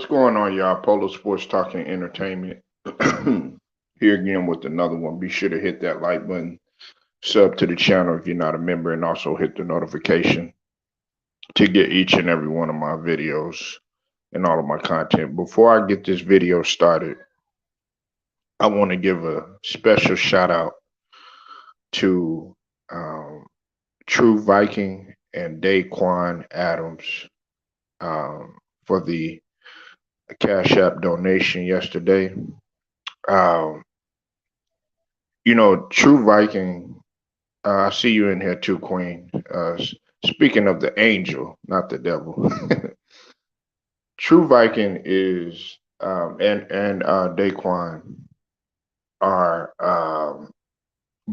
going on, y'all? Polo Sports Talking Entertainment. Here again with another one. Be sure to hit that like button, sub to the channel if you're not a member, and also hit the notification to get each and every one of my videos and all of my content. Before I get this video started, I want to give a special shout out to um, True Viking and Daquan Adams for the Cash App donation yesterday. Um, True Viking, I see you in here too, Queen. Speaking of the angel, not the devil, True Viking is and Daquan are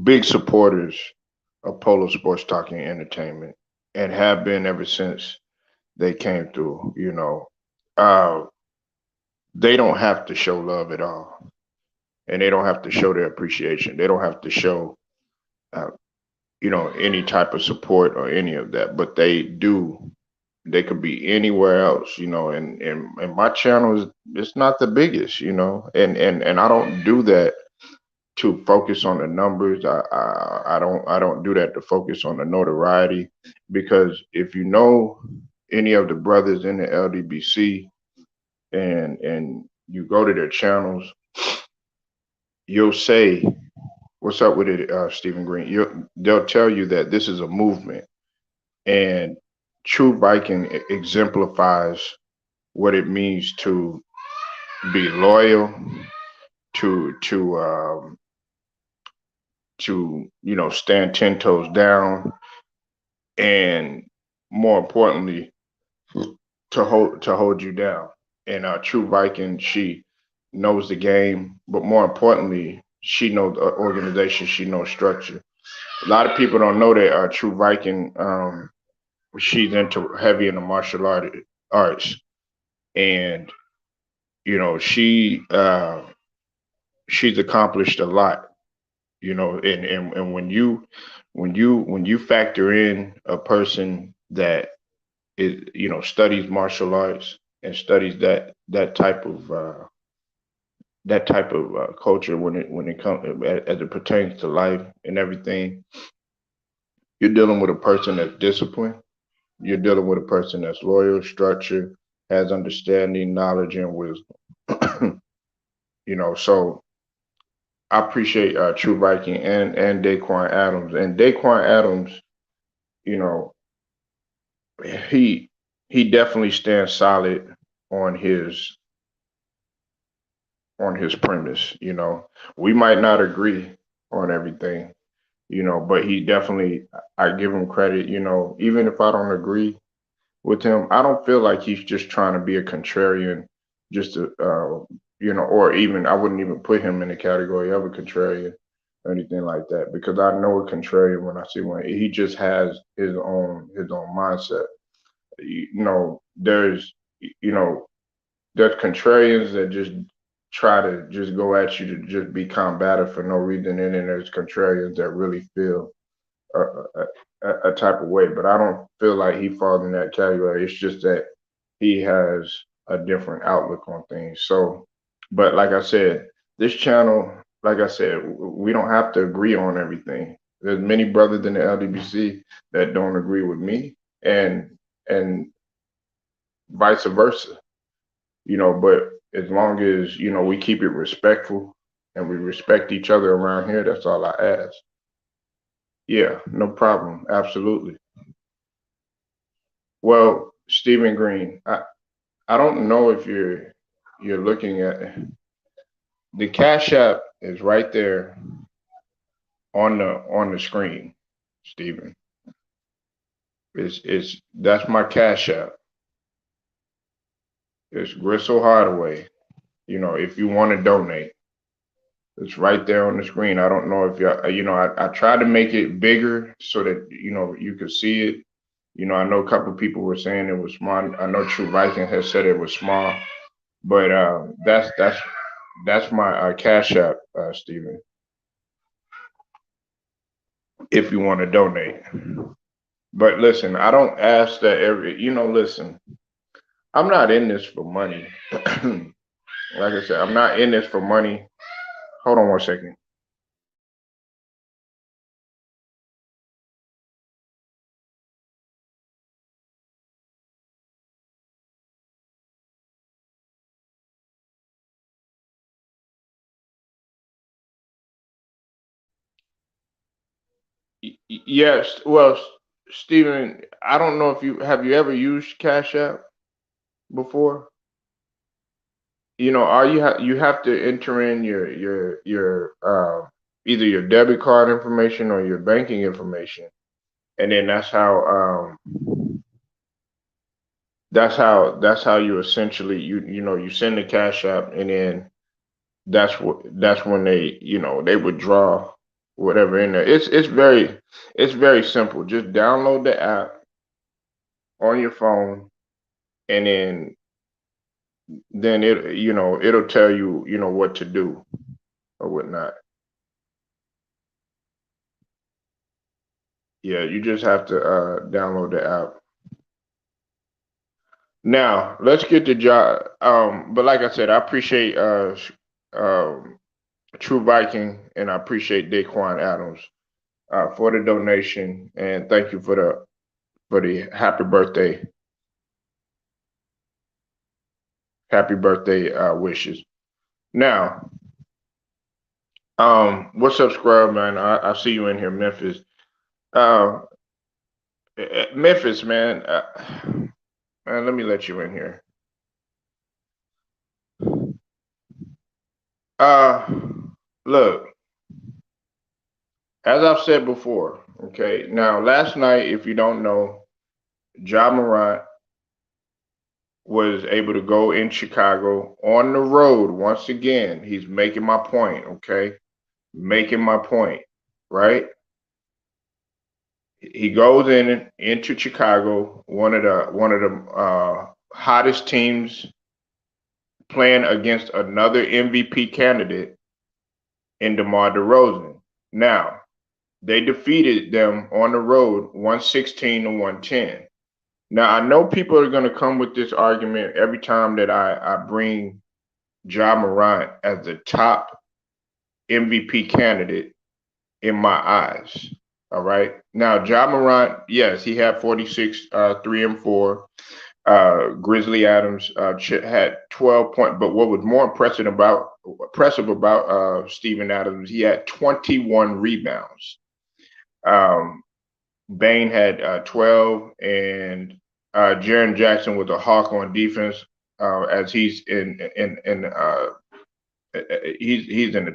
big supporters of Polo Sports Talking Entertainment and have been ever since they came through. Uh, they don't have to show love at all, and they don't have to show their appreciation. They don't have to show uh, any type of support or any of that, but they do. They could be anywhere else, and my channel is it's not the biggest, and I don't do that to focus on the numbers. I don't do that to focus on the notoriety, because if you know any of the brothers in the LDBC and you go to their channels, you'll say, "What's up with it, Stephen Green?" They'll tell you that this is a movement, and True Viking exemplifies what it means to be loyal, to to um, stand 10 toes down, and more importantly, to hold you down. And True Viking, she knows the game, but more importantly, she knows the organization, she knows structure. A lot of people don't know that True Viking, she's into heavy in the arts, and she's accomplished a lot. And when you factor in a person that is studies martial arts and studies that type of culture, when it comes as it pertains to life and everything, you're dealing with a person that's disciplined. You're dealing with a person that's loyal, structured, has understanding, knowledge, and wisdom. So I appreciate True Viking and Daquan Adams. And Daquan Adams, you know, he he definitely stands solid on his on his premise. We might not agree on everything, but he definitely, I give him credit. Even if I don't agree with him, I don't feel like he's just trying to be a contrarian, just to, or even I wouldn't even put him in the category of a contrarian or anything like that, because I know a contrarian when I see one. He just has his own mindset. There's you know there's contrarians that just try to just go at you to just be combative for no reason, and then there's contrarians that really feel a, a type of way. But I don't feel like he falls in that category. It's just that he has a different outlook on things. So, but like I said, this channel, like I said, we don't have to agree on everything. There's many brothers in the LDBC that don't agree with me, and vice versa. But as long as we keep it respectful and we respect each other around here, that's all I ask. Yeah, no problem. Absolutely. Well, Stephen Green, I don't know if you're looking at the Cash App is right there on the screen, Stephen. It's That's my Cash App. It's Gristle Hardaway. If you want to donate, it's right there on the screen. I don't know if I tried to make it bigger so that you could see it. I know a couple of people were saying it was small. I know True Viking has said it was small, but that's my Cash App, Stephen. If you want to donate, but listen, I don't ask that every. Listen, I'm not in this for money. Like I said, I'm not in this for money. Hold on one second. Yes, well, Stephen, I don't know if you ever used Cash App before. All you have to enter in your either your debit card information or your banking information, and then that's how you essentially you send the Cash App, and then that's when they withdraw whatever in there. It's very simple. Just download the app on your phone, and then it'll tell you what to do or whatnot. Yeah, you just have to download the app. Now let's get the job. But like I said, I appreciate um, True Viking, and I appreciate Daquan Adams for the donation, and thank you for the happy birthday wishes. Now, what's up, Scrub man? I see you in here, Memphis. Uh, Memphis, man. Man, let me let you in here. Uh, Look, as I've said before, okay. Now, last night, if you don't know, Ja Morant was able to go in Chicago on the road once again. He's making my point, okay? Making my point, right? He goes into Chicago, one of the hottest teams, playing against another MVP candidate in DeMar DeRozan. Now, they defeated them on the road 116 to 110. Now, I know people are going to come with this argument every time that I bring Ja Morant as the top MVP candidate in my eyes. All right. Now, Ja Morant, yes, he had 46, 3 and 4. Grizzly Adams had 12 points, but what was more impressive about Steven Adams, he had 21 rebounds. Um, Bain had 12, and Jaren Jackson was a hawk on defense, as he's in the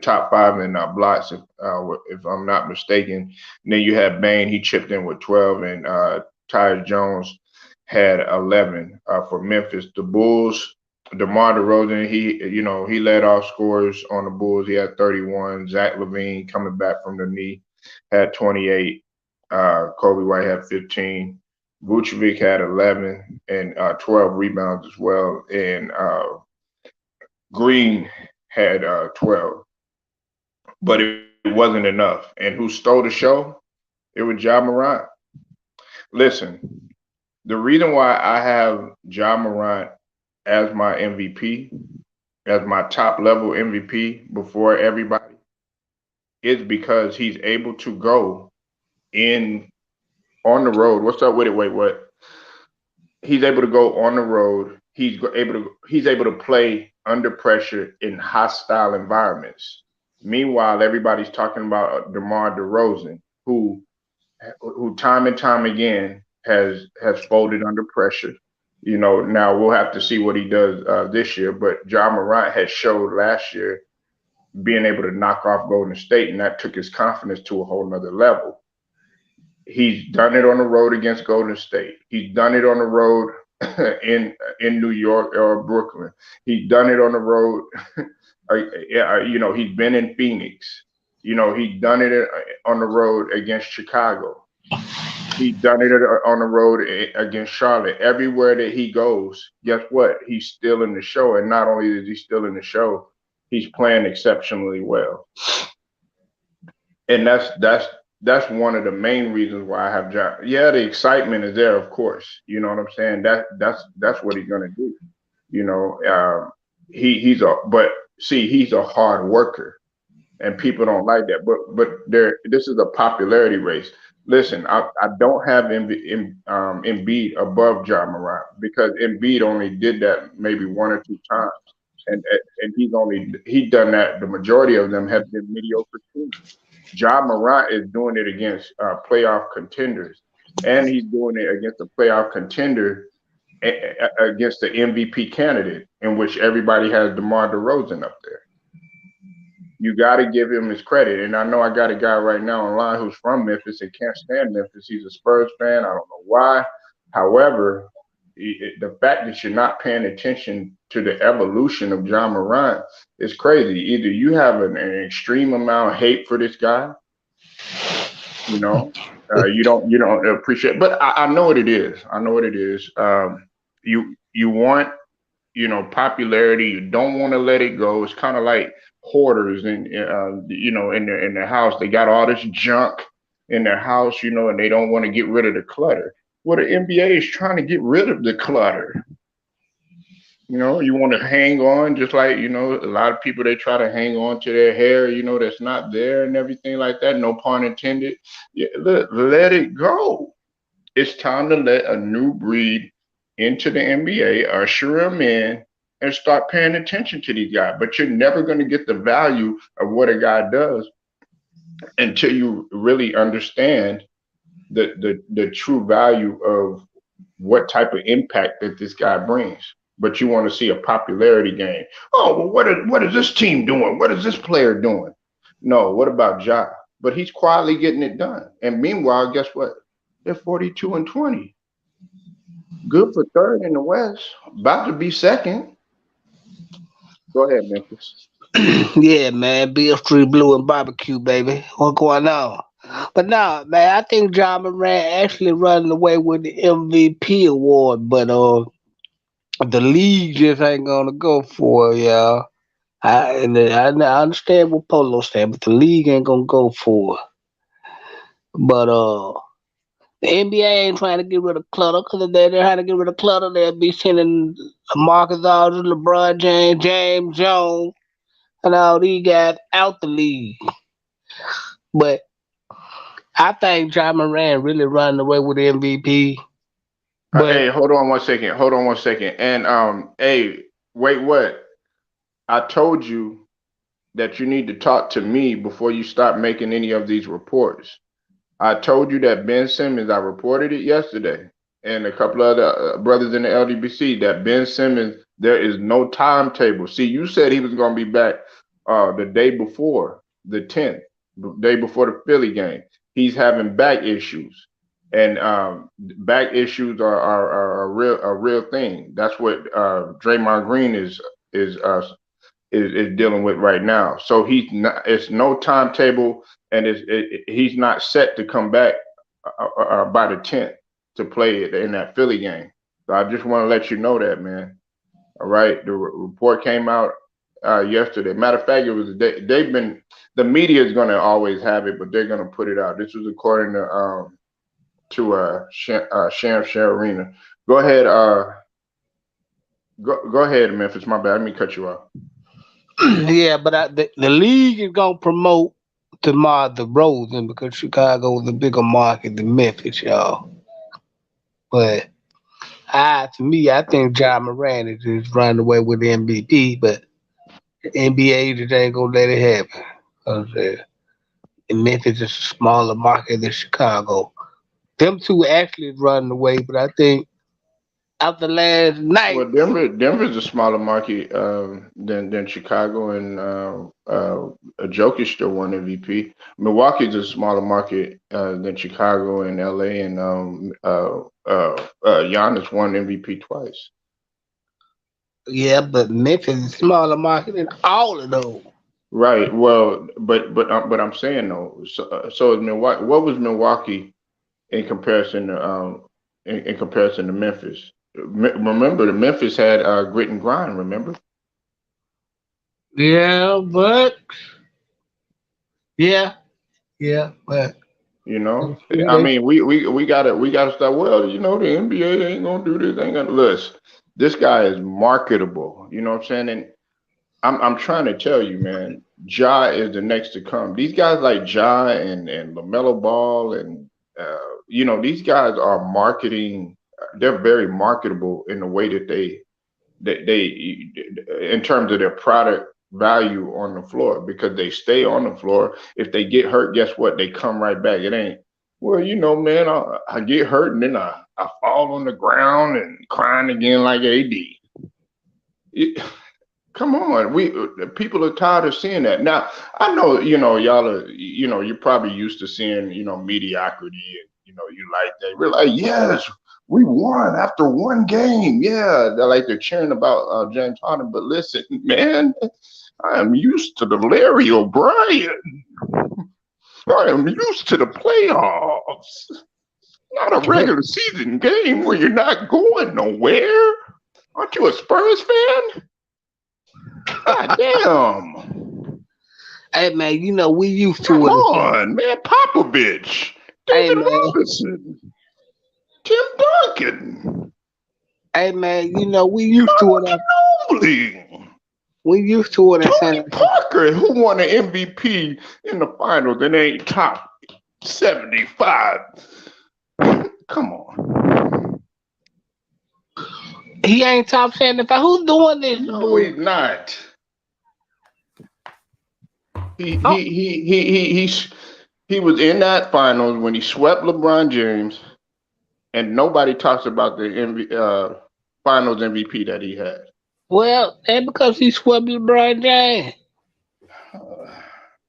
top five in blocks, if I'm not mistaken. And then you have Bain, he chipped in with 12, and Tyus Jones had 11 for Memphis. The Bulls, DeMar DeRozan, he led off scorers on the Bulls. He had 31. Zach LaVine, coming back from the knee, had 28. Kobe White had 15. Vucevic had 11 and 12 rebounds as well. And Green had 12. But it wasn't enough. And who stole the show? It was Ja Morant. Listen, the reason why I have Ja Morant as my MVP, as my top level MVP before everybody, is because he's able to go in on the road. What's up with it? Wait, what? He's able to go on the road. He's able to play under pressure in hostile environments. Meanwhile, everybody's talking about DeMar DeRozan, who time and time again has folded under pressure. Now we'll have to see what he does this year. But Ja Morant had showed last year being able to knock off Golden State, and that took his confidence to a whole nother level. He's done it on the road against Golden State. He's done it on the road in New York or Brooklyn. He's done it on the road. He's been in Phoenix. He's done it on the road against Chicago. He's done it on the road against Charlotte. Everywhere that he goes, guess what? He's still in the show. And not only is he still in the show, he's playing exceptionally well. And that's one of the main reasons why I have Ja. Yeah, the excitement is there, of course. You know what I'm saying? That's what he's gonna do. You know, he's a but see, he's a hard worker, and people don't like that. But there, this is a popularity race. Listen, I don't have Embiid above John Morant because Embiid only did that maybe one or two times, and he done that. The majority of them have been mediocre teams. John Morant is doing it against playoff contenders, and he's doing it against a playoff contender against the MVP candidate, in which everybody has DeMar DeRozan up there. You got to give him his credit. And I know I got a guy right now online who's from Memphis and can't stand Memphis. He's a Spurs fan. I don't know why. However, the fact that you're not paying attention to the evolution of John Morant is crazy. Either you have an extreme amount of hate for this guy, you know, you don't appreciate. But I know what it is. I know what it is. You want popularity. You don't want to let it go. It's kind of like hoarders in their house. They got all this junk in their house, and they don't want to get rid of the clutter. Well, the NBA is trying to get rid of the clutter. You want to hang on, just like, a lot of people, they try to hang on to their hair, that's not there and everything like that. No pun intended. Yeah, let it go. It's time to let a new breed into the NBA, usher them in, and start paying attention to these guys. But you're never going to get the value of what a guy does until you really understand the true value of what type of impact that this guy brings. But you want to see a popularity game. Oh, well, what is this team doing? What is this player doing? No, what about Ja? But he's quietly getting it done. And meanwhile, guess what? They're 42-20. Good for third in the West. About to be second. Go ahead, Memphis. Yeah, man. Beer Street Blue and barbecue, baby. What's going on? But no, man, I think John Moran actually running away with the MVP award, but the league just ain't gonna go for it, y'all. I understand what Polo said, but the league ain't gonna go for it. But the NBA ain't trying to get rid of clutter because if they're trying to get rid of clutter, they'll be sending Marcus Aldridge, LeBron James, James Jones, and all these guys out the league. But I think John Moran really running away with the MVP. Hey, But hold on one second. Hold on one second. And hey, wait, what? I told you that you need to talk to me before you start making any of these reports. I told you that Ben Simmons, I reported it yesterday, and a couple of other brothers in the LDBC, that Ben Simmons, there is no timetable. See, you said he was going to be back the day before, the 10th, the day before the Philly game. He's having back issues, and back issues are a real thing. That's what Draymond Green is uh, is dealing with right now. So he's not. It's no timetable, and he's not set to come back by the 10th to play it in that Philly game. So I just want to let you know that, man. All right, the report came out yesterday. Matter of fact, it was they've been the media is going to always have it, but they're going to put it out. This was according to Sham Sharina. Go ahead, go ahead, Memphis. My bad. Let me cut you off. yeah, but the league is gonna promote DeMar DeRozan because Chicago is a bigger market than Memphis, y'all. But to me, I think John Moran is just running away with the MVP, but the NBA just ain't gonna let it happen. 'Cause, Memphis is a smaller market than Chicago. Them two actually running away, but I think after last night, Well, Denver's a smaller market than Chicago, and Jokic still won MVP. Milwaukee's a smaller market than Chicago and LA, and Giannis won MVP twice. yeah, but Memphis is a smaller market than all of those. Right. Well, but I'm saying though. So is Milwaukee. What was Milwaukee in comparison to in comparison to Memphis? Remember, the Memphis had grit and grind. Remember? Yeah, but yeah, yeah, but You know, I They mean, we gotta start. Well, you know, the NBA ain't gonna do this. Ain't gonna listen. This guy is marketable. You know what I'm saying? And I'm trying to tell you, man. Ja is the next to come. These guys like Ja and Lamelo Ball and you know, these guys are marketing. They're very marketable in the way that they in terms of their product value on the floor because they stay on the floor. If they get hurt, guess what? They come right back. It ain't, well, you know, man, I get hurt and then I fall on the ground and crying again like AD. Come on, we people are tired of seeing that. Now, I know, you know, y'all are, you know, you're probably used to seeing, you know, mediocrity, and you know, you like that. We're like, yes, we won after one game. Yeah, they're cheering about James Harden. But listen, man, I am used to the Larry O'Brien. I am used to the playoffs, not a regular season game where you're not going nowhere. Aren't you a Spurs fan? God damn. Hey man, you know we used Come to it. on, man. Popovich, Hey David man, Robinson, Tim Duncan, hey man, you know we used to Manu it. Ginobili, We used to it in San Tony Antonio. Parker, who won the MVP in the finals and ain't top 75. Come on. He ain't top 75. Who's doing this, No, dude? he's not. He Oh, he he he he he, he was in that finals when he swept LeBron James, and nobody talks about the finals MVP that he had. well, that's because he swept LeBron James.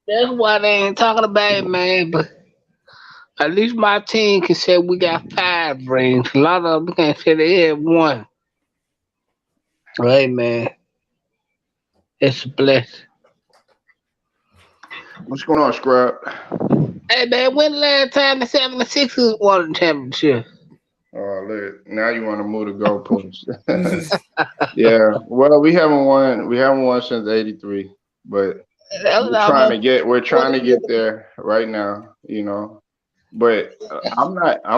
That's why they ain't talking about it, man. But at least my team can say we got 5 rings. A lot of them can't say they had one. Hey, man, it's a blessing. What's going on, Scrub? Hey, man, when the last time the 76ers won the championship? Oh, look, now you want to move the goalposts. Yeah, well, we haven't won. We haven't won since '83, but That was almost we're trying 20 to years. get there right now. You know, but I'm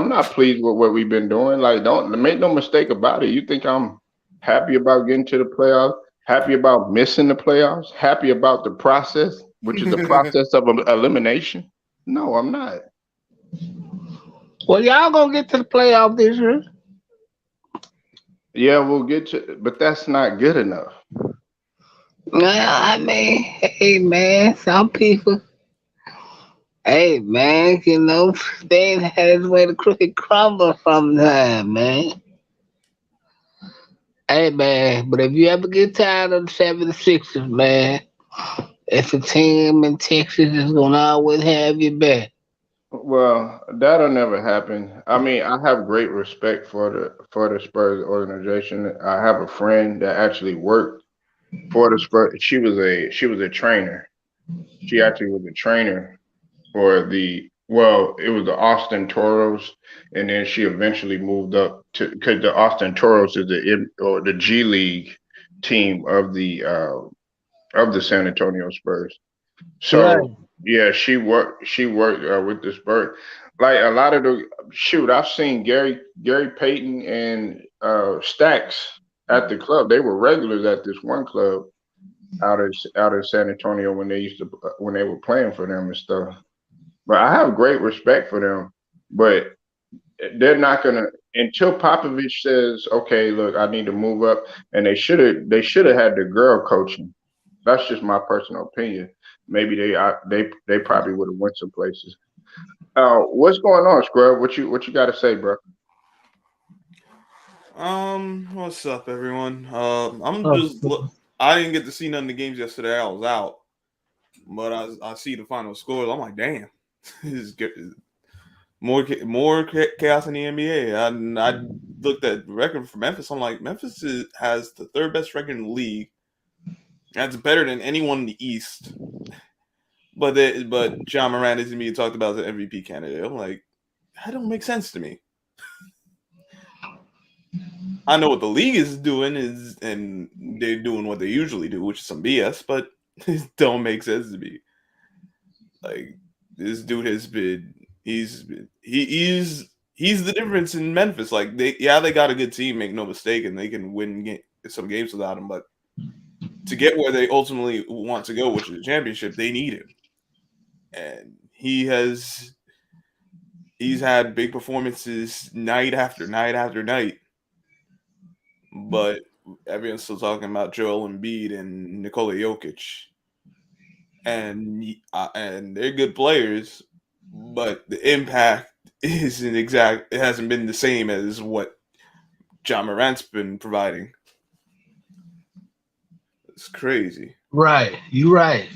not pleased with what we've been doing. Like, don't make no mistake about it. You think I'm happy about getting to the playoffs? Happy about missing the playoffs? Happy about the process, which is the process of elimination? No, I'm not. Well, y'all gonna get to the playoff this year. Yeah, we'll get to, but that's not good enough. Well, I mean, hey, man, some people, hey, man, you know, they ain't had his way to crooked crumble from time, man. Hey, man, but if you ever get tired of the 76ers, man, it's a team in Texas that's gonna always have your back. Well, that'll never happen. I mean, I have great respect for the Spurs organization. I have a friend that actually worked for the Spurs. She was a trainer. She actually was a trainer for the, well, it was the Austin Toros, and then she eventually moved up to, because the Austin Toros is or the G League team of the San Antonio Spurs. Right. So yeah, she worked with the Spurs. Like a lot of the, shoot, I've seen Gary Payton and Stacks at the club. They were regulars at this one club out of San Antonio when they used to when they were playing for them and stuff. But I have great respect for them. But they're not gonna, until Popovich says, okay, look, I need to move up, and they should have had the girl coaching. That's just my personal opinion. Maybe they probably would have went some places. What's going on, Scrub? What you got to say, bro? What's up, everyone? I'm Oh, just I didn't get to see none of the games yesterday. I was out, but I see the final scores. I'm like, damn, this is good. More chaos in the NBA. I looked at the record for Memphis. I'm like, has the third best record in the league. That's better than anyone in the East. But John Morant is me talked about as an MVP candidate. I'm like, that don't make sense to me. I know what the league is doing and they're doing what they usually do, which is some BS, but it don't make sense to me. Like, this dude has been He's the difference in Memphis. Like they got a good team, make no mistake, and they can win some games without him. But to get where they ultimately want to go, which is a championship, they need him. And he's had big performances night after night after night. But everyone's still talking about Joel Embiid and Nikola Jokic. And they're good players, but the impact it hasn't been the same as what John Morant's been providing. It's crazy. Right. You're right.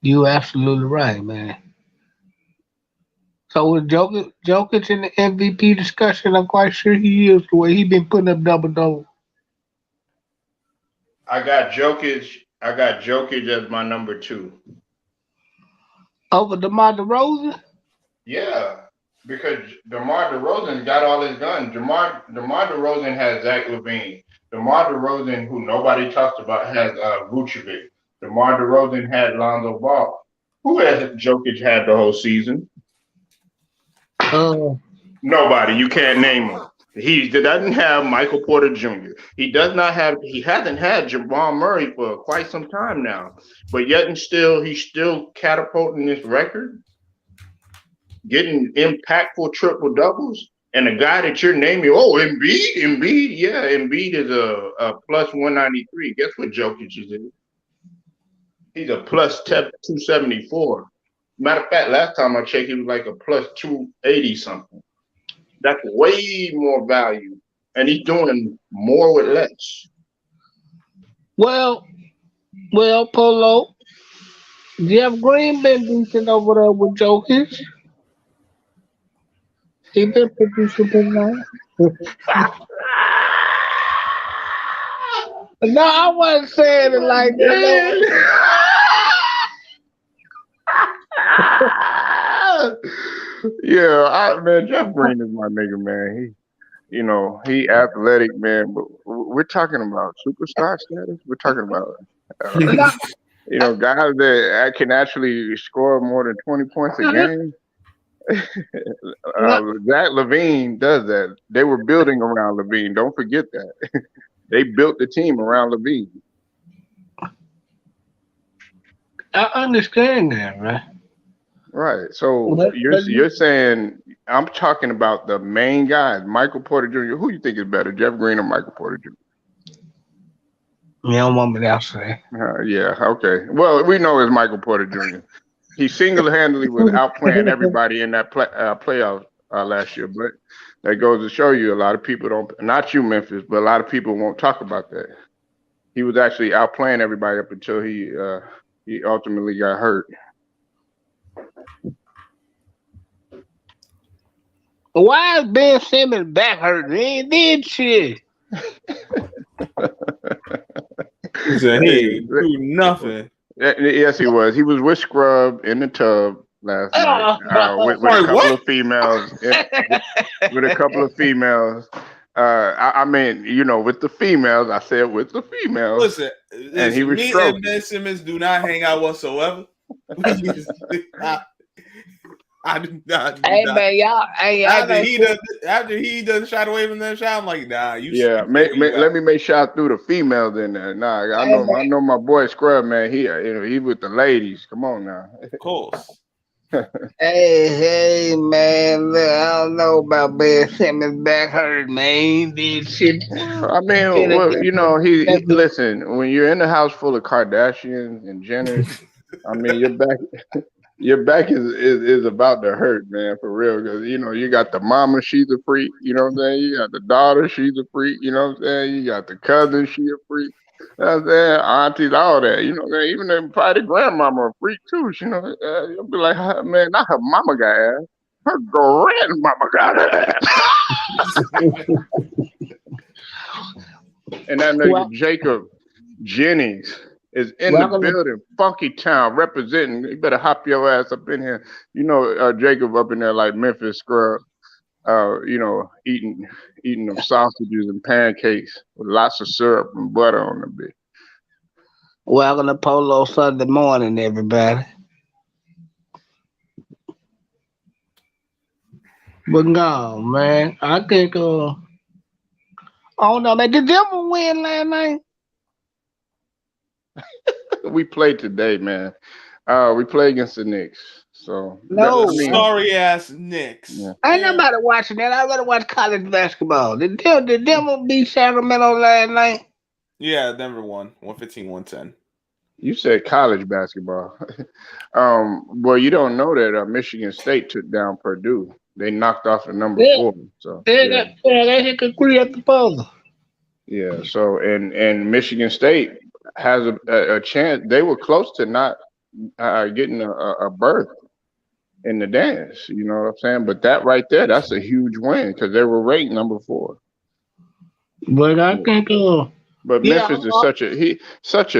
You absolutely right, man. So with Jokic in the MVP discussion, I'm quite sure he is the way he been putting up double. I got Jokic as my number 2. Over DeMar DeRozan? Yeah, because DeMar DeRozan got all his guns. DeMar DeRozan has Zach LaVine. DeMar DeRozan, who nobody talks about, has Vucevic. DeMar DeRozan had Lonzo Ball. Who has Jokic had the whole season? Nobody. You can't name him. He doesn't have Michael Porter Jr. He hasn't had Jamal Murray for quite some time now. But yet and still, he's still catapulting this record, getting impactful triple doubles. And the guy that you're naming, Embiid, yeah, Embiid is a plus 193. Guess what Jokic is? He's a plus 274. Matter of fact, last time I checked, he was like a plus 280 something. That's way more value, and he's doing more with less. Well, Polo, Jeff Green been decent over there with Jokic. He been producing pretty nice. No, I wasn't saying it like that. Yeah, man, Jeff Green is my nigga, man. He athletic, man. But we're talking about superstar status. We're talking about, guys that can actually score more than 20 points a game. Zach LaVine does that. They were building around LaVine. Don't forget that. They built the team around LaVine. I understand that, right? Right. So you're saying I'm talking about the main guys, Michael Porter Jr. Who you think is better, Jeff Green or Michael Porter Jr.? You don't want me to say. Yeah. Okay. Well, we know it's Michael Porter Jr. He single-handedly was outplaying everybody in that playoff last year. But that goes to show you a lot of people don't. Not you, Memphis, but a lot of people won't talk about that. He was actually outplaying everybody up until he ultimately got hurt. Why is Ben Simmons back hurt? He ain't did shit. He said he ain't do nothing. Yes, he was. He was with Scrub in the tub last night with a couple of females. With a couple of females. I mean, with the females. I said with the females. Listen, and he was me stroking. and Ben Simmons do not hang out whatsoever. I do not. Hey man, y'all. After he does shot away from that shot, I'm like, nah. Let me make shot through the females in there. Nah, I know my boy Scrub, man. He with the ladies. Come on now. Of course. Hey man, look, I don't know about Ben Simmons back hurt, man. He did shit. I mean, he listen. When you're in a house full of Kardashians and Jenners, I mean, your back is about to hurt, man, for real. Because you got the mama, she's a freak. You know what I'm saying? You got the daughter, she's a freak. You know what I'm saying? You got the cousin, she a freak. You know what I'm saying? Aunties, all that. You know what I'm saying? Even probably the grandmama a freak too. You'll be like, man, not her mama got ass. Her grandmama got ass. And that nigga Jacob Jennings is in the building, Funky Town, representing. You better hop your ass up in here. Jacob up in there like Memphis Scrub, eating them sausages and pancakes with lots of syrup and butter on the bit. Welcome to Polo Sunday morning, everybody. But no, man, I think I don't know, man. Did Denver win last night? We played today, man. We play against the Knicks. So that, The No, I mean, sorry ass Knicks. yeah. ain't Yeah. nobody watching that. I'd rather watch college basketball. Did Denver beat Sacramento last night? Yeah, Denver won 115, 110. You said college basketball. Well, you don't know that Michigan State took down Purdue. They knocked off the number Yeah, four. So yeah, yeah, they hit the three at the buzzer. yeah. So and Michigan State has a chance. They were close to not getting a berth in the dance. You know what I'm saying? But that right there, that's a huge win because they were ranked number four. But I Yeah. think But yeah, Memphis is such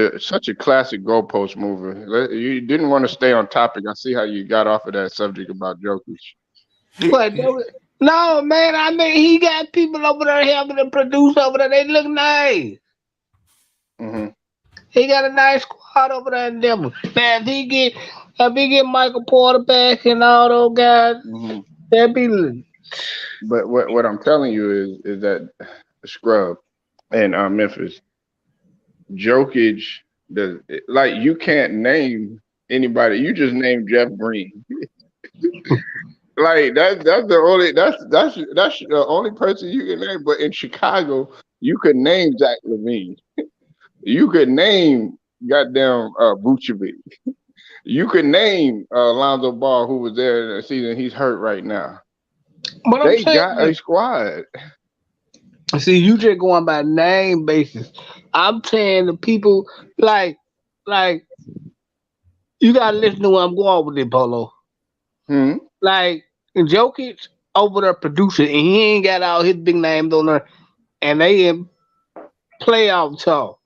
a classic goalpost mover. You didn't want to stay on topic. I see how you got off of that subject about Jokic. what? No, man. I mean, he got people over there helping to produce over there. They look nice. Hmm. He got a nice squad over there in Denver. Now, if he get Michael Porter back and all those guys, Hmm. that'd be. But what I'm telling you is that scrub and Memphis Jokic does like you can't name anybody. You just named Jeff Green. Like that's the only person you can name. But in Chicago, you could name Zach LaVine. You could name goddamn Vucevic. You could name Lonzo Ball, who was there in the season. He's hurt right now. But I'm They saying, got a squad. see, you just going by name basis. I'm saying the people like you gotta listen to where I'm going with it, Polo. Hmm. Like Jokic over there producing, and he ain't got all his big names on there, and they in playoff talk.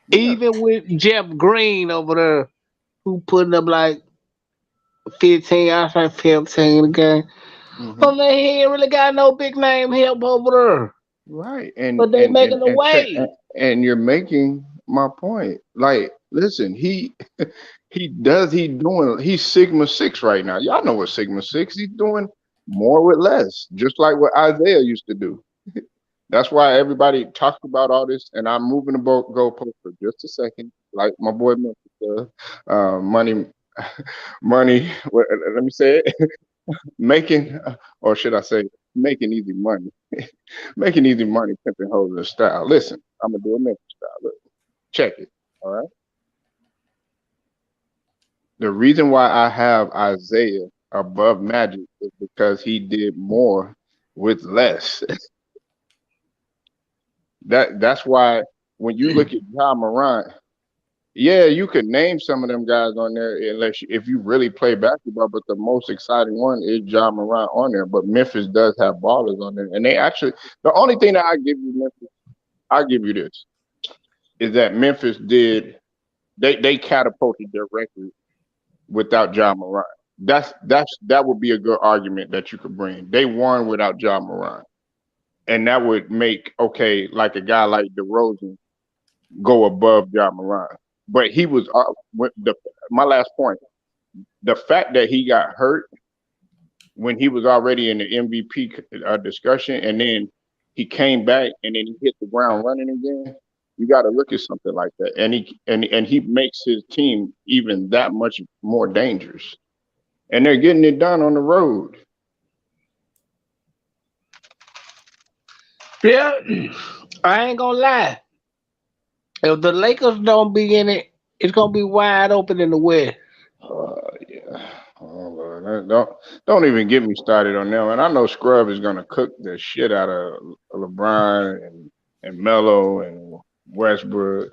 Yeah. Even with Jeff Green over there, who putting up like 15, I say 15 a game. Hmm. I mean, he ain't really got no big name help over there, Right. And but they and and making a and, check, way. and you're making my point. Like, listen, he's Sigma Six right now. Y'all know what Sigma Six. He's doing more with less, just like what Isaiah used to do. That's why everybody talks about all this, and I'm moving the goalpost for just a second, like my boy Memphis does. Money, money. Let me say it. Making, or should I say, making easy money. Making easy money, pimping hoes in style. Listen, I'm gonna do a Memphis style. Look, check it. All right. The reason why I have Isaiah above Magic is because he did more with less. That's why when you look at John Morant, yeah, you could name some of them guys on there if you really play basketball, but the most exciting one is John Morant on there. But Memphis does have ballers on there, and they actually the only thing that I give you this is that Memphis did they catapulted their record without John Morant. That would be a good argument that you could bring. They won without John Morant, and that would make okay like a guy like DeRozan go above John Morant. But he was my last point. The fact that he got hurt when he was already in the MVP discussion, and then he came back and then he hit the ground running again. You got to look at something like that, and he makes his team even that much more dangerous. And they're getting it done on the road. Yeah, I ain't gonna lie. If the Lakers don't be in it, it's gonna be wide open in the West. Yeah. Oh, Lord. Don't even get me started on them. And I know Scrub is gonna cook the shit out of LeBron and Melo and Westbrook.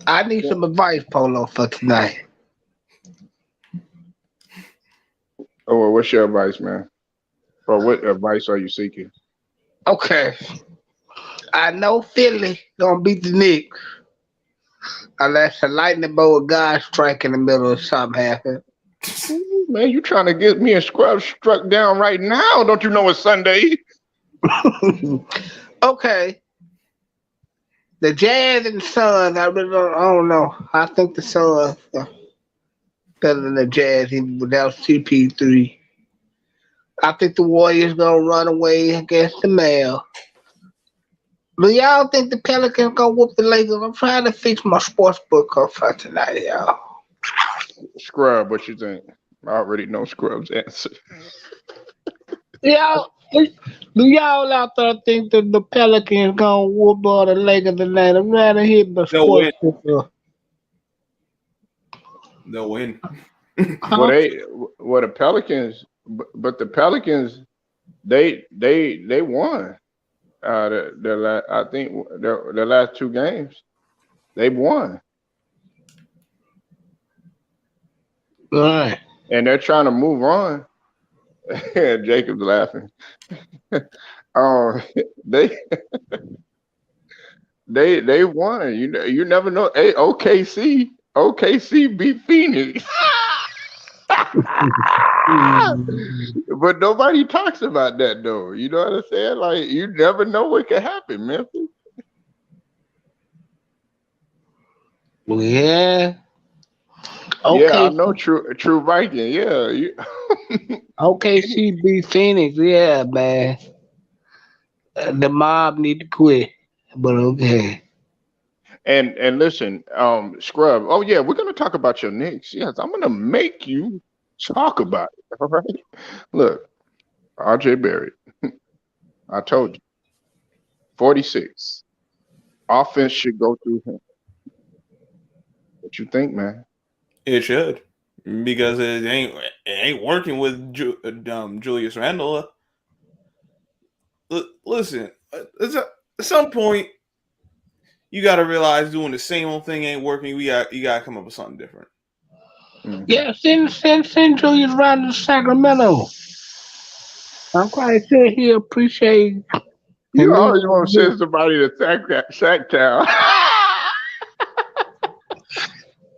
I need some advice, Polo, for tonight. Oh, well, what's your advice, man? Or what advice are you seeking? Okay, I know Philly gonna beat the Knicks unless a lightning bolt of God strike in the middle of something happen. Ooh, man, you trying to get me and Scrub struck down right now? Don't you know it's Sunday? Okay, the Jazz and the Suns. I don't know. I think the Suns are better than the Jazz even without CP3. I think the Warriors gonna run away against the Mavs. Do y'all think the Pelicans gonna whoop the Lakers? I'm trying to fix my sports book up for tonight, y'all. Scrub, what you think? I already know Scrub's answer. Y'all, do y'all out there think that the Pelicans gonna whoop all the Lakers tonight? I'm trying to hit my They'll sports win. book up. They'll win. Well, Huh? the Pelicans, but the Pelicans, they won. I think the last two games they won, All right. and they're trying to move on. Jacob's laughing. Um, they they won. You never know. Hey, OKC beat Phoenix. But nobody talks about that though. You know what I'm saying? Like you never know what can happen, Memphis. Well, yeah. Yeah, I Okay. know. True Viking. Yeah, OKC beat Phoenix. Yeah, man. The mob need to quit. But okay. and listen, Scrub. Oh yeah, we're gonna talk about your Knicks. Yes, I'm gonna make you talk about it. All right. Look, RJ Barrett. I told you, 46. Offense should go through him. What you think, man? It should, because it ain't working with Julius Randle. Listen, at some point you got to realize doing the same old thing ain't working. You got to come up with something different. Mhm. Yeah, send Julius Randle to Sacramento. I'm quite sure he appreciate You and leave always want to him. send somebody to Sacktown.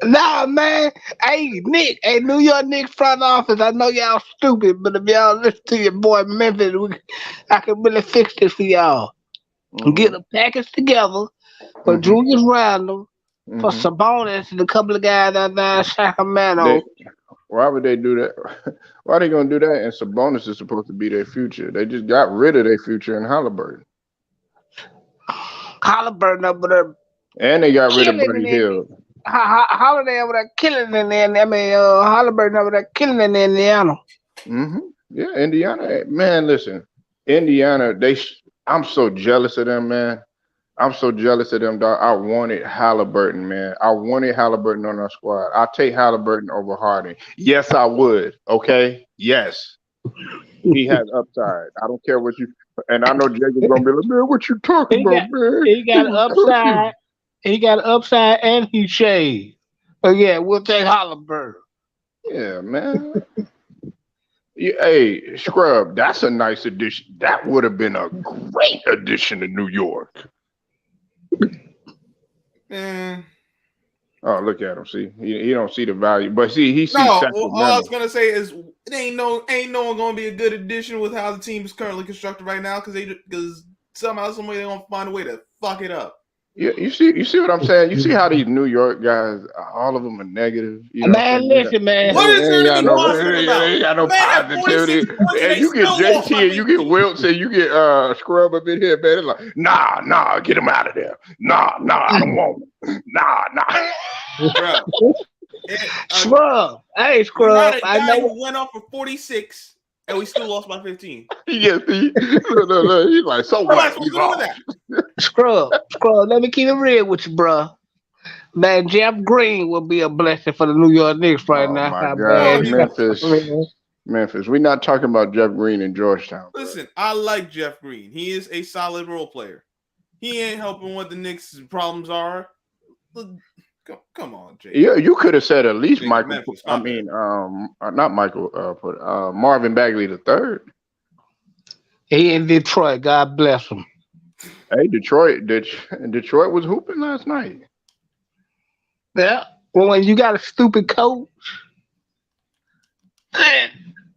Nah, man. Hey, Nick. Hey, New York Knicks front office. I know y'all stupid, but if y'all listen to your boy Memphis, I can really fix this for y'all. Get Mhm, a package together for mhm, Julius Randle, for mhm. Sabonis, and a couple of guys out there in They Sacramento. Why would they do that? Why are they gonna do that? And Sabonis is supposed to be their future. They just got rid of their future in Halliburton, Halliburton over there and they got rid of killing Buddy it. Hill. Holiday over there killing in there. I mean, Halliburton over there killing in Indiana. Yeah, Indiana. Man, listen, Indiana. I'm so jealous of them, man. I'm so jealous of them, dog. I wanted Halliburton, man. I wanted Halliburton on our squad. I'll take Halliburton over Harden. Yes, I would. Okay. Yes. He has upside. I don't care what you. And I know Jacob's gonna be like, man, what you talking He about, got man? he He got an was cooking. upside. He got an upside and he shaved. But yeah, we'll take Halliburton. Yeah, man. Hey, Scrub, that's a nice addition. That would have been a great addition to New York. Man. Oh, look at him. See, he don't see the value, but see, he sees No, all I was Sacramento. gonna say is it ain't no one gonna be a good addition with how the team is currently constructed right now because somehow somebody they gonna find a way to fuck it up. You see what I'm saying? You see how these New York guys, all of them are negative. You know what I'm Man, saying? listen, man. What is They there ain't to got be no, positive they about? ain't got no The man had 46 positivity. points and And they you get still lost by JT and you get 15. Wilts and you get Scrub up in here, man. It's like, nah, get him out of there. Nah, I don't want him. Nah. Bro, Scrub. Hey, you got Scrub. a I guy know. who went off for 46 and we still lost by 15. Yes, look. He's like, so What am I what? We supposed to do with lost. that? Scrub. Let me keep it real with you, bro. Man, Jeff Green will be a blessing for the New York Knicks right Oh now. my How Oh, God, bad? you Memphis. We're not talking about Jeff Green in Georgetown, bro. listen. I like Jeff Green. He is a solid role player. He ain't helping what the Knicks' problems are. Come on, Jacob. You could have said at least Jacob Michael. Memphis, I my bad. mean, not Michael. Marvin Bagley the third. He in Detroit. God bless him. Hey, Detroit was hooping last night. Yeah. Well, when you got a stupid coach,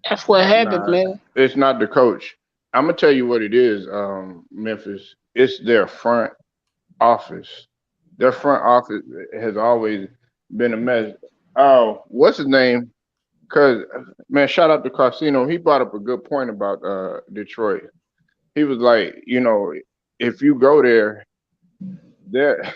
that's what happens, Nah, man. it's not the coach. I'm gonna tell you what it is, Memphis. It's their front office. Their front office has always been a mess. Oh, what's his name? Cause man, shout out to Casino. He brought up a good point about Detroit. He was like, if you go there, they're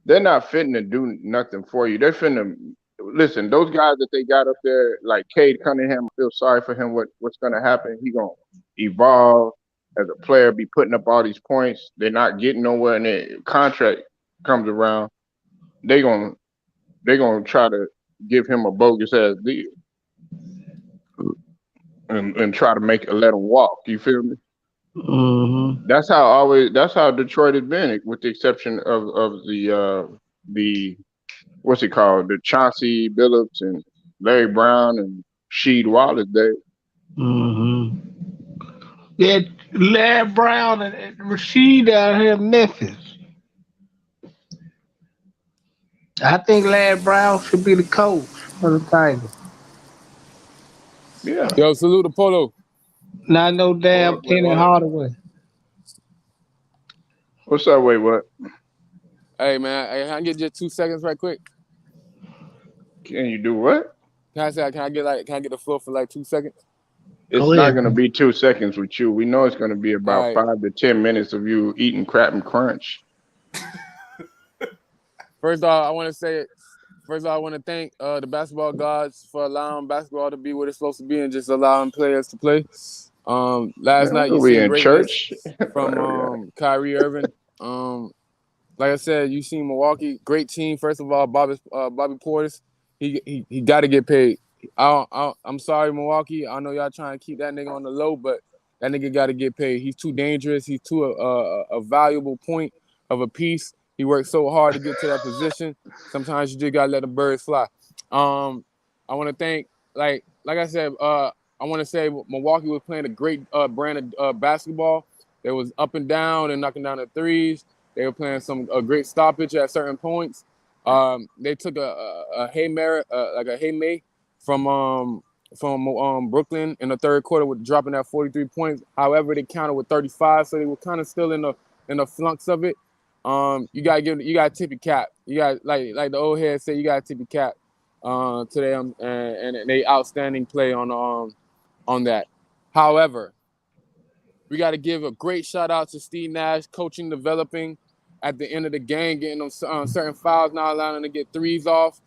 they're not fitting to do nothing for you. They're finna listen. Those guys that they got up there, like Cade Cunningham, I feel sorry for him. What's gonna happen? He gonna evolve as a player, be putting up all these points. They're not getting nowhere, and their contract comes around. They gonna they gonna try to give him a bogus ass deal and try to let him walk. You feel me? Mm-hmm. That's how Detroit has been, with the exception of the what's it called, the Chauncey Billups and Larry Brown and Sheed Wallace day. Mm-hmm. Yeah, Larry Brown and Rasheed out here in Memphis. I think Larry Brown should be the coach for the Tigers. Yeah. Yo, salute to Polo. Not no damn Wait, Penny what? Hardaway. What's up? Wait, what? Hey man, hey, can I get just 2 seconds right quick? Can you do what? Can I get the floor for like 2 seconds? It's Go not ahead. gonna be 2 seconds with you. We know it's gonna be All about right. 5 to 10 minutes of you eating crap and crunch. First off, I want to thank the basketball gods for allowing basketball to be what it's supposed to be and just allowing players to play. Last Man, night what you are we seen in greatness church? from Kyrie Irving. Like I said, you seen Milwaukee, great team. First of all, Bobby Portis, he got to get paid. I'm sorry, Milwaukee. I know y'all trying to keep that nigga on the low, but that nigga got to get paid. He's too dangerous. He's too a valuable point of a piece. He worked so hard to get to that position. Sometimes you just gotta let the birds fly. I want to thank, like I said, I want to say Milwaukee was playing a great brand of basketball. They was up and down and knocking down the threes. They were playing a great stoppage at certain points. They took a haymare, like a haymay from Brooklyn in the third quarter with dropping that 43 points. However, they counted with 35, so they were kind of still in the flux of it. You gotta tip your cap. You got like the old head said, you gotta tip your cap to them and they outstanding play on that. However, we got to give a great shout out to Steve Nash, coaching, developing at the end of the game, getting them certain fouls, not allowing them to get threes off.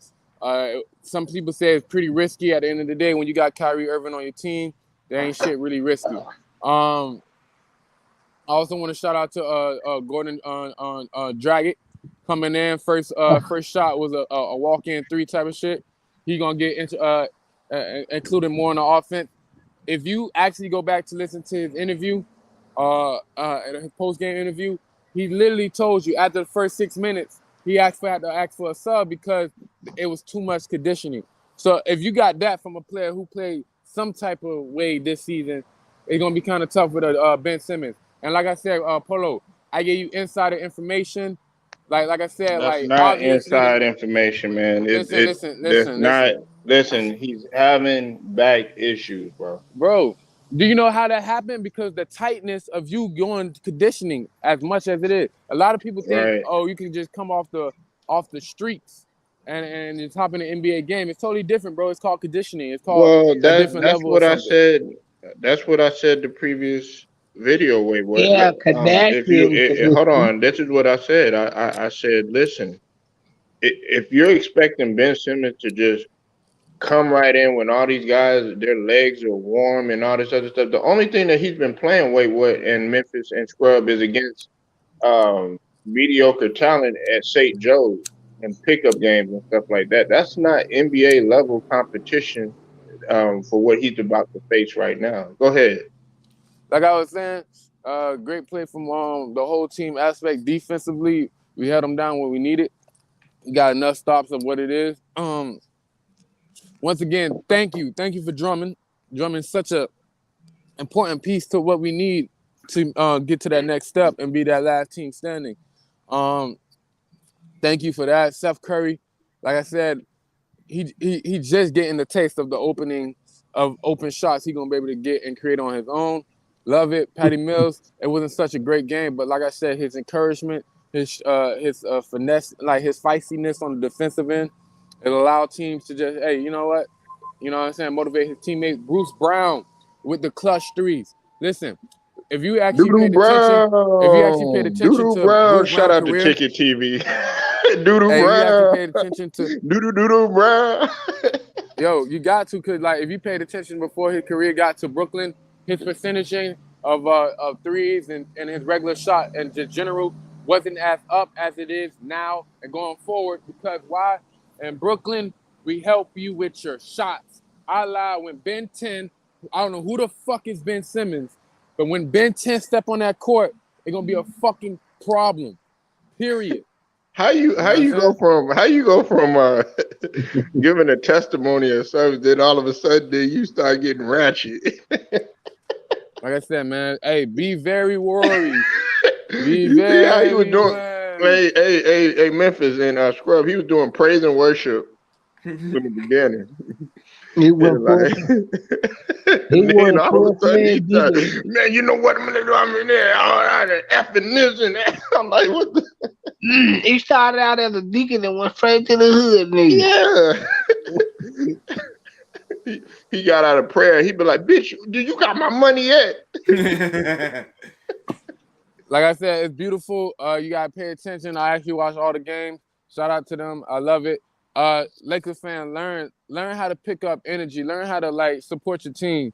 Some people say it's pretty risky. At the end of the day, when you got Kyrie Irving on your team, there ain't shit really risky. I also want to shout out to Gordon Dragic coming in. First shot was a walk-in three type of shit. He gonna get into included more in the offense. If you actually go back to listen to his interview, his post-game interview, he literally told you after the first 6 minutes, he had to ask for a sub because it was too much conditioning. So if you got that from a player who played some type of way this season, it's gonna be kind of tough with Ben Simmons. And like I said, Polo, I gave you insider information. Like I said, That's like not obviously, inside information, man. That's not. listen. Listen, he's having back issues, bro. Bro, do you know how that happened? Because the tightness of you going conditioning as much as it is. A lot of people think, Right. oh, you can just come off the streets and just hop in an NBA game. It's totally different, bro. It's called conditioning. It's called Well, a that different that's level of what I something. said. That's what I said the previous video. Wait, what? Yeah, If you Kardashian hold condition. on, this is what I said. I said, listen, if you're expecting Ben Simmons to just come right in when all these guys, their legs are warm and all this other stuff, the only thing that he's been playing, wait, what, in Memphis and Scrub is against mediocre talent at St. Joe's and pickup games and stuff like that. That's not NBA level competition for what he's about to face right now. Go ahead. Like I was saying, great play from the whole team aspect. Defensively, we held them down when we needed. We got enough stops of what it is. Once again, thank you for Drummond. Drummond's such a important piece to what we need to get to that next step and be that last team standing. Um, Thank you for that, Steph Curry. Like I said, he just getting the taste of the opening of open shots he gonna be able to get and create on his own. Love it, Patty Mills. It wasn't such a great game, but like I said, his encouragement, his finesse, like his feistiness on the defensive end, it allowed teams to just, hey, you know what? You know what I'm saying? Motivate his teammates. Bruce Brown with the clutch threes. Listen, if you actually Doodoo paid attention, Doodoo to Brown. Bruce Shout Brown's out to career, Ticket TV. Doodoo hey, if you actually Brown. paid attention to, Doodoo Brown. yo, you got to, cause like if you paid attention before his career got to Brooklyn, his percentaging of threes and his regular shot and just general wasn't as up as it is now and going forward. Because why? In Brooklyn, we help you with your shots. I lie when Ben 10, I don't know who the fuck is Ben Simmons, but when Ben 10 step on that court, it's gonna be a fucking problem. Period. How you go from giving a testimony of service, then all of a sudden then you start getting ratchet. Like I said, man, hey, be very worried. Be You see how he was very doing? worried. Hey, Memphis and Scrub, he was doing praise and worship in the beginning. He went full. He Then went all of full a sudden he fledged started, deacon. man, you know what I'm gonna do? I'm in there, all that effing this and that. I'm like, what the? He started out as a deacon and went straight to the hood, nigga. Yeah. He got out of prayer. He be like, bitch, do you got my money yet? Like I said, it's beautiful. You gotta pay attention. I actually watch all the games. Shout out to them. I love it. Lakers fan, learn how to pick up energy. Learn how to like support your team,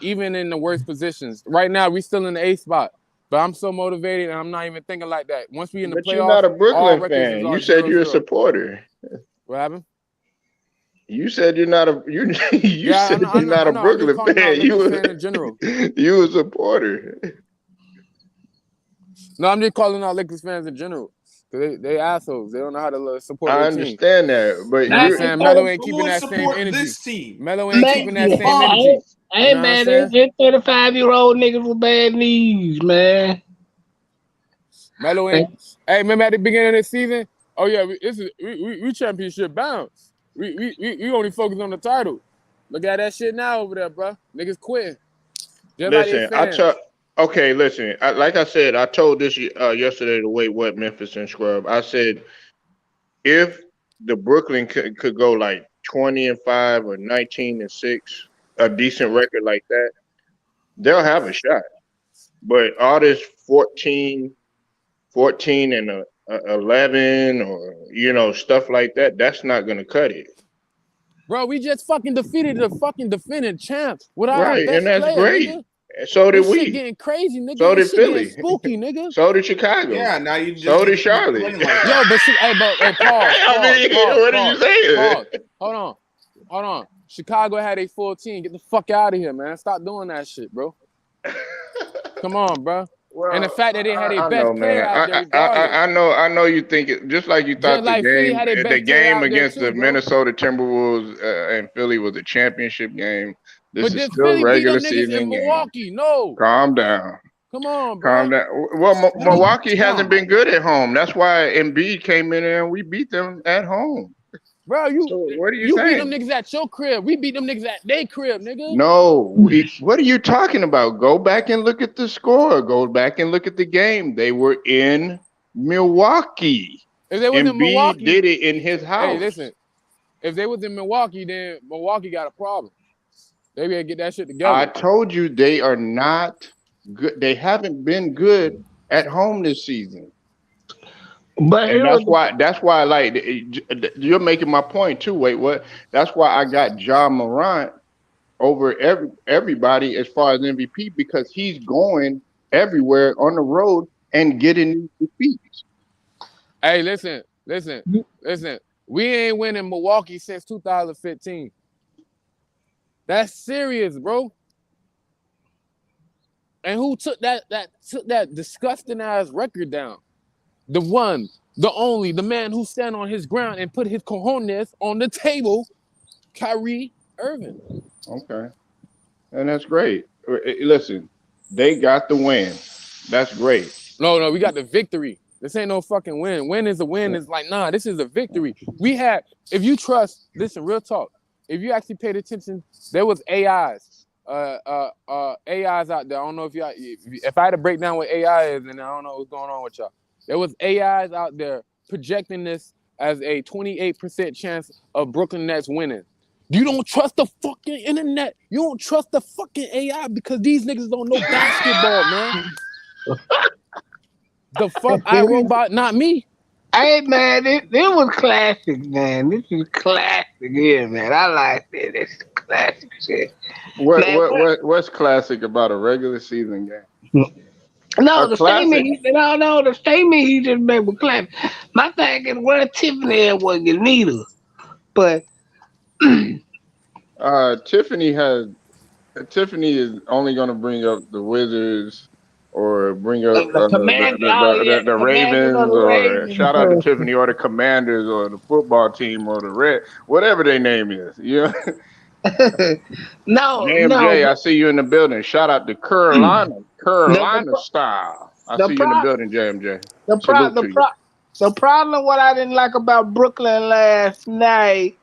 even in the worst positions. Right now, we still in the A spot, but I'm so motivated, and I'm not even thinking like that. Once we in the But playoffs, you're not a all Brooklyn records fan. is You our said you're a 0-0. supporter. What happened? You said you're not a you said you're not a I know. I'm just Brooklyn calling out fan. Lakers fan in general. You a supporter. No, I'm just calling out Lakers fans in general. Cause they assholes. They don't know how to support I their team. understand that, but You know what I'm you saying? Melo ain't keeping Who that same support energy. this team? Melo ain't Man, keeping that same energy. hey, You know what man, I'm saying? they 35-year-old niggas with bad knees, man. Melo ain't. Hey, remember at the beginning of the season? Oh yeah, we championship bounce. We only focus on the title. Look at that shit now over there, bro. Niggas quitting. Just like they listen. fans. Okay, listen. Like I said, I told this yesterday to wait what Memphis and Scrub. I said if the Brooklyn could go like 20-5 or 19-6, a decent record like that, they'll have a shot. But all this 14 and 11 or stuff like that, that's not gonna cut it. Bro, we just fucking defeated the fucking defending champs without our Right, best and that's player, great. nigga. So did This shit we. getting crazy, nigga. So This did shit Philly. getting spooky, nigga. So did Chicago. Yeah, now you just So did keep Charlotte. playing like that. Yo, but pause. What are you saying? Hold on. Chicago had a full team. Get the fuck out of here, man. Stop doing that shit, bro. Come on, bro. Well, and the fact that they had a best know, player out there, regardless. I know you think it just like you thought Just like Philly had a the best player game out there against too, the bro. Minnesota Timberwolves and Philly was a championship game. This But is did still Philly beat regular them niggas season in game. Milwaukee? No. Calm down. Come on, bro. Calm down. Well, Milwaukee hasn't been good at home. That's why Embiid came in there and we beat them at home. Bro, So what are you beat saying? them niggas at your crib. We beat them niggas at their crib, nigga. No. What are you talking about? Go back and look at the score. Go back and look at the game. They were in Milwaukee. If they was in Embiid Milwaukee, did it in his house. Hey, listen. If they was in Milwaukee, then Milwaukee got a problem. They better get that shit together. I told you they are not good. They haven't been good at home this season. But And that's why like you're making my point too. Wait, what? That's why I got John Morant over everybody as far as MVP because he's going everywhere on the road and getting defeats. Hey, listen. We ain't winning Milwaukee since 2015. That's serious, bro. And who took that disgusting ass record down? The one, the only, the man who stand on his ground and put his cojones on the table, Kyrie Irving. Okay. And that's great. Listen, they got the win. That's great. No, we got the victory. This ain't no fucking win. Win is a win. It's like, nah, this is a victory. We had, if you trust, listen, real talk. If you actually paid attention, there was AIs. AIs out there. I don't know if I had to break down what AI is, and I don't know what's going on with y'all. There was AIs out there projecting this as a 28% chance of Brooklyn Nets winning. You don't trust the fucking internet. You don't trust the fucking AI because these niggas don't know basketball, man. The fuck, I Robot, not me. Hey man, this was classic, man. This is classic here, man. I like it. This is classic shit. Man, What's classic about a regular season game? no, A classic. the statement he just made was classic. My thing is where Tiffany at was neither. But Tiffany is only going to bring up the Wizards or bring up the commander, the the commanders of Ravens the or shout out to Ravens. Tiffany or the Commanders or the football team or the Red, whatever their name is. Yeah. no, JMJ, I see you in the building. Shout out to the, Carolina the, style. I the, see you in the pro, building, JMJ. the, pro, Salute the, to you. pro, the problem what I didn't like about Brooklyn last night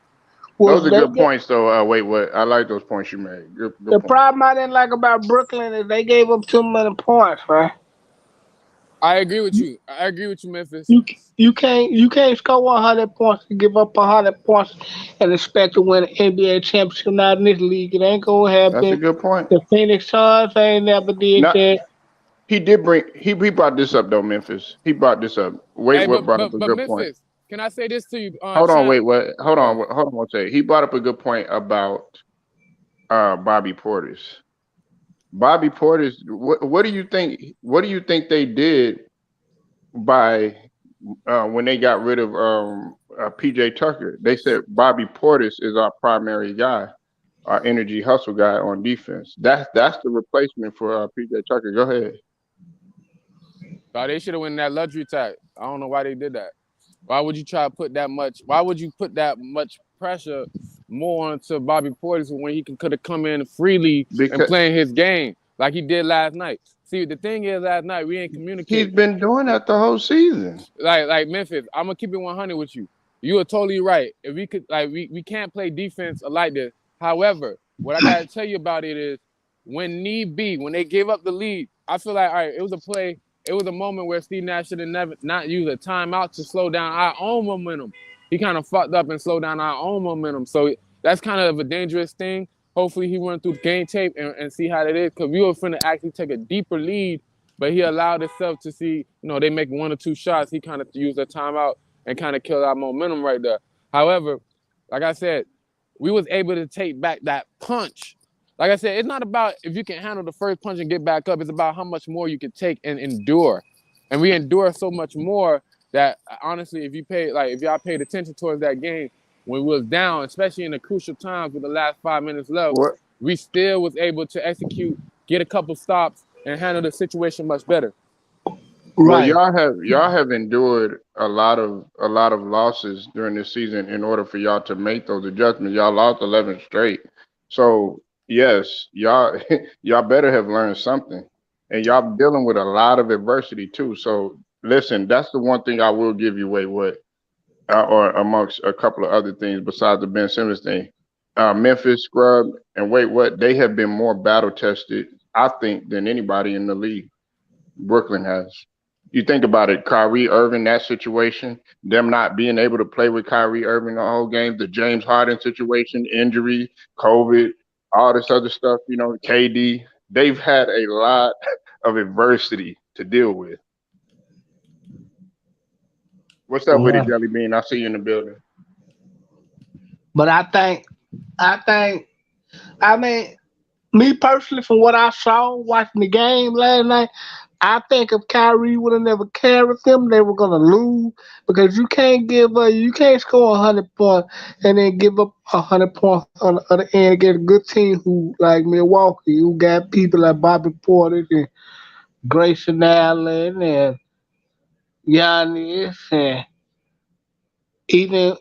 was Those are good points, though. Wait, what? I like those points you made. Good the point. problem I didn't like about Brooklyn is they gave up too many points, right? I agree with you. I agree with you, Memphis. You can't score 100 points and give up 100 points and expect to win an NBA championship. Not in this league, it ain't gonna happen. That's a good point. The Phoenix Suns ain't never did that. He brought this up though, Memphis. He brought this up. What brought up a good Memphis, point. can I say this to you? Hold on, hold on one second. He brought up a good point about Bobby Portis. Bobby Portis, what do you think? What do you think they did by when they got rid of PJ Tucker? They said Bobby Portis is our primary guy, our energy hustle guy on defense. That's the replacement for PJ Tucker. Go ahead. Oh, they should have won that luxury tax. I don't know why they did that. Why would you try to put that much? Why would you put that much pressure more onto Bobby Portis when he could have come in freely and playing his game like he did last night? See, the thing is, last night we ain't communicating. He's been doing that the whole season. Like Memphis, I'm gonna keep it 100 with you. You are totally right. If we could, we can't play defense like this. However, what I gotta tell you about it is, when need be, when they gave up the lead, I feel like, all right, it was a play. It was a moment where Steve Nash should have not used a timeout to slow down our own momentum. He kind of fucked up and slowed down our own momentum. So that's kind of a dangerous thing. Hopefully he went through the game tape and see how that is, because we were finna actually take a deeper lead, but he allowed himself to see, they make one or two shots. He kind of used a timeout and kind of killed our momentum right there. However, like I said, we was able to take back that punch. Like I said, it's not about if you can handle the first punch and get back up. It's about how much more you can take and endure. And we endure so much more that, honestly, if y'all paid attention towards that game, when we was down, especially in the crucial times with the last 5 minutes left, we still was able to execute, get a couple stops, and handle the situation much better. Right. Well, y'all have endured a lot of losses during this season in order for y'all to make those adjustments. Y'all lost 11 straight. So yes, y'all better have learned something. And y'all dealing with a lot of adversity too. So listen, that's the one thing I will give you, or amongst a couple of other things besides the Ben Simmons thing. Memphis, Scrub, and they have been more battle tested, I think, than anybody in the league. Brooklyn has. You think about it, Kyrie Irving, that situation, them not being able to play with Kyrie Irving the whole game, the James Harden situation, injury, COVID, all this other stuff, KD, they've had a lot of adversity to deal with. What's up with it, Jelly Bean? I see you in the building. But I mean, me personally, from what I saw watching the game last night, I think if Kyrie would have never carried them, they were gonna lose, because you can't score 100 points and then give up 100 points on the other end against a good team who like Milwaukee, who got people like Bobby Portis and Grayson Allen and Giannis, and even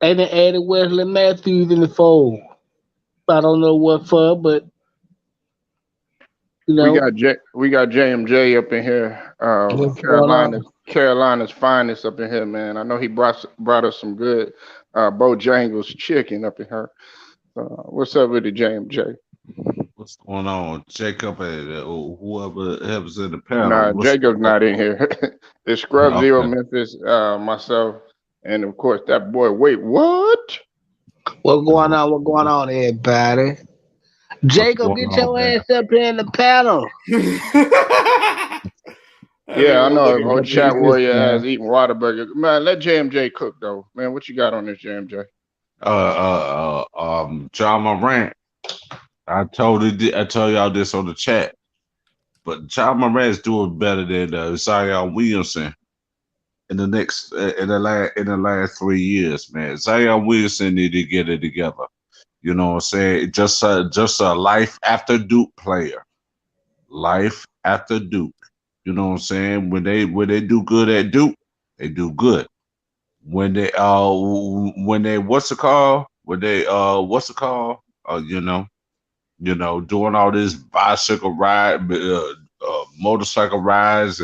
they done added Wesley Matthews in the fold. I don't know what for, but we got JMJ up in here. Carolina's finest up in here, man. I know he brought us some good Bojangles chicken up in here. What's up with the JMJ? What's going on, Jacob? Whoever helps in the panel. Nah, Jacob's not in here. It's Scrub Zero, Memphis, myself, and of course that boy. Wait, what? What's going on? What's going on, everybody? What's Jacob, going get on, your man? ass up here in the panel. That Yeah, I nigga was know. looking Old for What is chat me. this, warrior ass man? eating Whataburger. Man, let JMJ cook though. Man, what you got on this JMJ? John Morant. I told y'all this on the chat, but John Morant is doing better than Zion Williamson in the last 3 years, man. Zion Williamson need to get it together. You know what I'm saying? Just a life after Duke player. Life after Duke. You know what I'm saying? When they do good at Duke, they do good. When they what's it called? When they what's it called? Doing all this bicycle ride, motorcycle rides,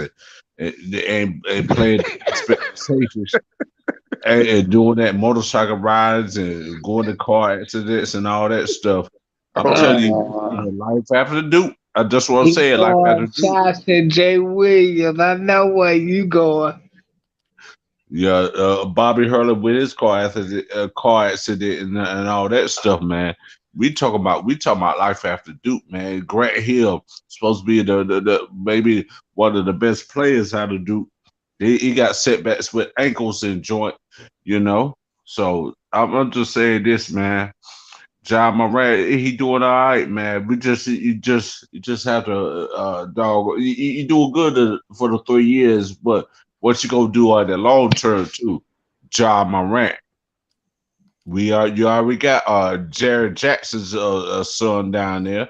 and playing expectations, and doing that motorcycle rides and going to car accidents and all that stuff. I'm Oh telling man. you, life after Duke. That's what I'm He saying. Life after going Duke. shots at Jay Williams. I know where you going. Yeah, Bobby Hurley with his car accident and all that stuff, man. We talking about life after Duke, man. Grant Hill supposed to be the maybe one of the best players out of Duke. He got setbacks with ankles and joint, you know. So I'm just saying this, man. John Morant, he doing all right, man. You just have to dog. You doing good for the 3 years, but what you gonna do on the long term too? John Morant. You already got Jared Jackson's son down there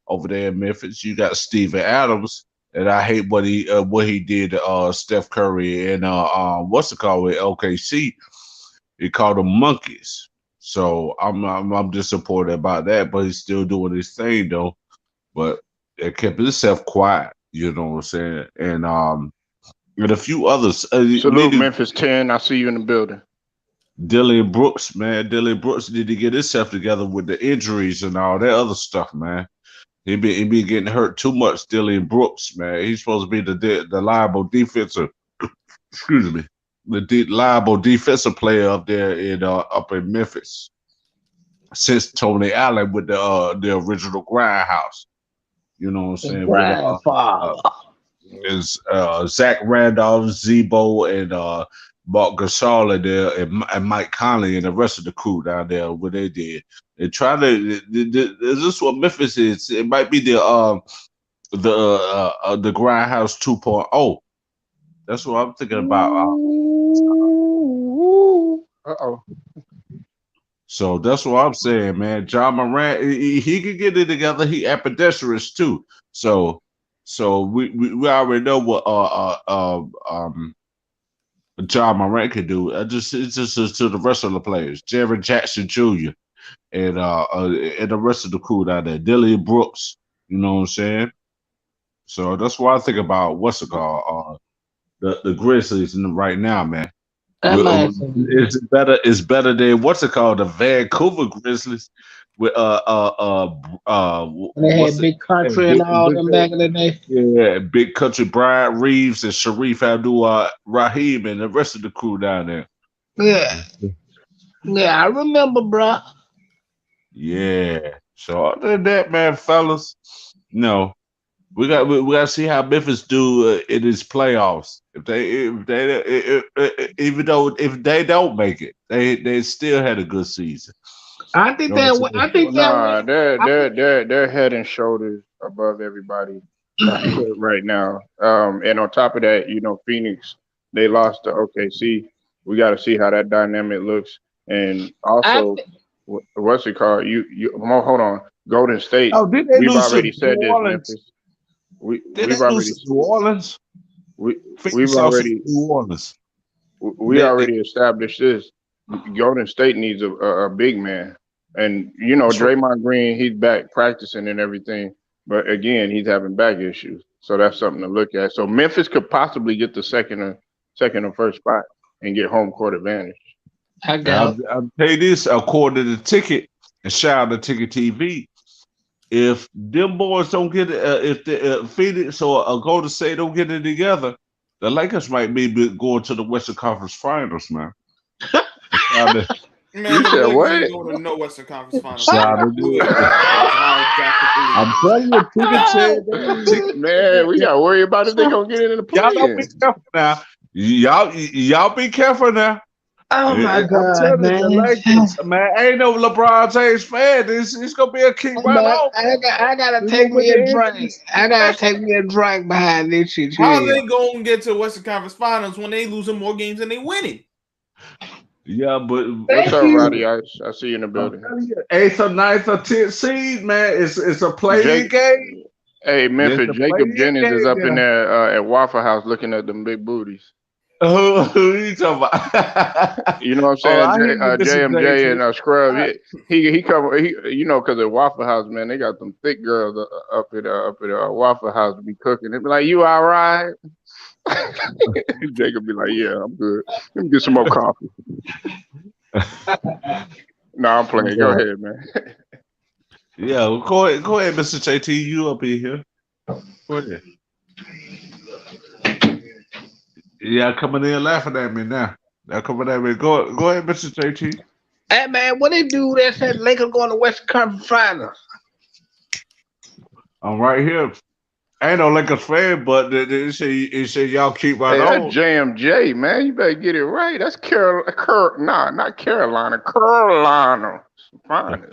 over there in Memphis. You got Steven Adams, and I hate what he did to Steph Curry and what's it called with OKC. He called them monkeys. So I'm disappointed about that, but he's still doing his thing though. But it kept himself quiet, you know what I'm saying? And a few others. Salute Memphis 10. I see you in the building. Dylan Brooks, man. Dylan Brooks need to get himself together with the injuries and all that other stuff, man. He been getting hurt too much, Dylan Brooks, man. He's supposed to be the liable defensive, excuse me, liable defensive player up there up in Memphis since Tony Allen with the original Grindhouse. You know what I'm saying? With Grandfather. is Zach Randolph, Zebo, and Mark Gasol there, and Mike Conley and the rest of the crew down there. What they did, they try to. Is this what Memphis is? It might be the Grindhouse 2.0. That's what I'm thinking about. Uh-oh. So that's what I'm saying, man. John Morant, he can get it together. He ambidextrous too. So we already know what John Morant can do. It's just to the rest of the players, Jared Jackson Jr. And the rest of the crew down there, Dylan Brooks. You know what I'm saying? So that's what I think about what's it called, the Grizzlies right now, man. That man. It's better than what's it called, the Vancouver Grizzlies with They what's had it Big Country and all them back in the day. yeah, Big Country, Brian Reeves and Sharif Abdul Rahim and the rest of the crew down there. Yeah. Yeah, I remember, bro. Yeah. So other than that, man, fellas, no, we got to see how Memphis do in its playoffs. Even though if they don't make it, they still had a good season. I think You know what I'm that. saying? I think Nah, that. they're head and shoulders above everybody right now. And on top of that, Phoenix, they lost to OKC. We got to see how that dynamic looks. And I, also, what's it called? Hold on. Golden State. Oh, did they We've lose to already New said this, Orleans? Memphis. We Did we've they lose already to New Orleans? we've Phoenix lost to already New Orleans. we They already established this. Golden State needs a big man, and that's right. Draymond Green, he's back practicing and everything, but again, he's having back issues, so that's something to look at. So Memphis could possibly get the second or first spot and get home court advantage. I I'll, got. I'll tell you this, according to the ticket and shout out to Ticket TV. If them boys don't get it, if the Phoenix or Golden State don't get it together, the Lakers might be going to the Western Conference Finals, man. Man, You the said Blazers what? ain't going to no Western Conference Finals. Shout They're out. good because I I'm drafted telling you, Ticket said that. Man, we gotta worry about if they gonna get into the Y'all don't be play-in. careful now. Y'all be careful now. Oh my I'm God, telling you, the man. Lakers, man, ain't no LeBron James fan. It's gonna be a king right Man, off. I gotta We take gonna win me a the drink. I gotta take me a drink behind this shit. How Yeah. they going to get to the Western Conference Finals when they losing more games than they winning? Yeah, but What's Thank up, you. Roddy Ice? I see you in the I'm building. telling you, 8th or 9th or 10th seed, man. It's a play-in Jake, game. hey It's Memphis, a Jacob play-in Jennings is game up in now. there at Waffle House looking at them big booties. Who you talking about? You know what I'm Oh, saying? I hear you, Mr. JMJ JT. and Scrub. He come. You know, because at Waffle House, man, they got them thick girls up at Waffle House to be cooking. They be like, "You all right?" Jacob be like, "Yeah, I'm good. Let me get some more coffee." No, I'm playing. Go ahead, man. Yeah, well, go ahead, Mr. JT. You up in here? Go ahead. Yeah, coming in laughing at me now. They're coming at me. Go ahead, Mr. JT. Hey man, what they do that said Lakers going to Western Conference Finals? I'm right here. I ain't no Lakers fan, but they say y'all keep right Hey, that's on. JMJ, man. You better get it right. That's not Carolina. Carolina. Fine.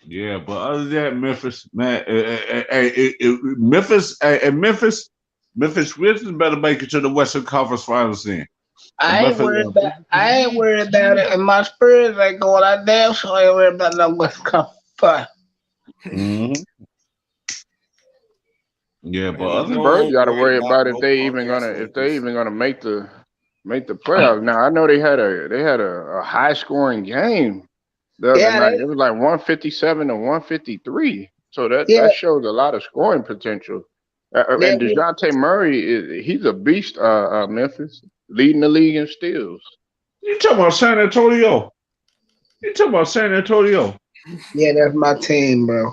Yeah, but other than that, Memphis, man, Memphis Grizzlies better make it to the Western Conference Finals then. I ain't worried about it. And my Spurs ain't going out there, so I ain't worried about no Western Conference Finals. Mm-hmm. Yeah, but Man, other than Spurs don't got to worry worry about about no punk ass if they Lakers. even gonna make the playoffs. Now I know they had a high scoring game the other Yeah, night. It was like 157 to 153. So yeah, that shows a lot of scoring potential. And yeah. DeJounte Murray he's a beast. Memphis leading the league in steals. you talking about San Antonio. You talking about San Antonio. Yeah, that's my team, bro.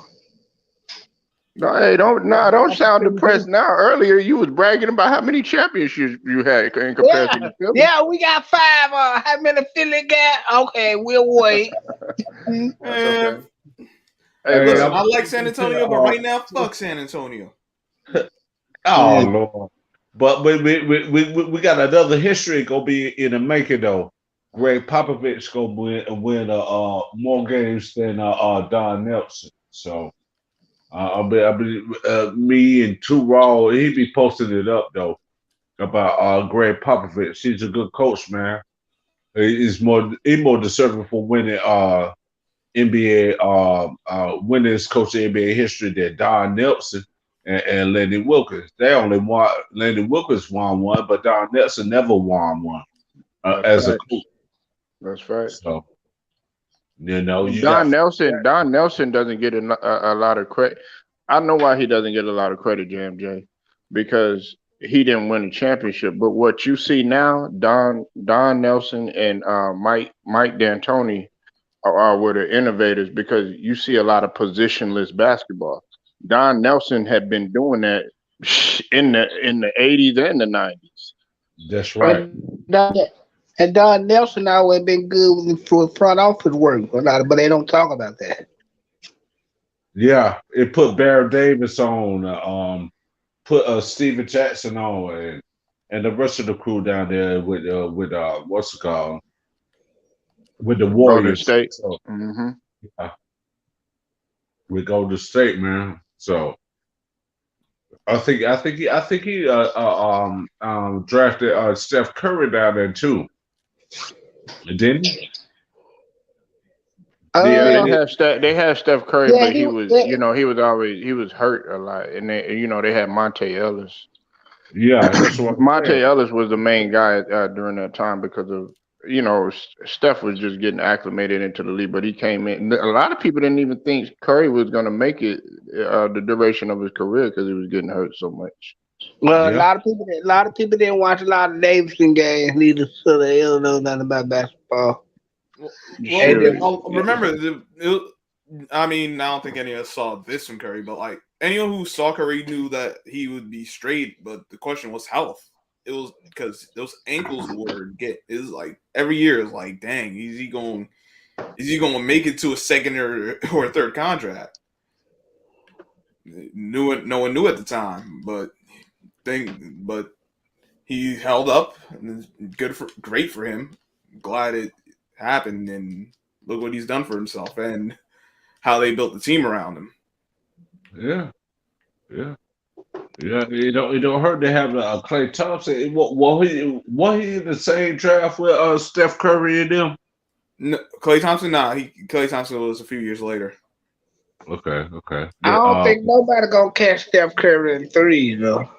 No, hey, don't sound depressed now. Earlier you was bragging about how many championships you had in comparison Yeah, to Philly. yeah, we got 5. How many Philly got? Okay, we'll wait. That's Man, okay. Hey, Hey, listen, look. I like San Antonio, but right now, fuck San Antonio. oh Yeah. Lord. But we got another history gonna be in the making though. Greg Popovich gonna win more games than Don Nelson. So I believe me and Two Raw, he be posting it up though about Greg Popovich. He's a good coach, man. He's more deserving for winning NBA winningest coach in NBA history than Don Nelson and Lenny Wilkins. They only won. Lenny Wilkins won one, but Don Nelson never won one That's as a facts. coach. That's facts. So you Don got Nelson. Don Nelson doesn't get a lot of credit. I know why he doesn't get a lot of credit, JMJ, because he didn't win a championship. But what you see now, Don Nelson and Mike D'Antoni were the innovators because you see a lot of positionless basketball. Don Nelson had been doing that in the 80s and the 90s. that's right. And Don Nelson always been good for front office work, but they don't talk about that. Yeah, it put Barry Davis on, put Steven Jackson on, and the rest of the crew down there with what's it called, with the Golden Warriors. State. So Hmm. we go to state, man. So I think he drafted Steph Curry down there too, didn't he? Yeah, Uh, they had Steph Curry, yeah, but he was, he was hurt a lot, and they had Monte Ellis. Yeah, that's what I'm Monte saying. Ellis was the main guy during that time because of Steph was just getting acclimated into the league, but he came in. A lot of people didn't even think Curry was going to make it the duration of his career because he was getting hurt so much. well, Yeah, a lot of people didn't watch a lot of Davidson games, neither, so they don't know nothing about basketball. You Well, should. remember, I mean, I don't think any of us saw this from Curry, but like anyone who saw Curry knew that he would be straight. But the question was health. it was because those ankles were is like every year is like, dang, is he going to make it to a second or third contract? No one knew at the time, but he held up. And great for him. Glad it happened, and look what he's done for himself and how they built the team around him. Yeah. It don't hurt to have Klay Thompson. Was he in the same draft with Steph Curry and them? No, Klay Thompson, Klay Thompson was a few years later. Okay. I don't think nobody gonna catch Steph Curry in three, though.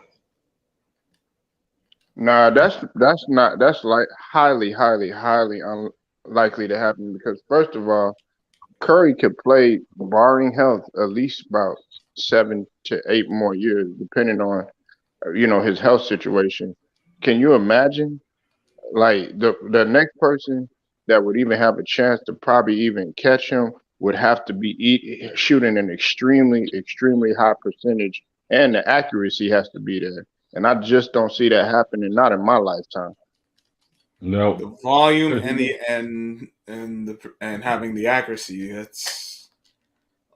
Nah, that's like highly unlikely to happen because first of all, Curry could play, barring health, at least about 7 to 8 more years, depending on his health situation. Can you imagine like the next person that would even have a chance to probably even catch him would have to be shooting an extremely high percentage, and the accuracy has to be there. And I just don't see that happening, not in my lifetime. No. The volume and having the accuracy, it's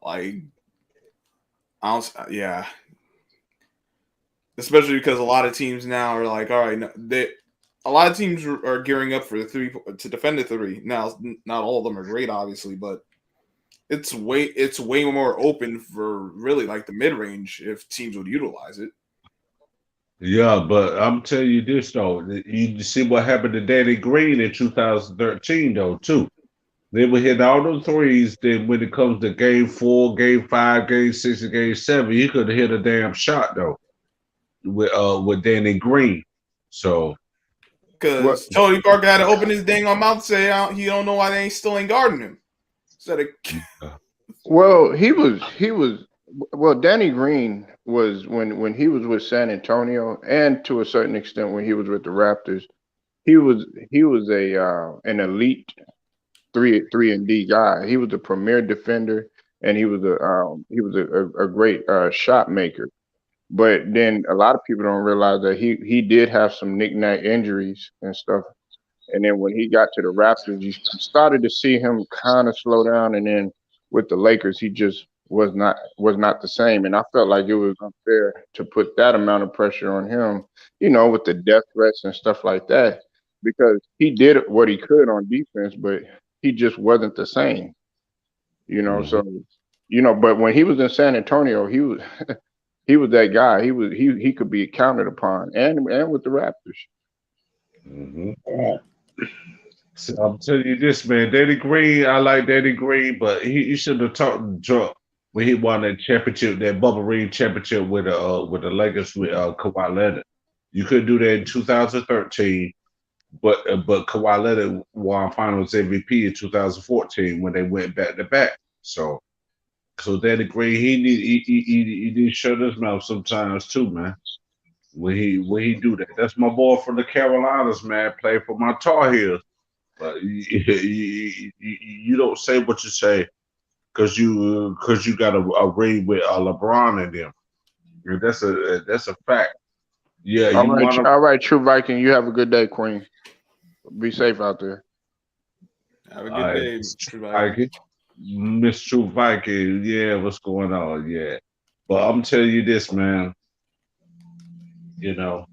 like yeah. Especially because a lot of teams now are like, all right, a lot of teams are gearing up for the three to defend the three. Now, not all of them are great, obviously, but it's way more open for really like the mid range if teams would utilize it. Yeah, but I'm telling you this though, you see what happened to Danny Green in 2013 though too. They were hitting all those threes. Then when it comes to game 4, game 5, game 6, and game 7, he could have hit a damn shot though with Danny Green. So because Tony Parker had to open his dang on mouth and say he don't know why they still ain't guarding him. Well, Danny Green was when he was with San Antonio, and to a certain extent when he was with the Raptors, he was an elite 3-and-D guy. He was a premier defender, and he was a great shot maker. But then a lot of people don't realize that he did have some knick-knack injuries and stuff. And then when he got to the Raptors, you started to see him kind of slow down. And then with the Lakers, he just was not the same. And I felt like it was unfair to put that amount of pressure on him, with the death threats and stuff like that, because he did what he could on defense, but he just wasn't the same. So but when he was in San Antonio, he was he was that guy. He could be counted upon, and with the Raptors. Mm-hmm. So I'm telling you this, man. Danny Green, I like Danny Green, but he should have talked drunk when he won that championship, that bubble ring championship with the Lakers with Kawhi Leonard. You couldn't do that in 2013, but Kawhi Leonard won Finals MVP in 2014 when they went back to back. So Danny Green, he need to shut his mouth sometimes too, man. When he do that, that's my boy from the Carolinas, man. Play for my Tar Heels, but you don't say what you say because you got a ring with LeBron and them. And that's a fact. Yeah, all right, True Viking. You have a good day, Queen. Be safe out there. Have a good day, True Viking. Miss True Viking. Yeah, what's going on? Yeah, but I'm telling you this, man. Ja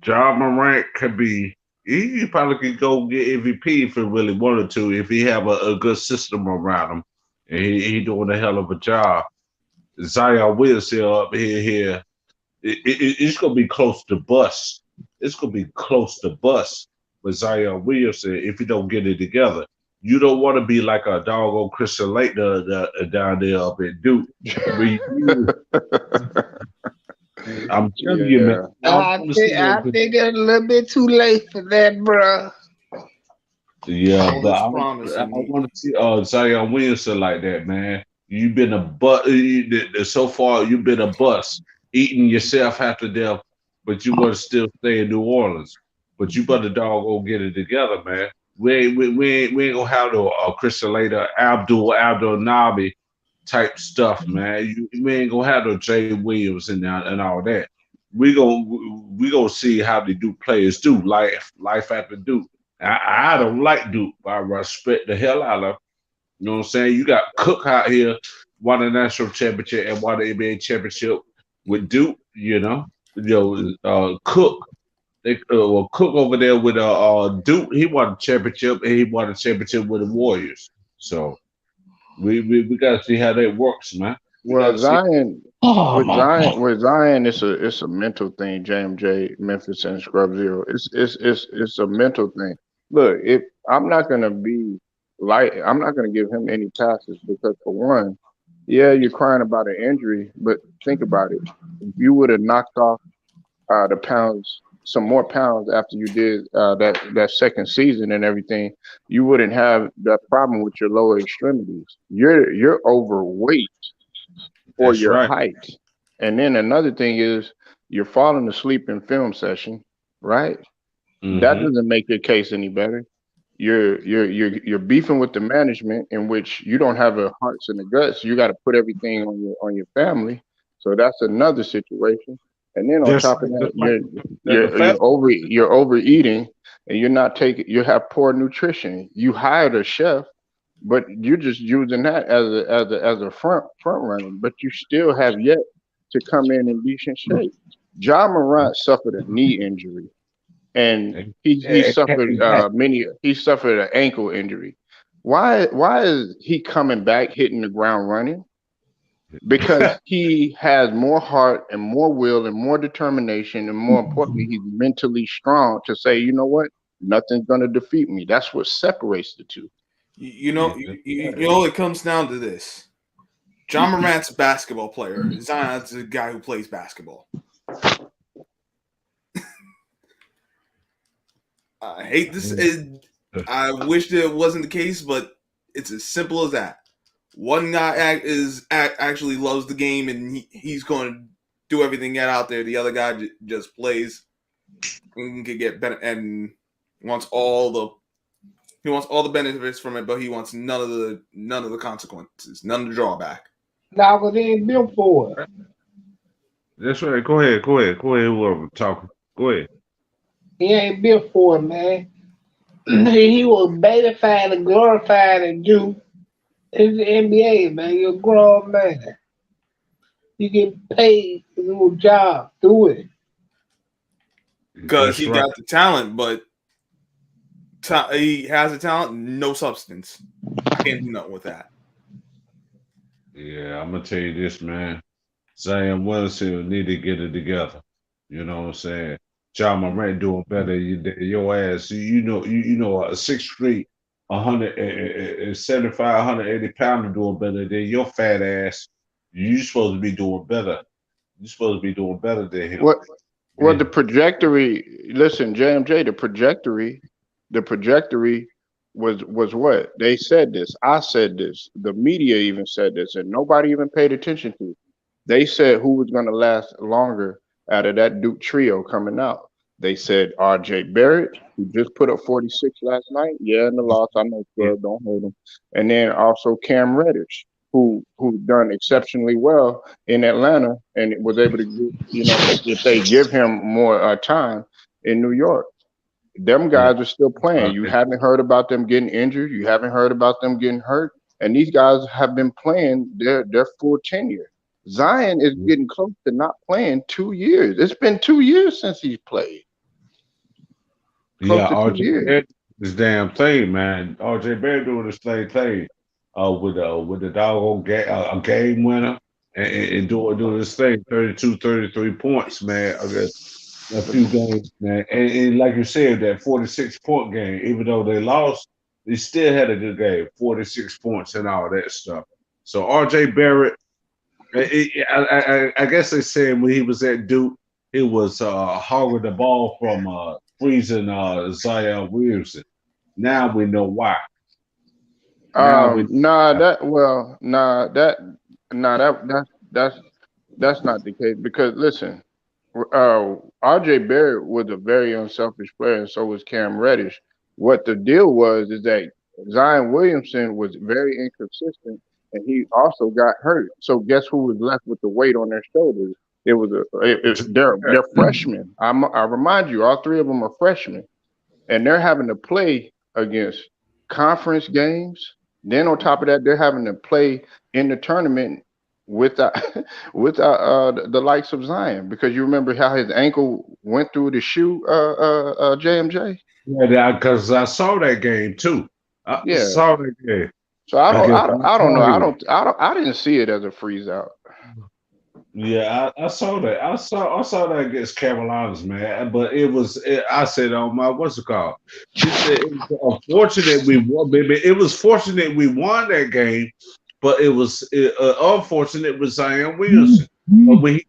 Morant could be. He probably could go get MVP if he really wanted to, if he have a good system around him, and he doing a hell of a job. Zion Williamson up here. It's gonna be close to bust. It's gonna be close to bust with Zion Williamson if you don't get it together. You don't want to be like a doggone Christian Laettner down there up at Duke. I'm telling you, man. I think it's a little bit too late for that, bro. Yeah, but I want to see Zion Williamson like that, man. You've been a bust. So far, you've been a bust, eating yourself half to death, but you want to still stay in New Orleans. But you better doggone get it together, man. We ain't gonna have no Christian Laettner, Abdul Nabi type stuff, man. We ain't gonna have no Jay Williams and all that. we gonna see how the Duke players do. Life after Duke. I don't like Duke, but I respect the hell out of him. You know what I'm saying? You got Cook out here, won a national championship and won the NBA championship with Duke. Cook. Cook over there with Duke. He won a championship and he won a championship with the Warriors. So we got to see how that works, man. We got Well, to see. Zion Oh my God. with Zion, it's a mental thing. JMJ, Memphis, and Scrub Zero. It's a mental thing. Look, if I'm not gonna be I'm not gonna give him any passes because for one, yeah, you're crying about an injury, but think about it. If you would have knocked off the pounds, some more pounds after you did that second season and everything, you wouldn't have that problem with your lower extremities. You're overweight for That's your right. height. And then another thing is you're falling asleep in film session, right? That Mm-hmm. doesn't make your case any better. You're beefing with the management in which you don't have the hearts and the guts. You got to put everything on your family. So that's another situation. And then on That's top of right. that, That's right. The fact. you're overeating and you're not taking you have poor nutrition. You hired a chef, but you're just using that as a front runner. But you still have yet to come in decent shape. John Morant suffered a knee injury, and he suffered an ankle injury. Why is he coming back hitting the ground running? Because he has more heart and more will and more determination, and more importantly, he's mentally strong to say, you know what, nothing's gonna defeat me. That's what separates the two. It comes down to this. John Morant's a basketball player. Zion's a guy who plays basketball. I hate this. I wish that it wasn't the case, but it's as simple as that. One guy actually loves the game and he's going to do everything out there. The other guy just plays and can get better and wants all the benefits from it, but he wants none of the consequences, none of the drawback. Now, because they ain't built for it. That's right. Go ahead. Whoever talking. Go ahead. He ain't built for it, man. He was betified and glorified and do. It's the NBA, man. You're a grown man. You get paid to do a job. Do it. Because That's he right. got the talent, but he has the talent, no substance. I can't do nothing with that. Yeah, I'm gonna tell you this, man. Zion Williamson need to get it together. You know what I'm saying? John Morant doing better than your ass. You know, a 6'3", 175, 180 pounder doing better than your fat ass. You supposed to be doing better. You supposed to be doing better than him. What Well, Yeah. the trajectory. Listen, JMJ, the trajectory was what they said. This, I said this. The media even said this, and nobody even paid attention to it. They said who was going to last longer out of that Duke trio coming out. They said R.J. Barrett, who just put up 46 last night. Yeah, in the loss, I know, Yeah. Scrub, don't hold him. And then also Cam Reddish, who done exceptionally well in Atlanta and was able to get, if they give him more time in New York. Them Yeah. guys are still playing. You haven't heard about them getting injured. You haven't heard about them getting hurt. And these guys have been playing their full tenure. Zion is getting close to not playing 2 years. It's been 2 years since he's played. Close Yeah, to two RJ years. Barrett, this damn thing, man. RJ Barrett doing the same thing, with the doggone a game winner and doing this thing, 32, 33 points, man. Against a few games, man. And like you said, that 46-point game, even though they lost, they still had a good game, 46 points and all that stuff. So RJ Barrett, I guess they said when he was at Duke, he was hogging the ball from freezing Zion Williamson. Now we know why. Now we Nah, that's that's not the case because listen, R.J. Barrett was a very unselfish player, and so was Cam Reddish. What the deal was is that Zion Williamson was very inconsistent, and he also got hurt. So guess who was left with the weight on their shoulders? It was they're freshmen. I remind you, all three of them are freshmen, and they're having to play against conference games. Then on top of that, they're having to play in the tournament without without the likes of Zion, because you remember how his ankle went through the shoe, JMJ. Yeah, because I saw that game too. I Yeah. saw that game So I don't against I don't I don't know. Ontario. I didn't see it as a freeze out. Yeah, I saw that. I saw that against Carolinas, man. But I said on my what's it called? She said it was unfortunate we won, baby. It was fortunate we won that game, but it was unfortunate with Zion Williamson. But when he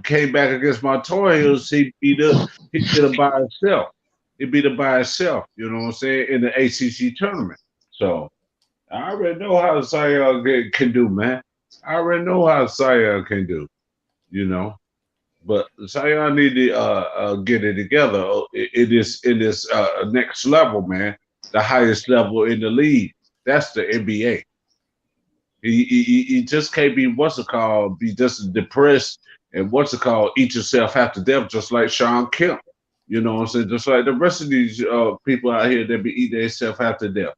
came back against Montoya, he beat it by himself. He beat it by himself. You know what I'm saying, in the ACC tournament. So I already know how Zion can do, man. I already know how Zion can do, you know. But Zion need to get it together. In this next level, man. The highest level in the league. That's the NBA. He just can't be what's it called, be just depressed and what's it called, eat yourself half to death, just like Sean Kemp. You know what I'm saying? Just like the rest of these people out here that be eating themselves half to death.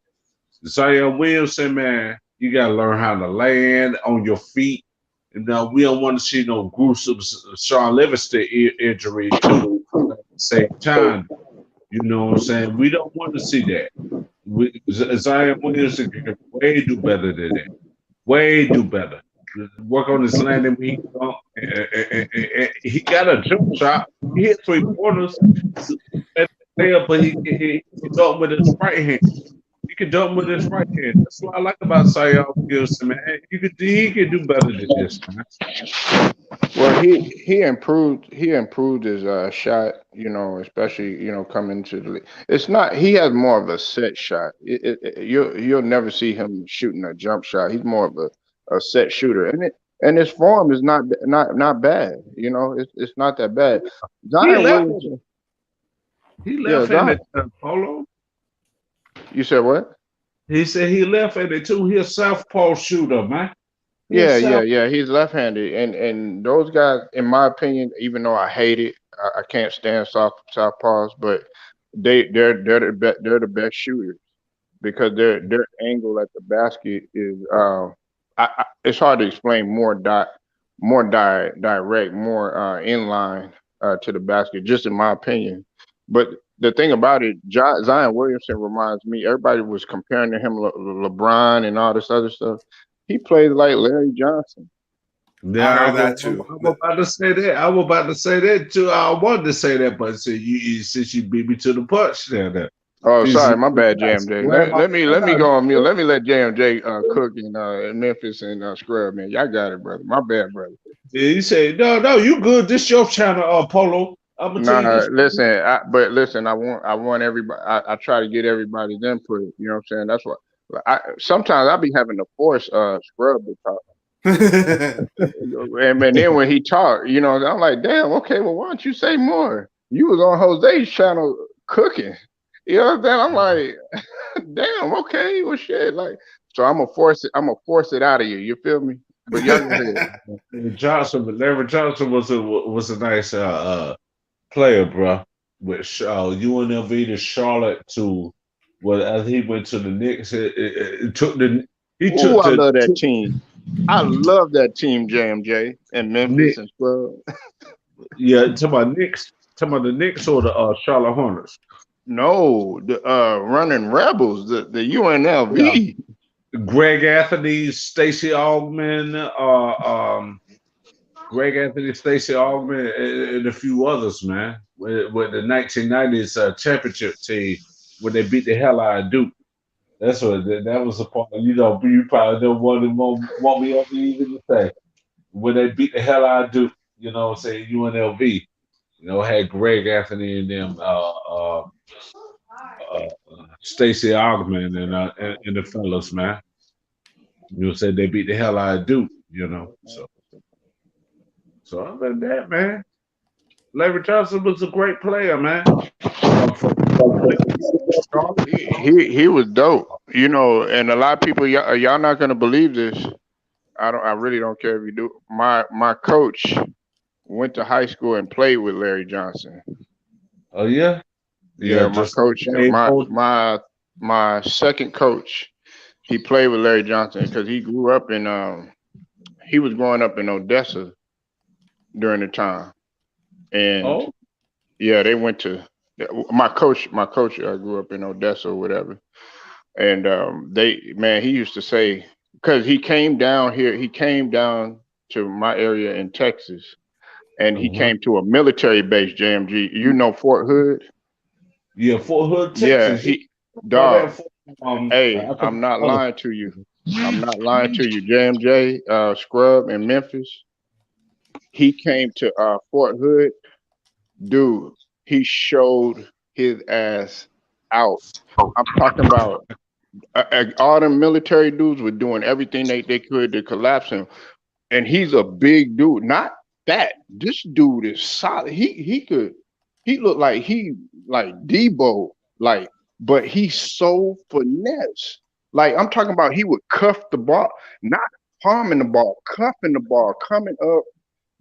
Zion Williamson, man, you gotta learn how to land on your feet. And we don't want to see no gruesome Sean Livingston injury too. At the same time, you know what I'm saying? We don't want to see that. Zion Williamson can way do better than that. Way do better. Work on his landing. He got a jump shot. He hit 3 pointers, but he dunk with his right hand. He can dunk with his right hand. That's what I like about Zion Williamson, man. He could do better than this, man. Well, he improved his shot, especially coming to the league. It's not He has more of a set shot. You'll never see him shooting a jump shot. He's more of a set shooter, and his form is not bad. It's not that bad. Zion Williamson. He Yeah, left-handed Zion. Polo. You said what? He said he left-handed too. He a southpaw shooter, man. Yeah. He's left-handed, and those guys, in my opinion, even though I hate it, I can't stand southpaws, but they're the best shooters because their angle at the basket is it's hard to explain, direct, more inline to the basket, just in my opinion. But the thing about it, Zion Williamson reminds me. Everybody was comparing to him LeBron and all this other stuff. He plays like Larry Johnson. Yeah, I heard that too. I'm about to say that. I was about to say that too. I wanted to say that, but since you beat me to the punch there. Oh, sorry, my bad, JMJ. Let me go on mute. Let me let JMJ cook in Memphis and Scrub, man. Y'all got it, brother. My bad, brother. Yeah, he said, no, you good. This your channel, Polo. I'm gonna tell you Nah, this. listen. I want everybody. I try to get everybody's input. You know what I'm saying? That's what. Sometimes I be having to force Scrub to talk. And then when he talked, I'm like, damn, okay, well, why don't you say more? You was on Jose's channel cooking. You know what I'm saying? I'm like, damn, okay, well, shit, like, so I'm gonna force it out of you. You feel me? But y'all go ahead. Larry Johnson was a nice player, bro. With UNLV to Charlotte to as he went to the Knicks, I love that team. I love that team, JMJ and Memphis and Scrub. Yeah, to my Knicks the Knicks or the Charlotte Hornets. No, the running Rebels, the UNLV. Yeah. Greg Anthony, Stacey Augman, and a few others, man. With the 1990s championship team when they beat the hell out of Duke. That's what that was a part. You probably don't want me even to say when they beat the hell out of Duke. You know what I'm saying? UNLV. Had Greg Anthony and them, Stacey Augman and the fellas, man. Said they beat the hell out of Duke. So other than that, man, Larry Johnson was a great player, man. He was dope, and a lot of people, y'all not gonna believe this. I really don't care if you do. My coach went to high school and played with Larry Johnson. Oh yeah, Yeah, my just coach, my second coach, he played with Larry Johnson because he was growing up in Odessa during the time, and oh yeah, they went to my coach. My coach grew up in Odessa or whatever, and he used to say because he came down here, he came down to my area in Texas, and he uh-huh. came to a military base, JMG. You know Fort Hood? Yeah, Fort Hood, Yeah, Texas. Yeah, he know that dog. Hey, I I'm think not lying to you. I'm not lying to you. JMJ, Scrub in Memphis. He came to Fort Hood, dude. He showed his ass out. I'm talking about all the military dudes were doing everything they could to collapse him. And he's a big dude. Not that this dude is solid. He looked like he like Debo, like, but he's so finesse. Like I'm talking about he would cuff the ball, not palming the ball, cuffing the ball, coming up,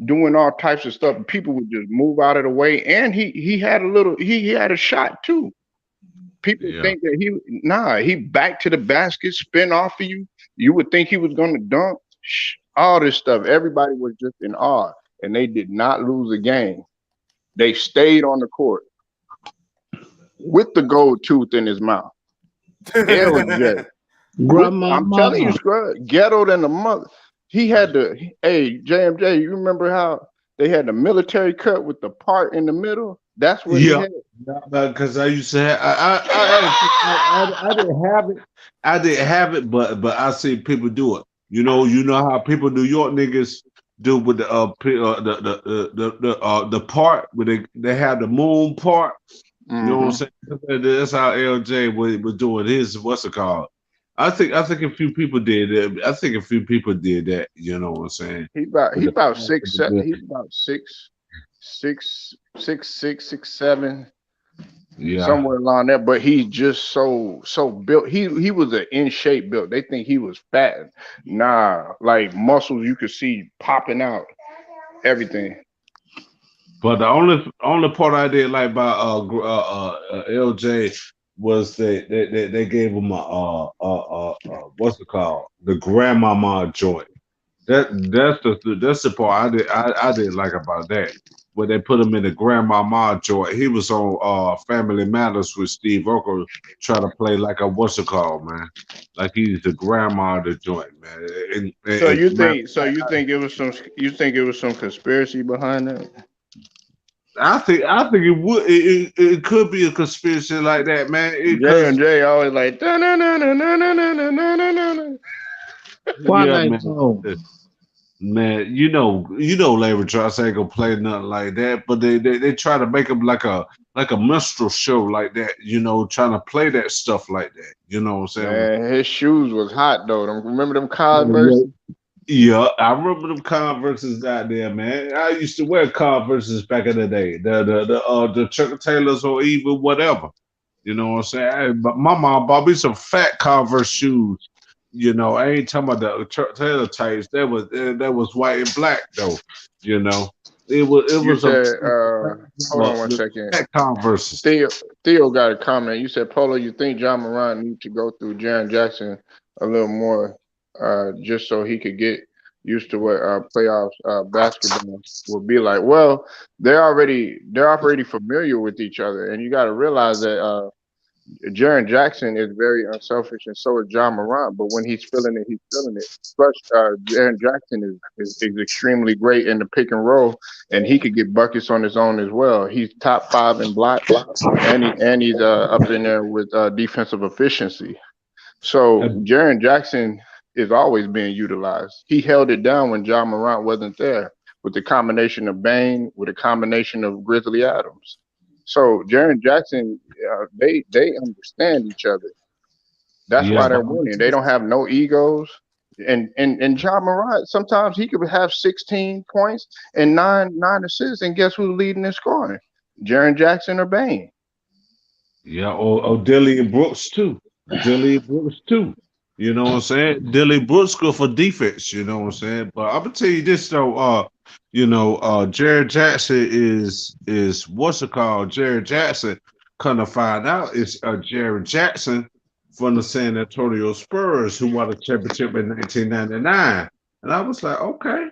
doing all types of stuff. And people would just move out of the way. And he had a little he had a shot too. People yeah. think that he back to the basket, spin off of you. You would think he was gonna dunk. All this stuff. Everybody was just in awe, and they did not lose a game. They stayed on the court with the gold tooth in his mouth. LJ, I'm telling you, Grandmama. Scrub, ghetto than the mother. He had the hey JMJ. You remember how they had the military cut with the part in the middle? That's what he Yeah, had. because I used to have, I didn't have it. I didn't have it, but I see people do it. You know how people New York niggas do with the the part where they have the moon part. You know what I'm saying? That's how LJ was doing his what's it called? I think a few people did that. I think a few people did that. You know what I'm saying? He With the about part with six. the good. He's about six, 7, Yeah. somewhere along there. But he's just so built. He was an in shape built. They think he was fat. Nah, like muscles you could see popping out. Everything. But the only part I did like about LJ was they gave him a what's it called, the grandmama joint. That's the part I didn't like about that. When they put him in the grandmama joint, he was on Family Matters with Steve Urkel trying to play like a what's it called, man, like he's the grandma of the joint, man. So you Man, think? So you think it was some? You think it was some conspiracy behind that? I think it could be a conspiracy like that, man. J and Because J always like na na na na na na na na na. yeah, Twilight man. Zone. Man, Larry Johnson ain't gonna play nothing like that, but they try to make him like a minstrel show like that, trying to play that stuff like that. You know what I'm saying? Man, his shoes was hot though. Remember them Yeah, Converse? yeah, I remember them Converses out there, man. I used to wear Converses back in the day, the Chuck Taylors or even whatever. You know what I'm saying? But my mom bought me some fat Converse shoes. I ain't talking about the Chuck Taylor types. That was white and black though. You know, it You was a said, hold on one the second. fat Converses. Theo got a comment. You said, Polo, you think John Moran need to go through Jaren Jackson a little more, just so he could get used to what playoffs basketball will be like. Well, they're already familiar with each other, and you got to realize that Jaren Jackson is very unselfish, and so is John Morant. But when he's feeling it, he's feeling it. Plus, Jaren Jackson is extremely great in the pick and roll, and he could get buckets on his own as well. He's top 5 in blocks, and he's up in there with defensive efficiency. So Jaren Jackson is always being utilized. He held it down when John Morant wasn't there, with the combination of Bane, with a combination of Grizzly Adams. So Jaren Jackson, they understand each other. That's Yeah, why they're but winning. They don't have no egos. And John Morant, sometimes he could have 16 points and nine assists, and guess who's leading in scoring? Jaren Jackson or Bane. yeah, or Dilly Brooks too. Dilly Brooks too. You know what I'm saying? Dilly Brooks good for defense. You know what I'm saying? But I'm gonna tell you this though. Jared Jackson is what's it called? Jared Jackson. Come to find out, it's Jared Jackson from the San Antonio Spurs who won the championship in 1999. And I was like, okay.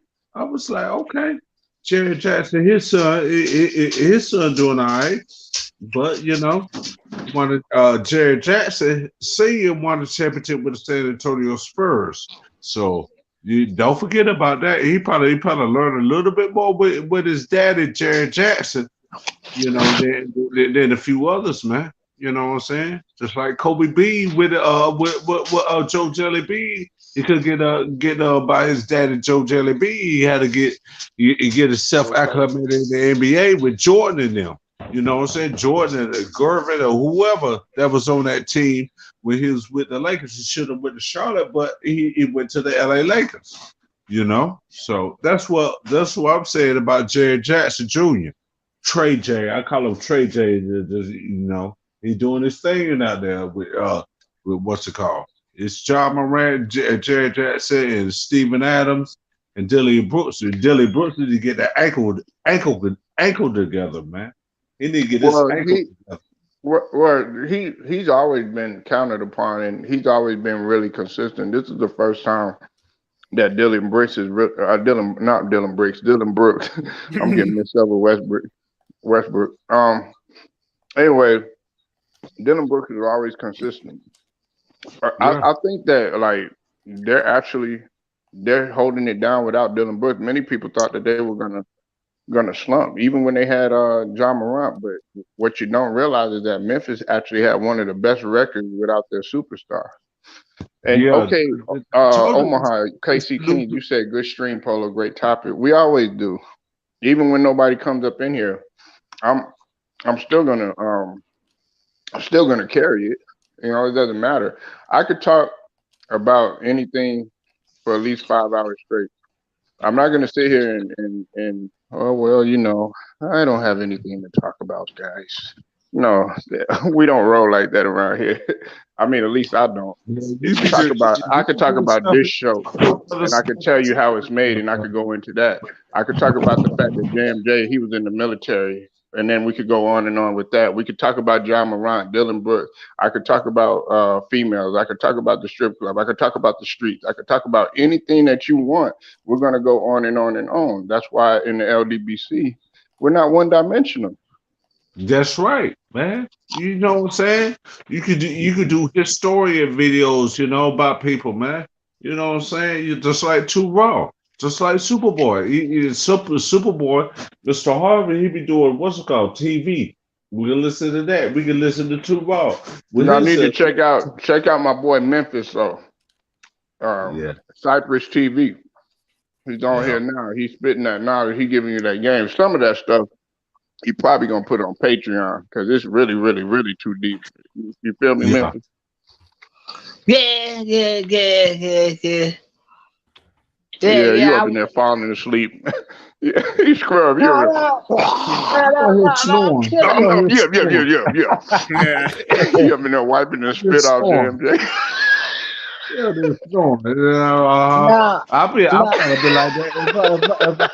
Jared Jackson, his son doing all right. But Jared Jackson Senior won the championship with the San Antonio Spurs. So you don't forget about that. He probably learned a little bit more with his daddy, Jared Jackson, than a few others, man. You know what I'm saying? Just like Kobe B with Joe Jelly B. He could get by his daddy Joe Jelly B. He had to get himself acclimated in the NBA with Jordan in them. You know what I'm saying? Jordan and Gervin or whoever that was on that team when he was with the Lakers. He should have went to Charlotte, but he went to the LA Lakers. So that's what I'm saying about Jared Jackson Jr. Trey J. I call him Trey J. He's doing his thing out there with what's it called? It's John Morant, Jared Jackson, and Steven Adams, and Dilly Brooks. And Dilly Brooks need to get that ankle together, man. He need to get his ankle together. Well, he's always been counted upon, and he's always been really consistent. This is the first time that Dylan Brooks. I'm getting mixed up with Westbrook. Anyway, Dylan Brooks is always consistent. I think that they're holding it down without Dylan Brooks. Many people thought that they were gonna slump, even when they had John Morant. But what you don't realize is that Memphis actually had one of the best records without their superstar. And Omaha, KC King, you said good stream, Polo, great topic. We always do, even when nobody comes up in here. I'm still gonna carry it. It doesn't matter. I could talk about anything for at least 5 hours straight. I'm not gonna sit here and I don't have anything to talk about, guys. No, we don't roll like that around here. I mean, at least I don't. I could talk about this show, and I could tell you how it's made, and I could go into that. I could talk about the fact that JMJ, he was in the military, and then we could go on and on with that. We could talk about John Morant, Dylan Brooks. I could talk about females. I could talk about the strip club. I could talk about the streets. I could talk about anything that you want. We're going to go on and on and on. That's why in the LDBC, we're not one-dimensional. That's right, man. You know what I'm saying? You could do historian videos, about people, man. You know what I'm saying? You're just like Too Raw, just like Superboy. Superboy, Mr. Harvey, he be doing what's it called? TV. We can listen to that. We can listen to Too Raw. I need to check out my boy Memphis though. Cypress TV. He's on here now. He's spitting that knowledge. He giving you that game. Some of that stuff he probably gonna put it on Patreon because it's really, really, really too deep. You feel me, Memphis? Yeah. Yeah, you up in there falling asleep. You scrub. You're you up in there wiping the spit off JMJ. I'll be like that.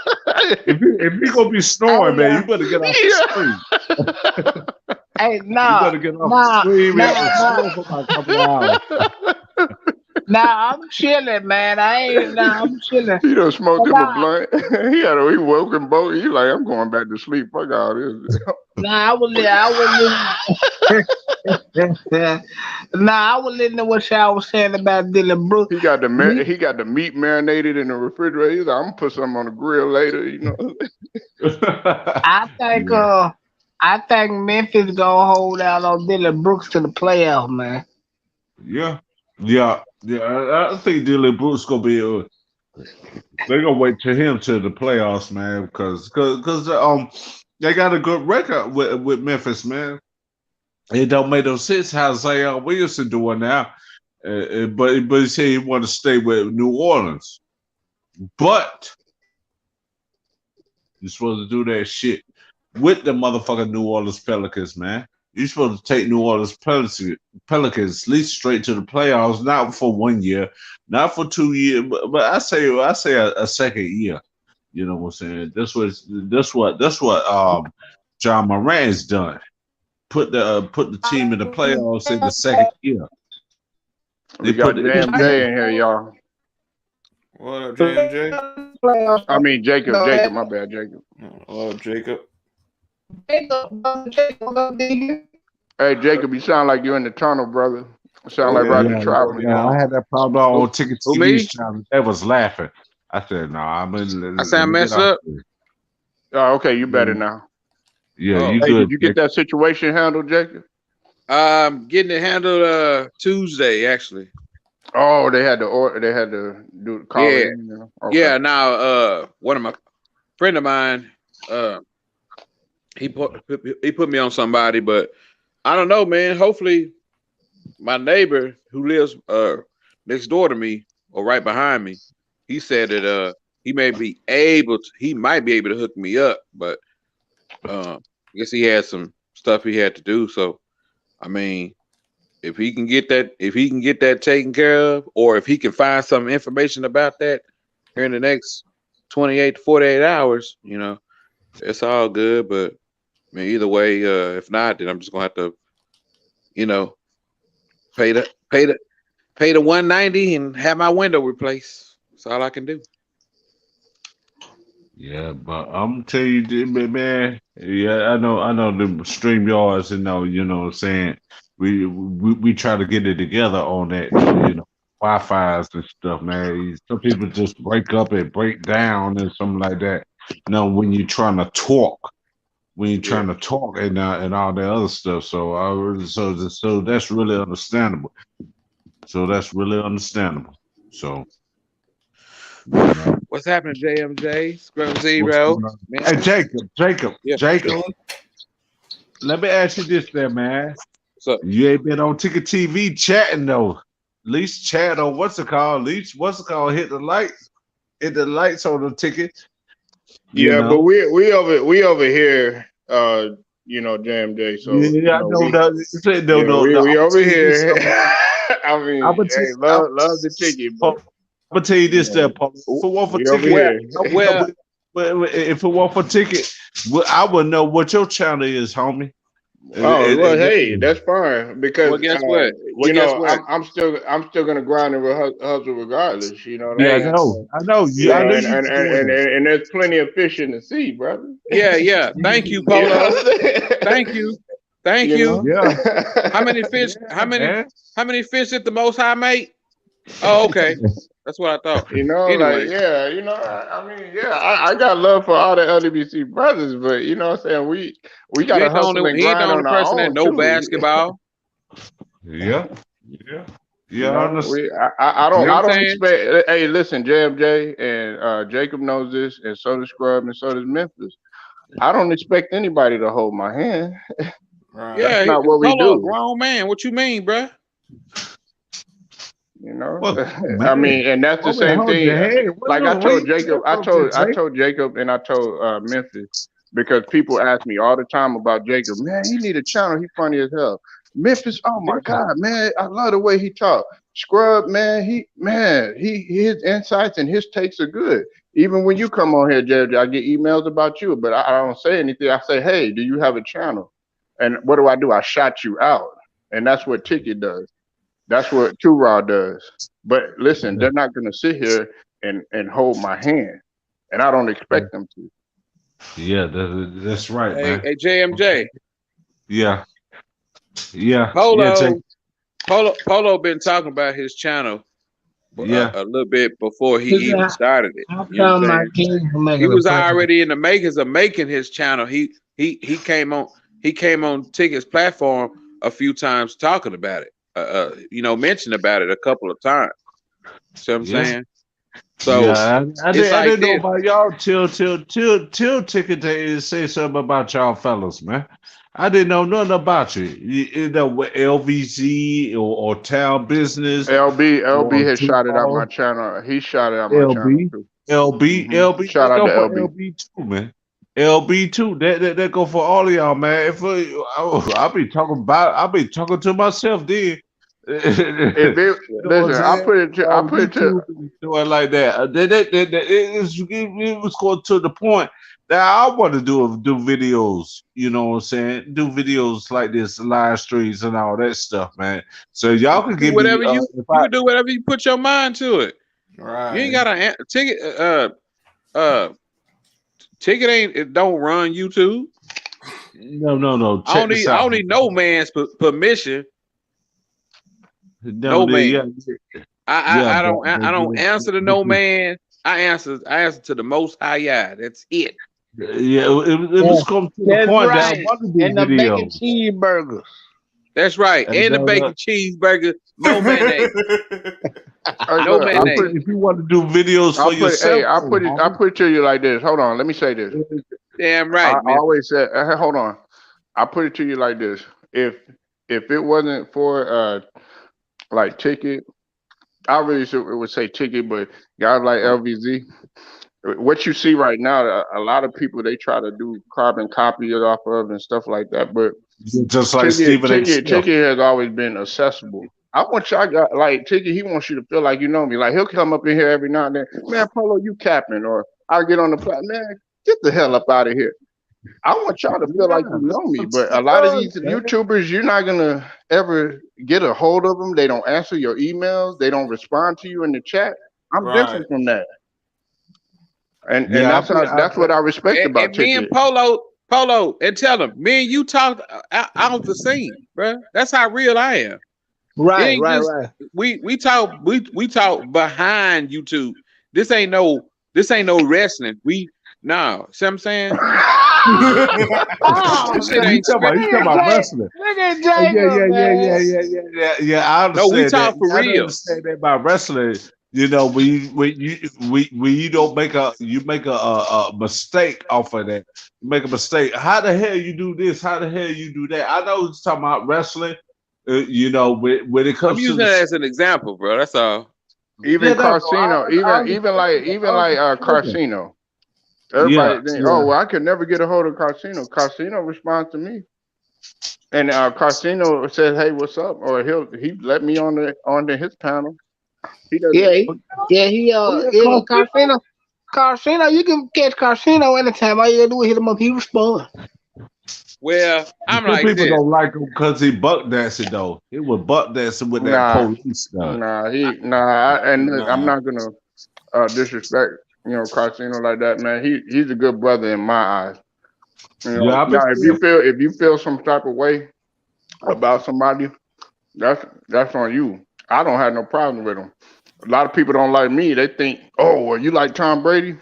If you gonna be snoring, man, you better get off the screen. Hey, you better get off the screen and snore for a couple hours. I'm chilling, man. I'm chilling. He done smoked him a blunt. He woke him both. He like, I'm going back to sleep. Fuck all this. I was listening to what y'all was saying about Dylan Brooks. He got the meat marinated in the refrigerator. He's like, I'm gonna put something on the grill later. I think Memphis gonna hold out on Dylan Brooks to the playoffs, man. Yeah. I think Dylan Brooks gonna be. They're gonna wait to him to the playoffs, man, because they got a good record with Memphis, man. It don't make no sense how Zion Williamson doing now, but he said he want to stay with New Orleans, but you're supposed to do that shit with the motherfucking New Orleans Pelicans, man. You're supposed to take New Orleans Pelicans at least straight to the playoffs, not for 1 year, not for 2 years, but I say a second year. You know what I'm saying? That's what John Morant's done. Put the team in the playoffs in the second year. We got JMJ in here, y'all. What up, JMJ? I mean Jacob, my bad, Jacob. Hello, Jacob. Hey Jacob, you sound like you're in the tunnel, brother. You sound like Roger Troutman. Yeah, I had that problem on Ticket Who, me? TV's channel. They was laughing. I said, "No, I sound messed up. Oh, okay, you better now. Yeah, you Hey, good. did you get that situation handled, Jacob? Getting it handled Tuesday actually. Oh, they had to do call Yeah. it in, you know? Okay. Yeah, now one of my friend of mine, he put me on somebody, but I don't know, man. Hopefully my neighbor who lives next door to me or right behind me, he said that he might be able to hook me up, but I guess he had some stuff he had to do. So I mean, if he can get that taken care of, or if he can find some information about that here in the next 28 to 48 hours, you know, it's all good. But I mean, either way, if not, then I'm just gonna have to, you know, pay the $190 and have my window replaced. That's all I can do. Yeah, but I'm telling you, man. Yeah, I know the stream yards, you know what I'm saying. We try to get it together on that, you know, Wi-Fi's and stuff, man. Some people just break up and break down and something like that. You know, when you're trying to talk, and all that other stuff. So that's really understandable. So. What's happening, JMJ? Scrum Zero. Hey, Jacob. Yeah. Jacob. Let me ask you this there, man. So You ain't been on Ticket TV chatting though. At least chat on what's it called? Hit the lights on the ticket. Yeah, but we over here, you know, JMJ. So yeah, I know that. We over here. I mean, love the ticket. But I'm gonna tell you this, there, Paul. If it weren't for ticket, if it weren't for ticket, I wouldn't know what your channel is, homie. Hey, that's fine because guess what? I'm still gonna grind and hustle regardless. You know what I mean? I know. And there's plenty of fish in the sea, brother. Yeah. Thank you, Polo. Thank you. Yeah. How many fish? How many fish did the Most High make? Oh, okay. That's what I thought. Anyway. I got love for all the LWC brothers, but you know what I'm saying? We gotta hustle and grind on our own. He ain't the only person that know basketball. Yeah. I don't expect. Hey, listen, JMJ and Jacob knows this, and so does Scrub, and so does Memphis. I don't expect anybody to hold my hand. Right. Yeah, that's not what we do. Grown man, what you mean, bruh? You know, I mean, and that's the same thing. Like I told Jacob, I told Jacob, and I told Memphis, because people ask me all the time about Jacob. Man, he need a channel. He funny as hell. Memphis, oh my God, man, I love the way he talk. Scrub, man, his insights and his takes are good. Even when you come on here, JJ, I get emails about you, but I don't say anything. I say, hey, do you have a channel? And what do? I shout you out, and that's what Ticket does. That's what Two Raw does. But listen, they're not going to sit here and hold my hand, and I don't expect them to. Yeah, that's right, man. Hey, JMJ. Yeah. Polo been talking about his channel a little bit before he even started it. You know what I'm saying? He was already in the makers of making his channel. He came on Ticket's platform a few times talking about it. Mentioned about it a couple of times. See what I'm saying? So I didn't know about y'all till Ticket to say something about y'all fellas, man. I didn't know nothing about you. You know, LVZ or Town Business. LB has shouted out my channel. He shouted out my channel too. LB. Shout out to LB too, man. LB too. That go for all of y'all, man. I'll be talking to myself then. Listen, I put it to doing like that. It was going to the point that I want to do videos. You know what I'm saying? Do videos like this, live streams and all that stuff, man. So y'all can give whatever me. you can do whatever you put your mind to it. Right. You ain't got a ticket. Ticket it don't run YouTube. No. I don't need no man's permission. No man. I don't answer to no man. I answer to the Most High Yah. That's it. Yeah, it was come to the point that I wanted to do and the video. bacon cheeseburgers. That's right. And the bacon cheeseburger, no mayonnaise. No mayonnaise. If you want to do videos for yourself, I put it to you like this. Hold on, let me say this. Damn right. I always said, hold on. I put it to you like this. If it wasn't for like ticket, I really would say ticket, but guys like LVZ, what you see right now, a lot of people they try to do carbon copy it off of and stuff like that, but just like ticket has always been accessible. I want y'all got like Ticket. He wants you to feel like you know me. Like he'll come up in here every now and then. Man, Polo, you capping? Or I'll get on the platform. Man, get the hell up out of here. I want y'all to feel like you know me. But a lot of these YouTubers, you're not gonna ever get a hold of them. They don't answer your emails. They don't respond to you in the chat. I'm different from that. And that's what I respect about Ticket. Me and Polo, and tell them, me and you talk out the scene, bro. That's how real I am. Right. We talk behind YouTube. This ain't no wrestling. See what I'm saying? You talking about wrestling? Look at Jacob, Yeah. I understand. No, we talk for I real. understand that about wrestling. You know, when you don't make a mistake off of that, you make a mistake. How the hell you do this? How the hell you do that? I know it's talking about wrestling. You know, when it comes I'm using that as an example, bro. That's all. Even Carcino, even like Carcino. Everybody think, oh well, I could never get a hold of Carcino. Carcino responds to me, and Carcino says, "Hey, what's up?" Or he let me onto his panel. He Carcino. Carcino, you can catch Carcino anytime. All you gotta do is hit him up. He responds. Well, I'm like people this. don't like him because he buck dancing though. He was buck dancing with that police stuff. I'm not gonna disrespect Carcino like that, man. He's a good brother in my eyes. Now if you feel some type of way about somebody, that's on you. I don't have no problem with him. A lot of people don't like me. They think, oh, well, you like Tom Brady?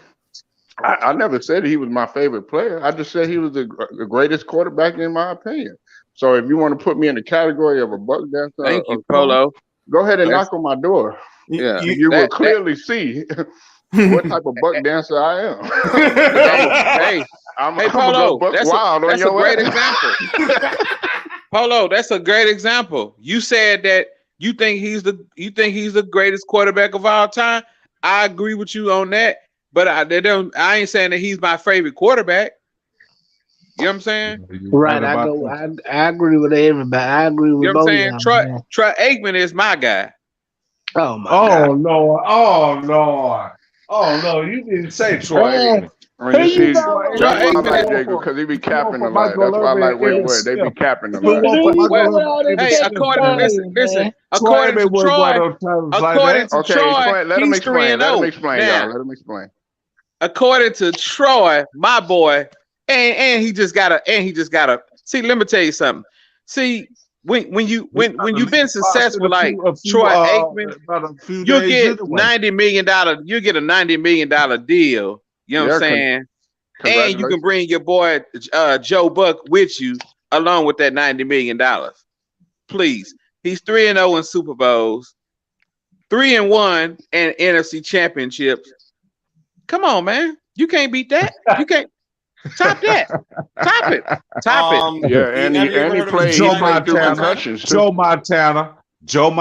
I never said he was my favorite player. I just said he was the greatest quarterback in my opinion. So if you want to put me in the category of a buck dancer, thank you, Polo. Go ahead and knock on my door. Yeah, you will clearly see what type of buck dancer I am. Hey, Polo, that's a great example. Polo, that's a great example. You said that you think he's the greatest quarterback of all time. I agree with you on that. But I ain't saying that he's my favorite quarterback. You know what I'm saying? Right. I agree with everybody. I agree with both. You know what I'm saying? Troy Aikman is my guy. Oh my God. Lord. Oh no, you didn't say Troy Aikman. That's why I like Jacob, because he be capping a lot. That's why I like Wait. They be capping a lot. Hey, according to Troy, let him explain. According to Troy, my boy, and he just gotta see. Let me tell you something. See, when you've been successful like Troy Aikman, you get $90 million. You get a $90 million deal. You know what I'm saying? And you can bring your boy Joe Buck with you along with that $90 million. Please. He's 3-0 in Super Bowls, 3-1 in NFC championships. Come on, man. You can't beat that. You can't top that. Top it. Yeah, and he played through concussions. Joe Montana. Don't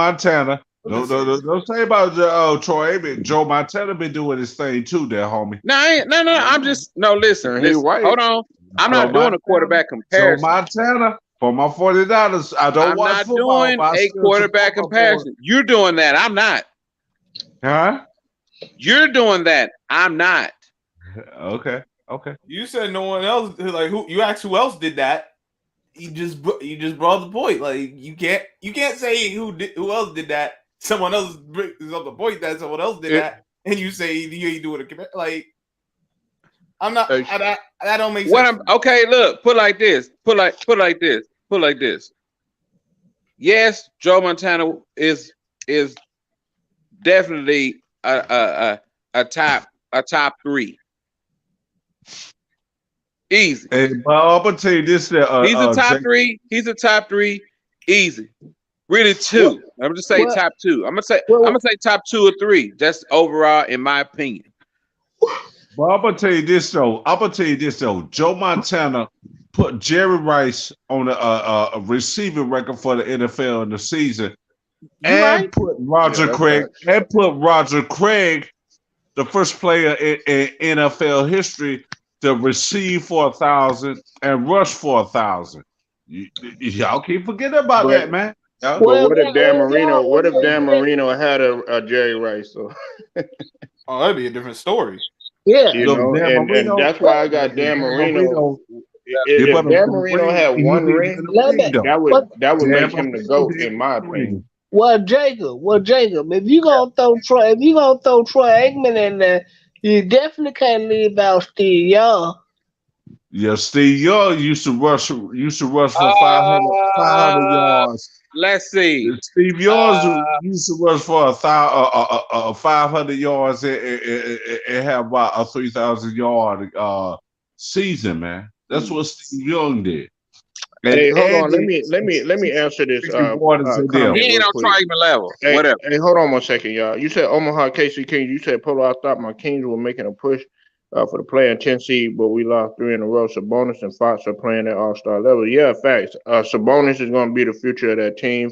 say about Troy Aikman. Joe Montana been doing his thing too, there, homie. No. I'm just listen. Hold on. I'm not doing a quarterback comparison. Joe Montana. For my 49ers, I don't I'm watch not football, doing but I a still quarterback support my boy. comparison. You're doing that. I'm not. Huh? You're doing that. I'm not. Okay. You said no one else. Like who? You asked who else did that. You just brought the point. Like you can't say who else did that. Someone else brings up the point that someone else did that, and you say you ain't doing it. Like I'm not. That don't make sense. Okay, look. Put like this. Put like this. Yes, Joe Montana is definitely a top 3. Easy. Hey, but I'm gonna tell you this: He's a top 3. He's a top 3. Easy. Really 2. I'm just say top 2. I'm gonna say top 2 or 3. That's overall, in my opinion. Well, I'm gonna tell you this though. Joe Montana put Jerry Rice on a receiving record for the NFL in the season, put Roger Craig, the first player in NFL history to receive for 1,000 and rush for 1,000. Y'all keep forgetting about that, man. But what if Dan Marino? What if Dan Marino had a Jerry Rice? So, oh, that'd be a different story. Yeah, you know, and that's why I got Dan Marino. If Dan Marino had one ring, that would make him the GOAT, in my opinion. Well, Jacob, if you gonna throw Troy Aikman in there, you definitely can't leave out Steve Young. Yeah, Steve Young used to rush for 500 yards. Let's see. Steve Young used to rush for 500 yards and have about a 3,000 yard season, man. That's what Steve Young did. Hey, hold on. Let me answer this. He ain't on Troy Aikman level. Whatever. Hey, hold on 1 second, y'all. You said Omaha KC Kings. You said Polo. I thought my Kings were making a push for the play-in 10 seed, but we lost 3 in a row. Sabonis and Fox are playing at all-star level. Yeah, facts. Sabonis is going to be the future of that team,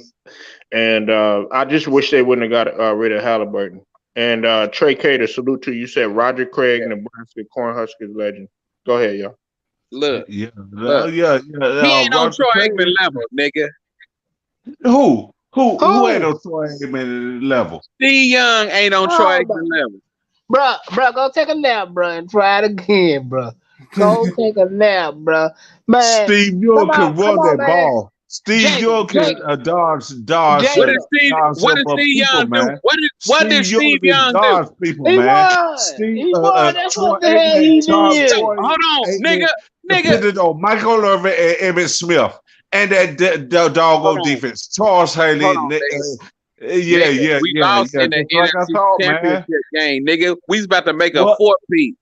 and I just wish they wouldn't have got rid of Halliburton. And Trey Cater, salute to you. You said Roger Craig, Nebraska Cornhuskers legend. Go ahead, y'all. Look. Yeah. He ain't on Troy Aikman level, nigga. Who ain't on Troy Aikman level? Steve Young ain't on Troy Aikman level. Bro, go take a nap, bro, and try it again, bro. Go take a nap, bro. Man, Steve Young can run that ball. Steve Young can dodge. What did Steve Young do? What did Steve Young do? People, he man. He won. That's what the hell he did. Hold on, nigga. Depended on Michael Irvin and Emmitt Smith and that doggone defense. Charles Haley. We lost in the NFC Championship game, nigga. We's about to make a 4-peat.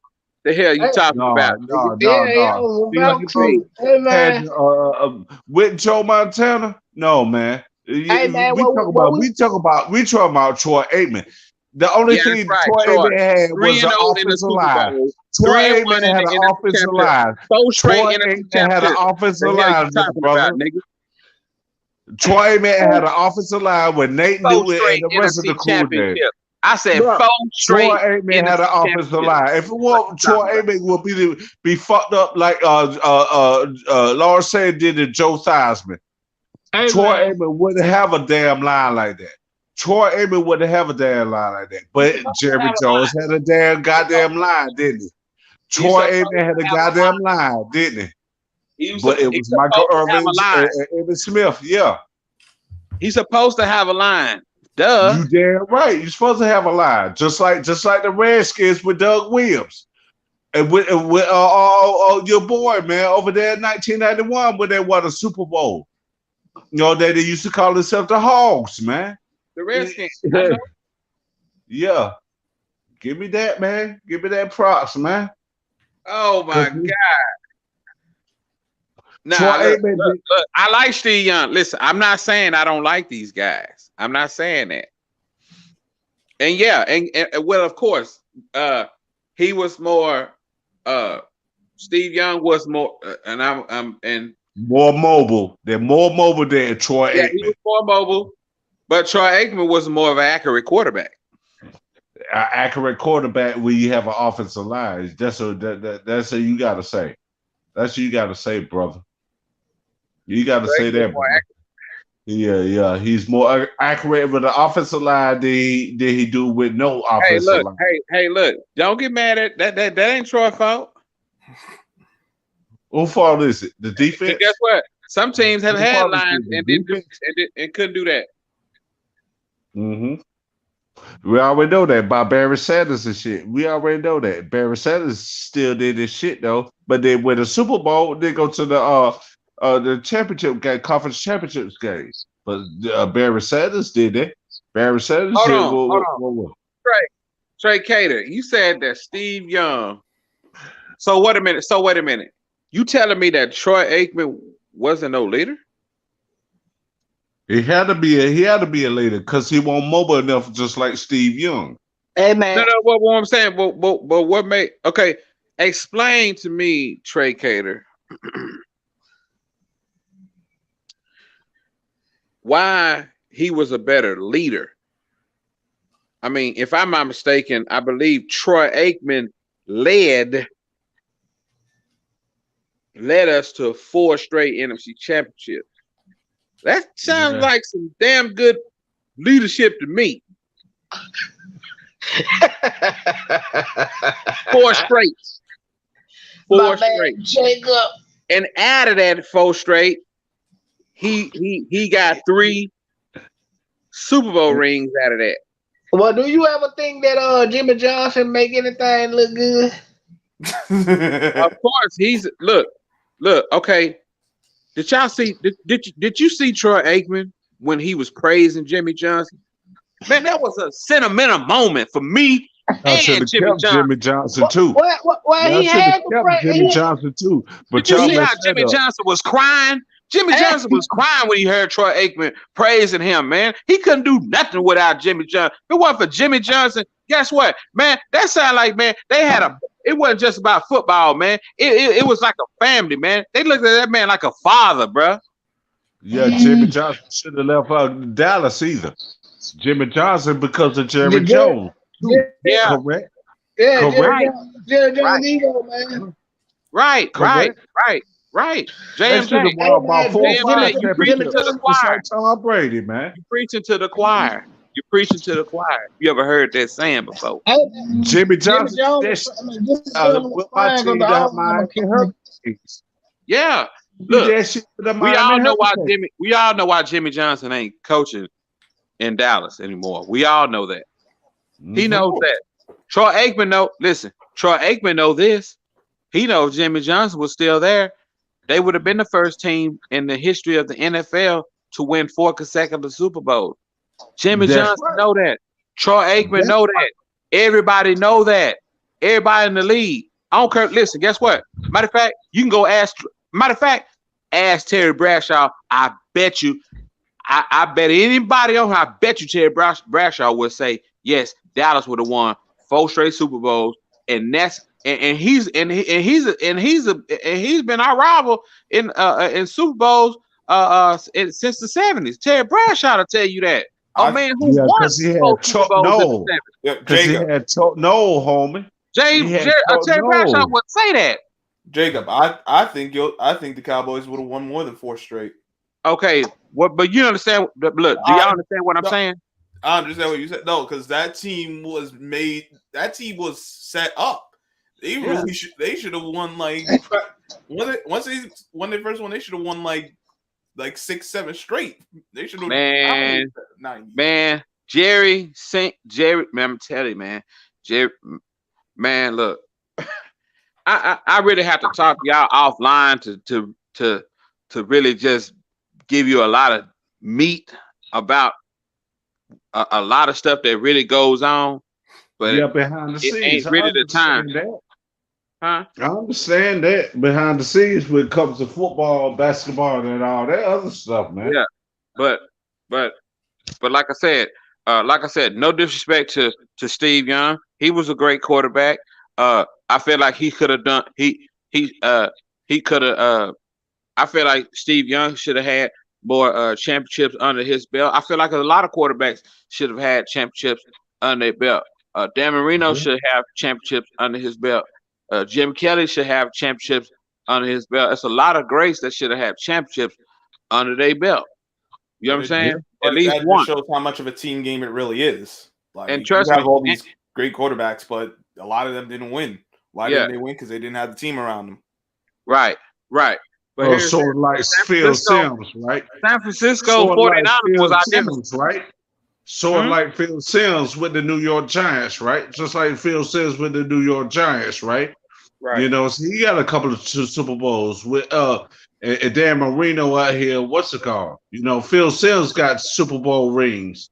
The hell you talking about? No. With Joe Montana? No, man. We talk about Troy Aikman. The only thing Troy Aikman had was the offensive line. Troy Aikman had an offensive line. Troy Aikman had an offensive line, brother. Troy Aikman had an offensive line with Nate Newton and the rest of the crew there. I said 4 straight. Troy Aikman had an offensive line. If it weren't, Troy Aikman would be fucked up like Lawrence said did to Joe Theismann. Troy Aikman wouldn't have a damn line like that. But Jerry Jones had a damn goddamn line, didn't he? Troy Aikman had a goddamn line, didn't he? But it was Michael Irvin and Emmitt Smith, yeah. He's supposed to have a line. Duh. You damn right. You're supposed to have a line, just like the Redskins with Doug Williams, and with your boy, man, over there in 1991 when they won the Super Bowl. You know that they used to call themselves the Hogs, man. The Redskins. Yeah. Give me that, man. Give me that props, man. Oh my God. Nah, look, I like Steve Young. Listen, I'm not saying I don't like these guys. I'm not saying that. And yeah, and well, of course, he was more. Steve Young was more, and more mobile. They're more mobile than Troy Aikman. He was more mobile, but Troy Aikman was more of an accurate quarterback. An accurate quarterback when you have an offensive line. That's what you got to say. That's what you got to say, brother. You got to say that. More Yeah. He's more accurate with the offensive line than he do with no Hey, offensive look, line. look. Don't get mad at that. That ain't Troy's fault. Who fault is it? The And defense? guess what? Some teams have Who had fault is lines it? and The didn't do, defense? and couldn't do that. Mm-hmm. We already know that by Barry Sanders and shit. We already know that. Barry Sanders still did this shit though. But then with the Super Bowl, they go to the championship game, conference championships games. But Barry Sanders did that. Barry Sanders Hold did on. what? Trey Cater, you said that Steve Young. So wait a minute. You telling me that Troy Aikman wasn't no leader? He had to be a leader because he wasn't mobile enough, just like Steve Young. Hey man, No. What I'm saying, but what made? Okay, explain to me, Trey Cater, why he was a better leader. I mean, if I'm not mistaken, I believe Troy Aikman led us to 4 straight NFC championships. That sounds like some damn good leadership to me. 4 straight. 4 straight. Jacob. And out of that 4 straight, he got 3 Super Bowl rings out of that. Well, do you ever think that Jimmy Johnson make anything look good? Of course, he's look. Okay, did y'all see? Did you see Troy Aikman when he was praising Jimmy Johnson? Man, that was a sentimental moment for me I should have kept Jimmy Johnson too. Well, he had to praise Jimmy Johnson too. But did you see how Jimmy Johnson was crying? Jimmy Johnson was crying when he heard Troy Aikman praising him, man. He couldn't do nothing without Jimmy Johnson. If it wasn't for Jimmy Johnson, guess what, man? That sounded like, man, they had it wasn't just about football, man. It was like a family, man. They looked at that man like a father, bro. Yeah, Jimmy Johnson should have left out Dallas either. Jimmy Johnson because of Jerry Jones. Yeah. Correct. Yeah, correct. Jerry Jones ego, man. Right. They should have won about 4 or 5 you preaching to the choir. like Tom Brady, man. You preaching to the choir. You're preaching to the choir. You ever heard that saying before? Jimmy Johnson. Yeah. Look, we all know why Jimmy Johnson ain't coaching in Dallas anymore. We all know that. He knows that. Troy Aikman know this. He knows Jimmy Johnson was still there. They would have been the first team in the history of the NFL to win 4 consecutive Super Bowls. Jimmy Johnson know that. Troy Aikman know that. Everybody know that. Everybody in the league. I don't care. Listen, guess what? Matter of fact, you can go ask. Ask Terry Bradshaw. I bet you. I bet anybody on. I bet you Terry Bradshaw would say yes. Dallas would have won 4 straight Super Bowls, and that's he's been our rival in Super Bowls since the 70s. Terry Bradshaw to tell you that. Man, who won? Because he had Chuck Noll. Because he had Chuck Noll, homie. Terry Bradshaw would say that. Jacob, I think the Cowboys would have won more than 4 straight. Okay, but you understand? Look, do y'all understand what I'm saying? I understand what you said. No, because that team was set up. They really they should have won like once they won their first one, they should have won like 6, 7 straight. They should have man. Jerry, man, I'm telling you, man. Jerry, man, look. I really have to talk to y'all offline to really just give you a lot of meat about a lot of stuff that really goes on, but behind the scenes, ain't really the time. Huh? I understand that behind the scenes when it comes to football, basketball, and all that other stuff, man. Yeah, but like I said, no disrespect to Steve Young. He was a great quarterback. I feel like he could have done. He could have. I feel like Steve Young should have had more championships under his belt. I feel like a lot of quarterbacks should have had championships under their belt. Dan Marino should have championships under his belt. Jim Kelly should have championships under his belt. It's a lot of greats that should have had championships under their belt. You know what I'm saying? But At least that one. just shows how much of a team game it really is. Like, And you trust have me, all these great quarterbacks, but a lot of them didn't win. Why Yeah. didn't they win? Because they didn't have the team around them. Right. But Oh, here's sort of like Phil Sims, right? San Francisco Sort of 49ers like was Phil identical. Sims, right? Sort of like Phil Sims with the New York Giants, right? Just like Phil Sims with the New York Giants, right? Right. You know, so he got a couple of Super Bowls with and Dan Marino out here. What's it called? You know, Phil Sims got Super Bowl rings,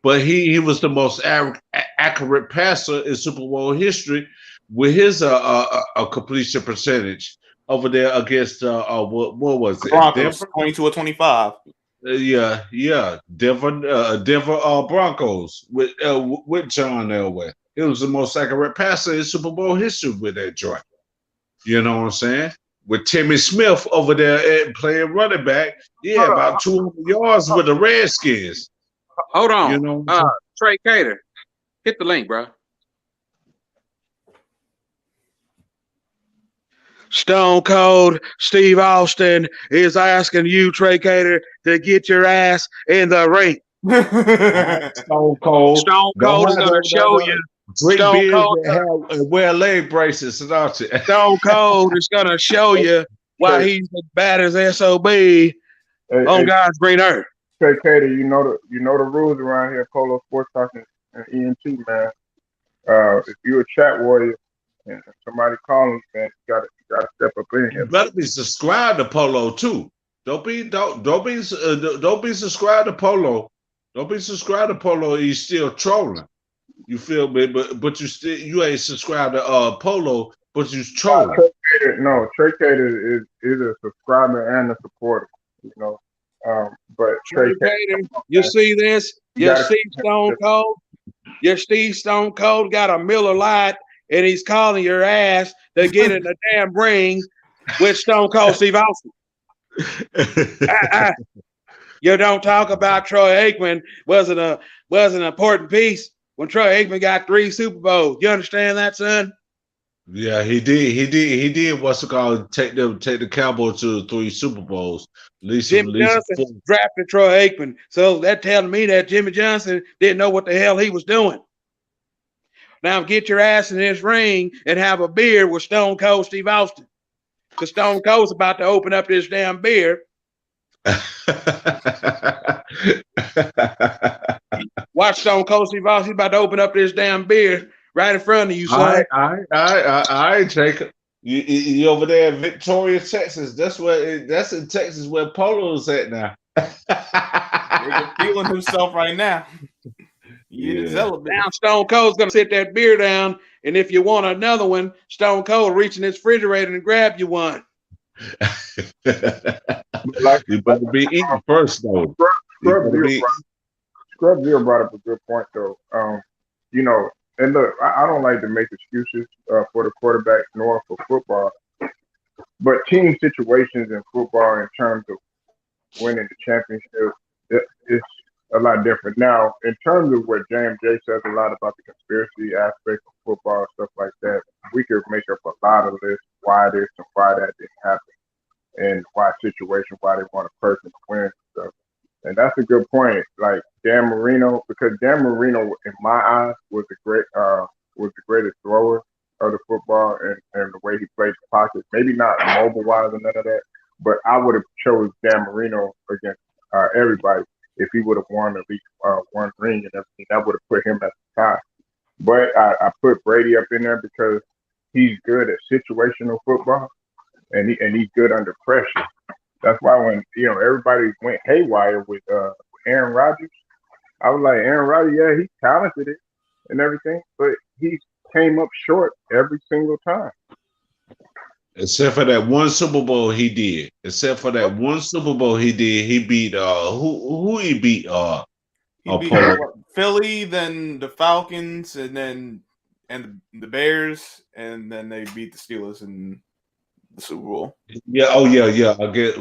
but he was the most accurate passer in Super Bowl history with his completion percentage over there against what was it? Broncos, Denver? 22 or 25. Yeah, Denver Broncos with John Elway. It was the most accurate passer in Super Bowl history with that joint. You know what I'm saying? With Timmy Smith over there playing running back, about 200 yards with the Redskins. Hold on. You know, Trey Cater, hit the link, bro. Stone Cold Steve Austin is asking you, Trey Cater, to get your ass in the ring. Stone Cold. Stone Cold is going to show you. Drink Stone beers Cold and wear leg braces, don't you? Stone Cold is going to show you why he's as bad as SOB on God's green earth. Trey Cater, you know the rules around here, Polo Sports Talk and ENT, man. If you're a chat warrior and somebody calling, man, you gotta step up in here. You better be subscribed to Polo too. Don't be subscribed to Polo. Don't be subscribed to Polo. He's still trolling. You feel me? But you ain't subscribed to Polo, but you trolling. Trey Cater is a subscriber and a supporter. You know, but Trey Cater, you see this? You see Stone Cold? You see Stone Cold got a Miller Lite, and he's calling your ass to get in the damn ring with Stone Cold Steve Austin. You don't talk about Troy Aikman was an important piece when Troy Aikman got 3 Super Bowls. You understand that, son? Yeah, he did. What's it called? Take the Cowboys to 3 Super Bowls. Jimmy Johnson drafted Troy Aikman, so that telling me that Jimmy Johnson didn't know what the hell he was doing. Now get your ass in this ring and have a beer with Stone Cold Steve Austin, because Stone Cold's about to open up this damn beer. Watch Stone Cold Steve Austin. He's about to open up this damn beer right in front of you, son. All right, Jacob. You over there in Victoria, Texas. That's in Texas where Polo's at now. He's feeling himself right now. Now Stone Cold's gonna sit that beer down, and if you want another one, Stone Cold reach in his refrigerator and grab you one. You better be eating first, though. Scrub Zero brought up a good point, though. You know, and look, I don't like to make excuses for the quarterback nor for football, but team situations in football in terms of winning the championship, it's a lot different. Now, in terms of what James J says a lot about the conspiracy aspect of football and stuff like that, we could make up a lot of lists why this and why that didn't happen, and why situation, why they want a person to win and stuff. And that's a good point. Like Dan Marino, because Dan Marino, in my eyes, was the greatest thrower of the football, and the way he played the pocket. Maybe not mobile wise and none of that, but I would have chose Dan Marino against everybody if he would have won at least one ring and everything. That would have put him at the top. But I put Brady up in there because he's good at situational football, and he's good under pressure. That's why when everybody went haywire with Aaron Rodgers, I was like, Aaron Rodgers, yeah, he's talented and everything, but he came up short every single time. Except for that one Super Bowl he did. He beat who he beat? He beat Philly, then the Falcons, and the Bears, and then they beat the Steelers in the Super Bowl. Yeah, I get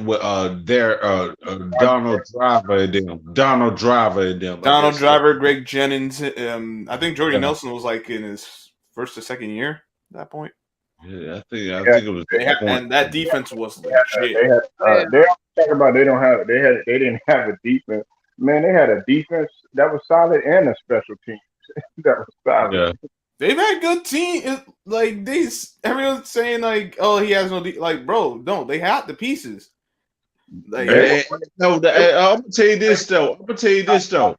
Donald Driver and them. Donald Driver, Greg Jennings. I think Jordy Nelson was like in his first or second year at that point. Yeah, I think it was. And that defense was legit. talk about they didn't have a defense. Man, they had a defense that was solid and a special team that was solid. Yeah. They've had good team. Like everyone's saying like, oh, he has no like, bro, no, they had the pieces. Like, No, I'm gonna tell you this though. What's it called?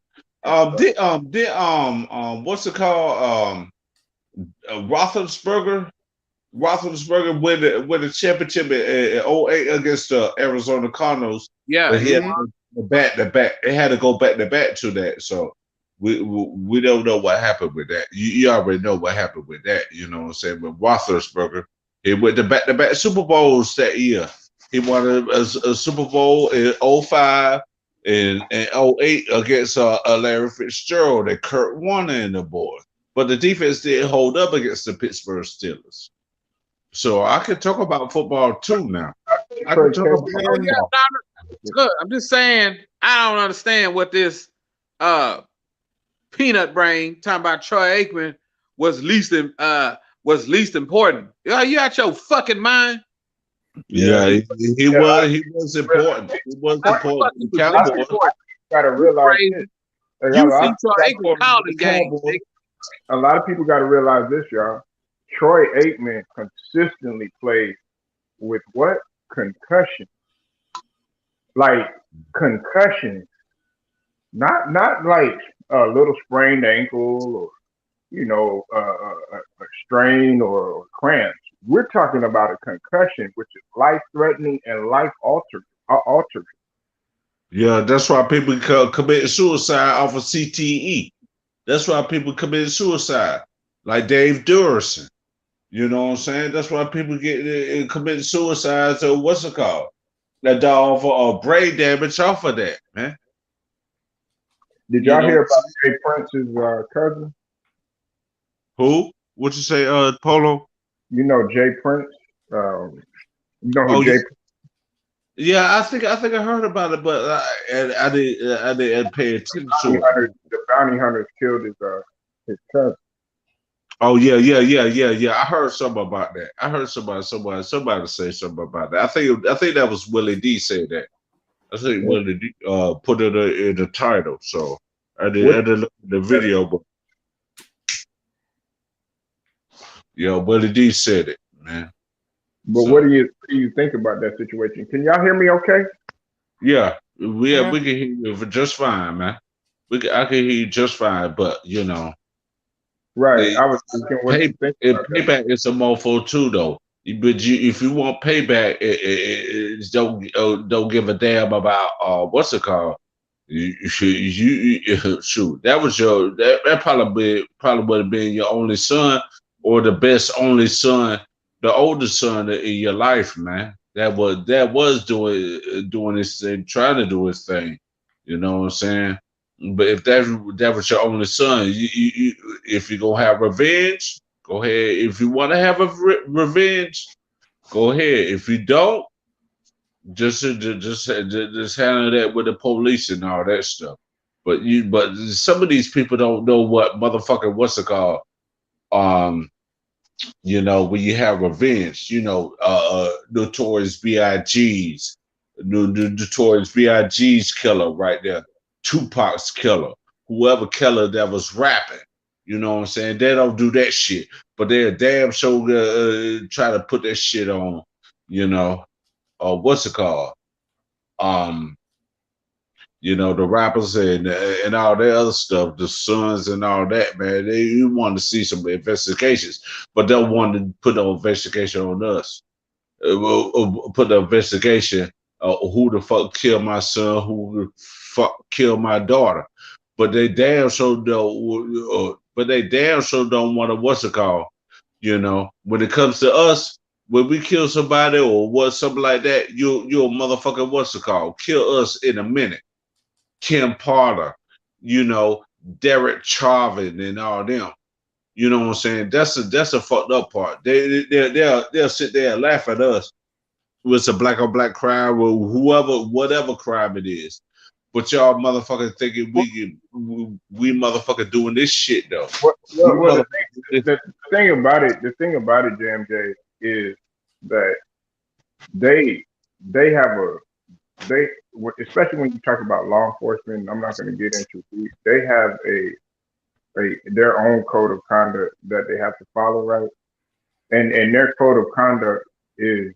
Roethlisberger win the championship in '08 against the Arizona Cardinals. Yeah, But he had to go back to back. They had to go back to back to that. So we don't know what happened with that. You already know what happened with that. You know what I'm saying? With Roethlisberger, he went to back Super Bowls that year. He won a Super Bowl in '05 and 08 against Larry Fitzgerald and Kurt Warner and the boys. But the defense didn't hold up against the Pittsburgh Steelers. So I can talk about football too now. I can talk about football. Look, I'm just saying, I don't understand what this peanut brain talking about Troy Aikman was least important. You out your fucking mind? Yeah, he was important. He was important. The Cowboys. Gotta realize this. You see Troy Aikman calling games. A lot of people got to realize this, y'all. Troy Aikman consistently plays with what? Concussion. Like concussions. Not like a little sprained ankle or, a strain or cramps. We're talking about a concussion, which is life-threatening and life-altering. Yeah, that's why people commit suicide off of CTE. That's why people commit suicide, like Dave Durison. You know what I'm saying? That's why people get commit suicides or what's it called? That dog for brain damage off of that, man. Did y'all hear about Jay Prince's cousin? Who? What you say, Polo? You know Jay Prince. You know who Jay? Yeah, I think I heard about it, but I didn't pay attention to it. The bounty hunters killed his cousin. Oh yeah. I heard something about that. I heard somebody say something about that. I think that was Willie D said that. I think Willie D put it in the title. So I didn't look at the video, but Willie D said it, man. But what do you think about that situation? Can y'all hear me okay? Yeah, we can hear you just fine, man. I can hear you just fine, but right. I was thinking what you think about payback is a mofo too, though. But if you want payback, don't give a damn about what's it called. You shoot. That was that probably would have been your only son or the best only son. The oldest son in your life, man, that was doing his thing, trying to do his thing. You know what I'm saying? But if that was your only son, you if you're gonna have revenge, go ahead. If you want to have a revenge, go ahead. If you don't, just handle that with the police and all that stuff. But some of these people don't know what motherfucking what's it called. When you have revenge, Notorious B.I.G.'s, Notorious B.I.G.'s killer right there, Tupac's killer, whoever killer that was rapping, you know what I'm saying? They don't do that shit, but they're damn sure try to put that shit on, what's it called? The rappers and all that other stuff, the sons and all that, man. You want to see some investigations, but they want to put no investigation on us. Put the investigation who the fuck killed my son, who the fuck killed my daughter. But they damn sure don't. But they damn sure don't want to what's it called? When it comes to us, when we kill somebody or something like that, you're a motherfucker. What's it called? Kill us in a minute. Kim Potter, Derek Chauvin and all them. You know what I'm saying? That's a fucked up part. They'll sit there and laugh at us. It's a black on black crime or whatever crime it is. But y'all motherfuckers thinking we motherfucker doing this shit though. The thing about it, JMJ, is that they have they, especially when you talk about law enforcement, I'm not going to get into it. They have their own code of conduct that they have to follow, right? And their code of conduct is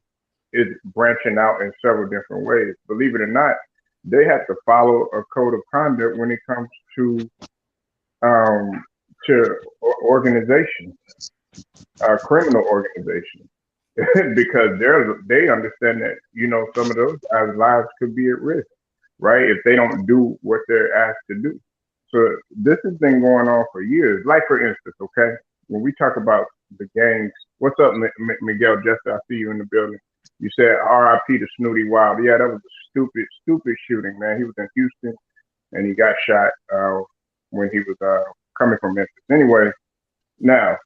branching out in several different ways. Believe it or not, they have to follow a code of conduct when it comes um, to organizations, criminal organizations, because they understand that some of those guys' lives could be at risk, right? If they don't do what they're asked to do. So this has been going on for years. Like for instance, okay, when we talk about the gangs, what's up, Miguel Jester? I see you in the building. You said R.I.P. to Snooty Wild. Yeah, that was a stupid, stupid shooting, man. He was in Houston and he got shot when he was coming from Memphis. Anyway, now,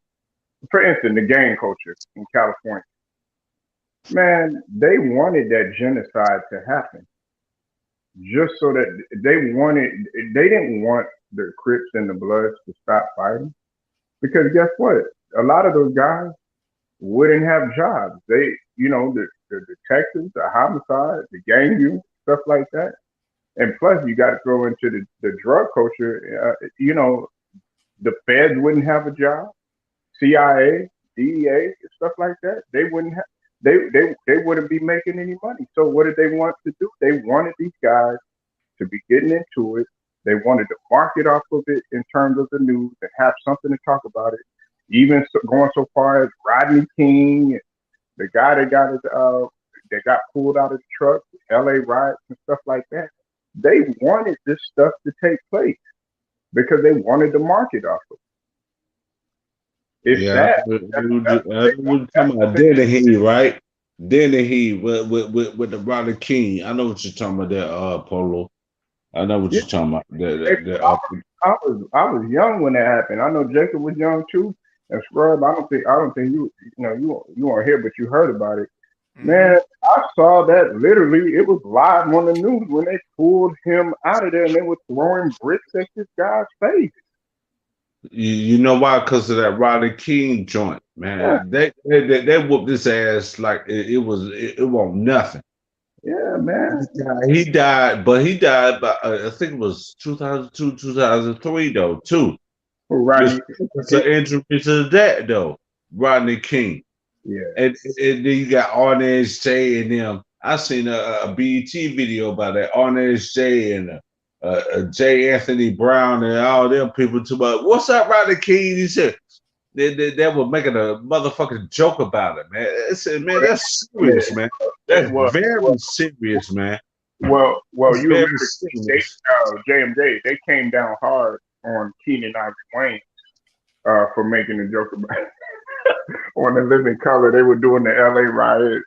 for instance, the gang culture in California, man, they wanted that genocide to happen just so that they didn't want the Crips and the Bloods to stop fighting. Because guess what? A lot of those guys wouldn't have jobs. The detectives, the homicide, the gang use, stuff like that. And plus, you got to throw into the drug culture. The feds wouldn't have a job. CIA, DEA, stuff like that. They wouldn't have. They wouldn't be making any money. So what did they want to do? They wanted these guys to be getting into it. They wanted to market off of it in terms of the news and have something to talk about it. Even going so far as Rodney King, the guy that got pulled out of the truck, LA riots and stuff like that. They wanted this stuff to take place because they wanted to market off of it. It's sad. We're talking about Dennehy, right? Dennehy with the Rodney King. I know what you're talking about there, Polo. I know what you're talking about. I was young when that happened. I know Jacob was young too. And Scrub, I don't think you weren't here, but you heard about it. Man, I saw that literally. It was live on the news when they pulled him out of there and they were throwing bricks at this guy's face. You know why? Because of that Rodney King joint, man. Yeah. They whooped his ass like it wasn't nothing. Yeah, man. He died, but he died by I think it was 2002, 2003 though too. Rodney. It's an injury to that though, Rodney King. Yeah. And then you got Arnez J and them. I seen a BET video about that Arnez J and J. Anthony Brown and all them people too. But what's up, Rodney King? He said they were making a motherfucking joke about it, man. I said, man, that's serious, man. That's very serious, man. Well, you remember JMJ? They came down hard on Keenan Ivory Wayne for making a joke about it. On The Living Color, they were doing the LA riot.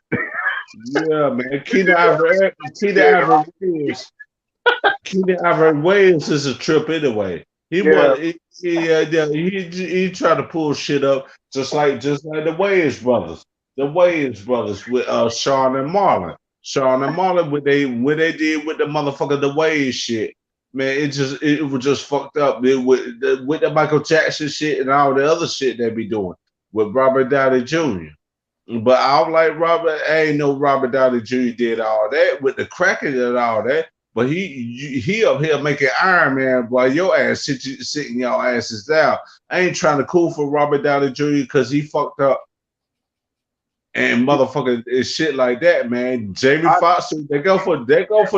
Yeah, man. Keenan Ivory Wayans is a trip anyway. He tried to pull shit up just like the Wayans brothers. The Wayans brothers with Sean and Marlon. Sean and Marlon when they did with the motherfucker the Wayans shit. Man, it was just fucked up with the Michael Jackson shit and all the other shit they be doing with Robert Downey Jr. But I don't like Robert. I ain't no Robert Downey Jr. did all that with the cracking and all that. But he up here making Iron Man while your ass sitting your asses down. I ain't trying to cool for Robert Downey Jr. because he fucked up and motherfucker is shit like that, man. Jamie Foxx, they go for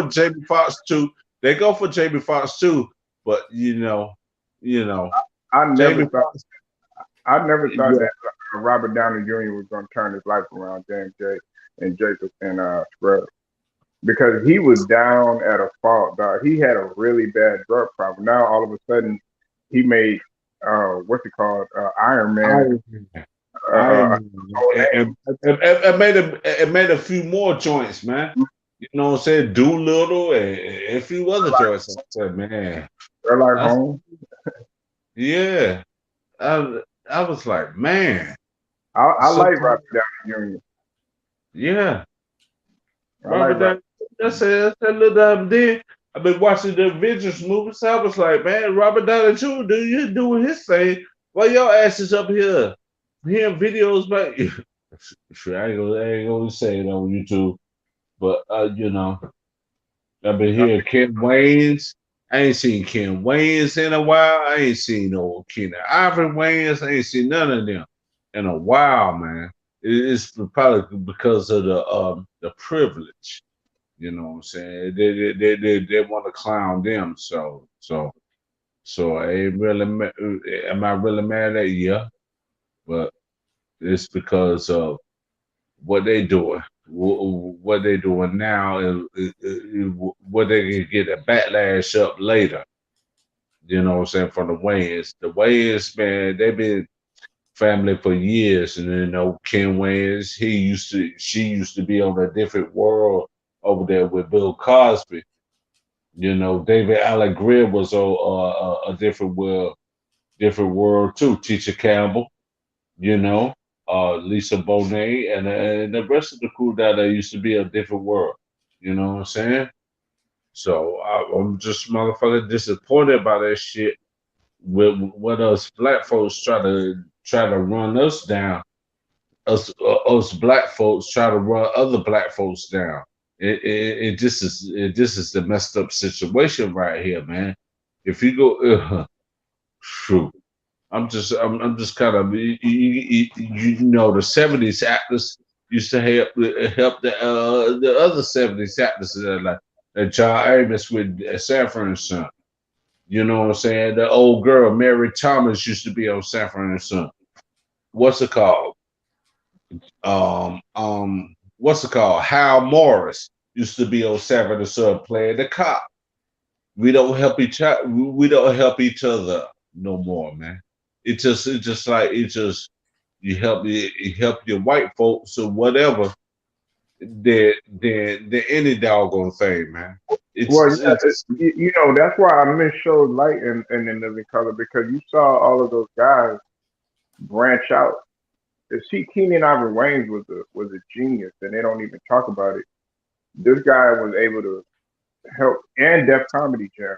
Jamie Foxx too. They go for Jamie Foxx too. But I never thought that Robert Downey Jr. was going to turn his life around. James J. and Jacob and Scrub. Because he was down at a fault, dog. He had a really bad drug problem. Now all of a sudden he made what's it called? Iron Man. It made a few more joints, man. You know what I'm saying? Doolittle and a few other joints. I said, man. They're like home. Yeah. I was like, man. I like Robert Downey Jr. Yeah. Robert Downey. That's a little damn thing. I've been watching the Avengers movies. I was like, man, Robert Downey Jr. You doing his thing while your ass is up here hearing videos about you. I ain't gonna say it on YouTube, but I've been hearing Ken Waynes. I ain't seen Ken Waynes in a while. I ain't seen no Ken Ivory Waynes. I ain't seen none of them in a while, man. It's probably because of the privilege. You know what I'm saying? They want to clown them. So I ain't really. Am I really mad at you? Yeah, but it's because of what they doing. What they doing now is what they can get a backlash up later. You know what I'm saying? From the Wayans. The Wayans, man, they've been family for years. And Ken Wayans, she used to be on a different world over there with Bill Cosby. David Allen Greer was on a different world too. Teacher Campbell, you know, Lisa Bonet, and the rest of the crew down there used to be a different world. You know what I'm saying? So I'm just motherfucking disappointed by that shit. With what us black folks try to run us down. Us black folks try to run other black folks down. This is the messed up situation right here, man. If you go, shoot. I'm just kind of the '70s actors used to help the other '70s actors like John Amos with Sanford and Son. You know what I'm saying? The old girl Mary Thomas used to be on Sanford and Son. What's it called? What's it called? Hal Morris used to be on Sanford and Son playing the cop. We don't help each other. We don't help each other no more, man. You help your white folks or whatever. They're any doggone thing, man. That's why I miss shows like in Living Color, because you saw all of those guys branch out. See, Keenan Ivory Wayans was a genius, and they don't even talk about it. This guy was able to help, and Def Comedy Jam.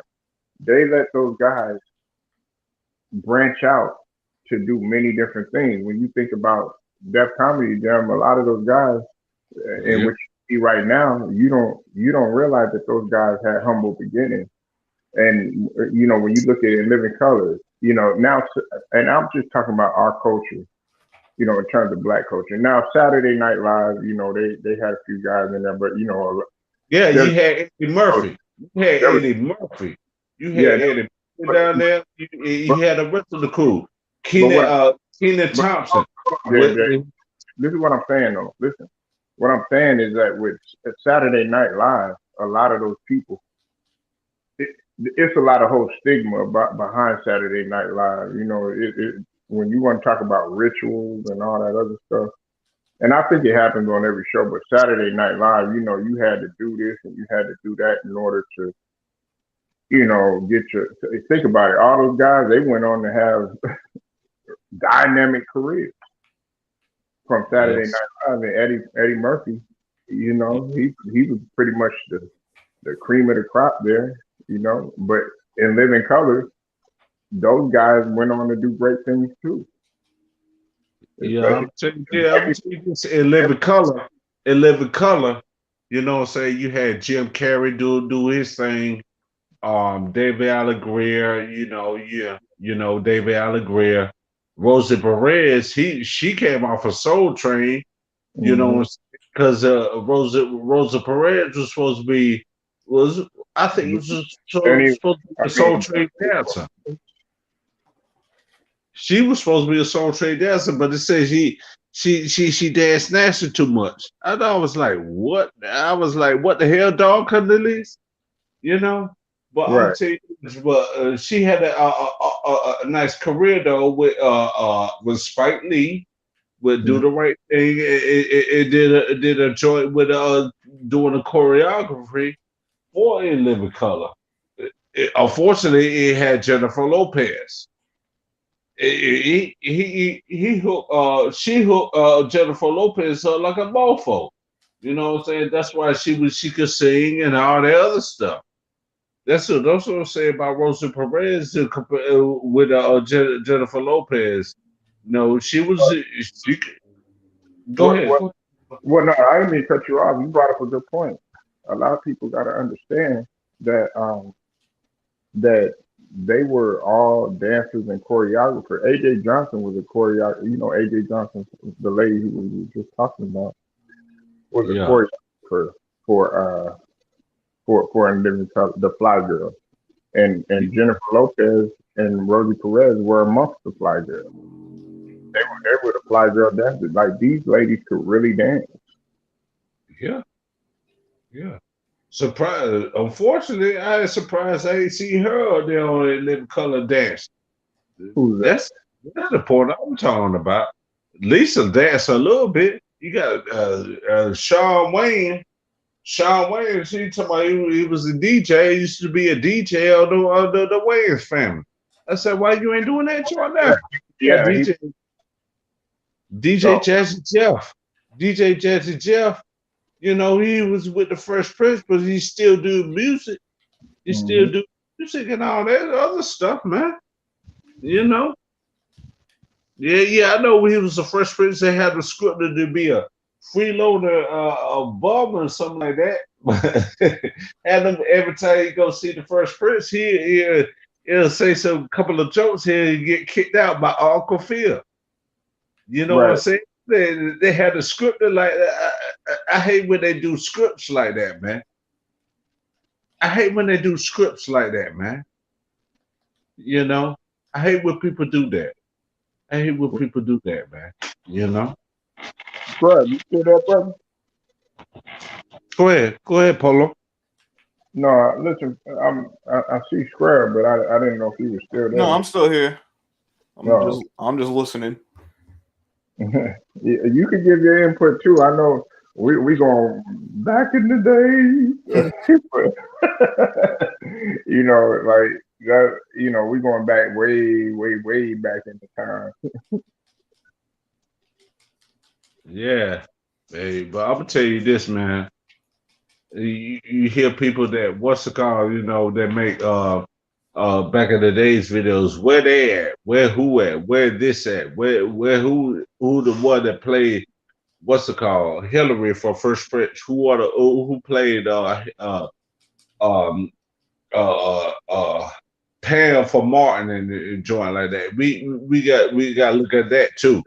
They let those guys branch out to do many different things. When you think about Def Comedy Jam, a lot of those guys, in which you see right now, you don't realize that those guys had humble beginnings. And when you look at it in Living Colors, now, and I'm just talking about our culture, in terms of black culture. Now Saturday Night Live, they had a few guys in there, but you had Eddie Murphy. You had Eddie Murphy. You had Eddie Murphy down there. You had the rest of the crew. Kenan Thompson. This is what I'm saying, though. Listen, what I'm saying is that with Saturday Night Live, a lot of those people, it's a lot of whole stigma behind Saturday Night Live. When you want to talk about rituals and all that other stuff, and I think it happens on every show, but Saturday Night Live, you had to do this and you had to do that in order to, think about it. All those guys, they went on to have dynamic careers from Saturday Night Live. And Eddie Murphy, he was pretty much the cream of the crop there, but in Living Color, those guys went on to do great things too. I'm telling you this in Living Color. In Living Color, you had Jim Carrey do his thing. David Allen Greer, David Allen Greer. Rosie Perez, she came off of Soul Train, because Rosa Perez was supposed to be supposed to be a Soul Train dancer. She was supposed to be a Soul Train dancer, but it says she danced nasty too much. And I was like, what? I was like, what the hell, dog? Cornelius? But right. I'm telling you, she had a nice career though with Spike Lee, with Do the Right Thing. It did a joint with doing a choreography for In Living Color. Unfortunately, it had Jennifer Lopez. She hooked Jennifer Lopez like a mofo. You know what I'm saying? That's why she could sing and all that other stuff. That's what I'm saying about Rosa Perez with Jennifer Lopez. No, she was. Go ahead. Well, no, I didn't mean to cut you off. You brought up a good point. a lot of people got to understand that that they were all dancers and choreographers. AJ Johnson was a choreographer. You know, AJ Johnson, the lady who we were just talking about, was a Yeah, choreographer for for In Living Color, the Fly Girl, and Jennifer Lopez and Rosie Perez were amongst the Fly Girls. They were the Fly Girl dancers. Like these ladies could really dance. yeah, yeah. Surprised. Unfortunately, I was surprised I ain't see her out there on that living color dance. Who's that? That's the point I'm talking about. Lisa dance a little bit. You got Sean Wayne. Sean Wayne, she talking about he was a DJ. He used to be a DJ of the Wayans family. I said, why you ain't doing that right now? Yeah, Yeah, DJ so Jazzy Jeff. DJ Jazzy Jeff, you know, he was with the Fresh Prince, but he still do music. He still mhm. do music and all that other stuff, man. You know? Yeah, I know when he was a Fresh Prince, they had the script to be a freeloader a bum or something like that. And him every time you go see the Fresh Prince, he'll say some couple of jokes here and get kicked out by Uncle Phil. You know what I'm Right. saying? They had a script like that. I hate when they do scripts like that, man. I hate when they do scripts like that, man. You know, I hate when people do that. I hate when people do that, man. You know. Bruh, you still there, brother? Go ahead, Polo. No, listen, I see Scrub, but I didn't know if he was still No, there. I'm still here. No, I'm just listening. you could give your input too. I know we going back in the day, you know, like that. You know, we going back way back in the time. Yeah, hey, but I'm gonna tell you this, man. You hear people that what's it called? You know, that make back in the days videos. Where they at? Where who at? Where this at? Where who the one that played? What's it called? Hillary for First Prince. Who played um Pam for Martin and joint like that. We got to look at that too.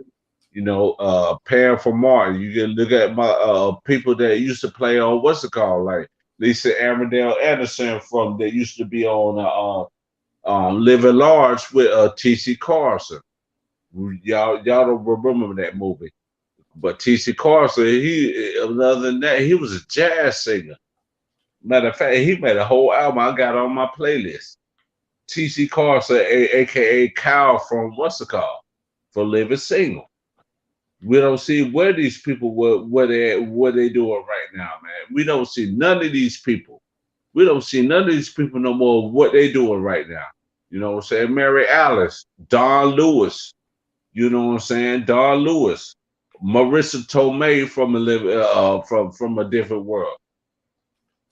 You know, Pam for Martin. You can look at my people that used to play on what's it called, like Lisa Armadale Anderson from that used to be on Living Large with T.C. Carson. Y'all don't remember that movie, but T.C. Carson, he other than that, he was a jazz singer. Matter of fact, he made a whole album I got on my playlist. T.C. Carson, aka Kyle from what's it called, for Living Single. We don't see where these people what they doing right now, man. We don't see none of these people. We don't see none of these people no more what they doing right now. You know what I'm saying? Mary Alice, Don Lewis. You know what I'm saying? Don Lewis, Marissa Tomei from a different world.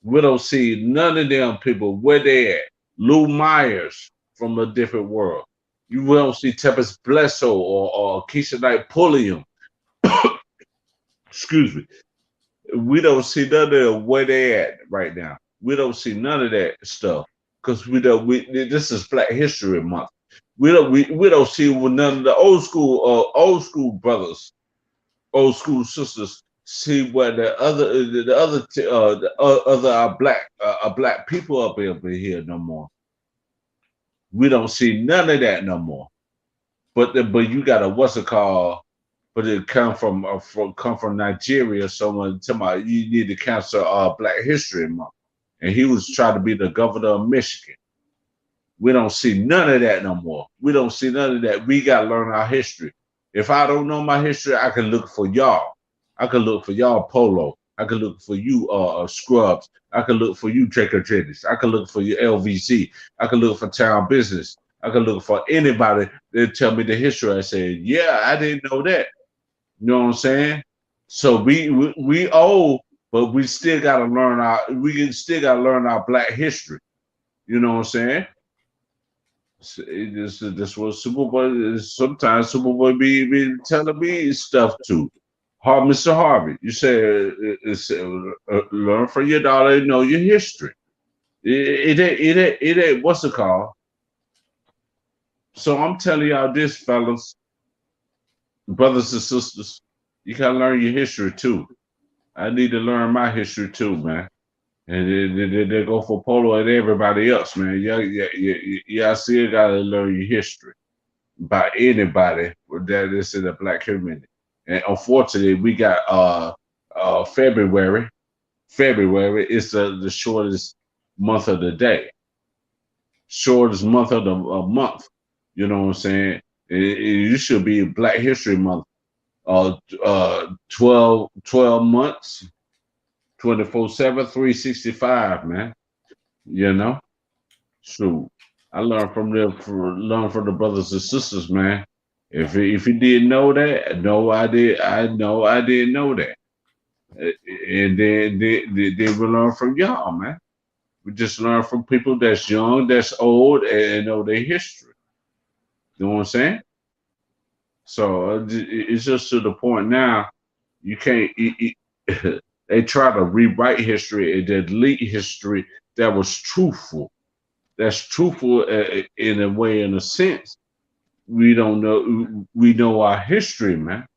We don't see none of them people where they at. Lou Myers from a different world. You don't see Tempest Blesso or Keisha Knight Pulliam. Excuse me. We don't see none of them where they at right now. We don't see none of that stuff because this is Black History Month. We don't see none of the old school brothers, old school sisters see where other black people up here no more. We don't see none of that no more. But you got a what's it called? But it come from Nigeria. Someone tell me you need to cancel Black History Month, and he was trying to be the governor of Michigan. We don't see none of that no more. We don't see none of that. We got to learn our history. If I don't know my history, I can look for y'all. I can look for y'all, Polo. I can look for you, Scrubs. I can look for you, Draco Jennings. I can look for you, LVC. I can look for Town Business. I can look for anybody that tell me the history. I say, yeah, I didn't know that. You know what I'm saying? So we old, but we still gotta learn our Black history. You know what I'm saying? This was Superboy. Sometimes Superboy be telling me stuff too. Mr. Harvey, you said learn from your daughter and know your history. It ain't what's it called? So I'm telling y'all this, fellas, brothers and sisters, you gotta learn your history too. I need to learn my history too, man. And they go for Polo and everybody else, man. Yeah, I still gotta learn your history by anybody that is in the black community. And unfortunately, we got February. February is the shortest month of the day, shortest month of the month. You know what I'm saying? You should be Black History Month. 12 months, 24/7, 365, man. You know? Shoot. I learned from the brothers and sisters, man. If you didn't know that, no, I did. I know I didn't know that. And then they will learn from y'all, man. We just learn from people that's young, that's old, and know their history. You know what I'm saying? So it's just to the point now. You can't. They try to rewrite history and delete history that was truthful. That's truthful in a way, in a sense. We don't know. We know our history, man.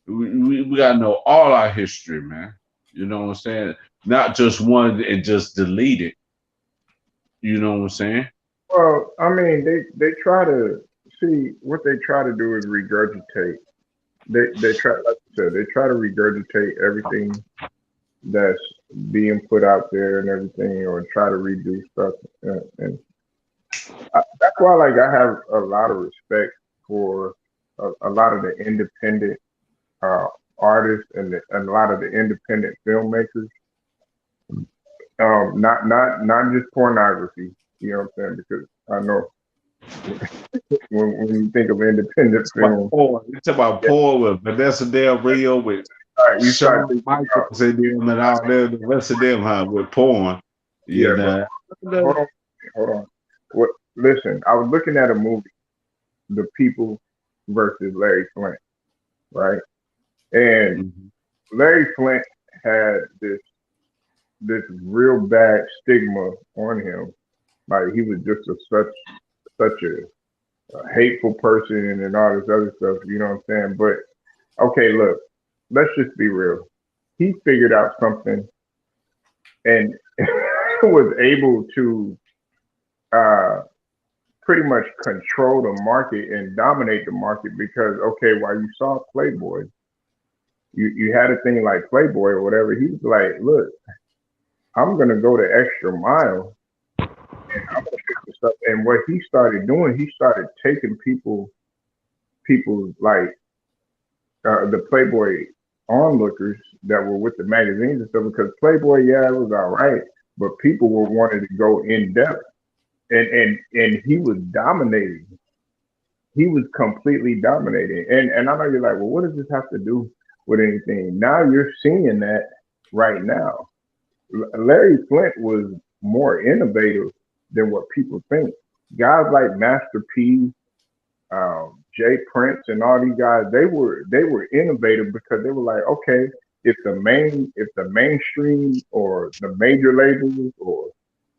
We gotta know all our history, man. You know what I'm saying? Not just one and just delete it. You know what I'm saying? Well, I mean, they try to see what they try to do is regurgitate. They try, like I said, they try to regurgitate everything that's being put out there and everything, or try to redo stuff. And that's why, like, I have a lot of respect for a lot of the independent uh, artists and a lot of the independent filmmakers. Not just pornography. You know what I'm saying? Because I know when you think of independent film, It's about porn with Vanessa Del Rio, with you start Shawn thinking about, Michaels and them and all that, the rest of them, huh, with porn. yeah, You but know. hold on. What? Listen, I was looking at a movie, The People versus Larry Flint, right? And Mhm. Larry Flint had this real bad stigma on him. Like he was just such a hateful person and all this other stuff. You know what I'm saying? But okay, look, let's just be real. He figured out something and was able to uh, pretty much control the market and dominate the market because okay, while you saw Playboy, you had a thing like Playboy or whatever. He was like, look, I'm gonna go the extra mile and I'm gonna fix this up. And what he started doing, he started taking people like the Playboy onlookers that were with the magazines and stuff because Playboy, yeah, it was all right, but people were wanting to go in depth, and he was dominating. He was completely dominating, and I know you're like, well, what does this have to do with anything? Now you're seeing that right now. Larry Flint was more innovative than what people think. Guys like Master P, Jay Prince, and all these guys, they were innovative because they were like, okay, if the mainstream or the major labels or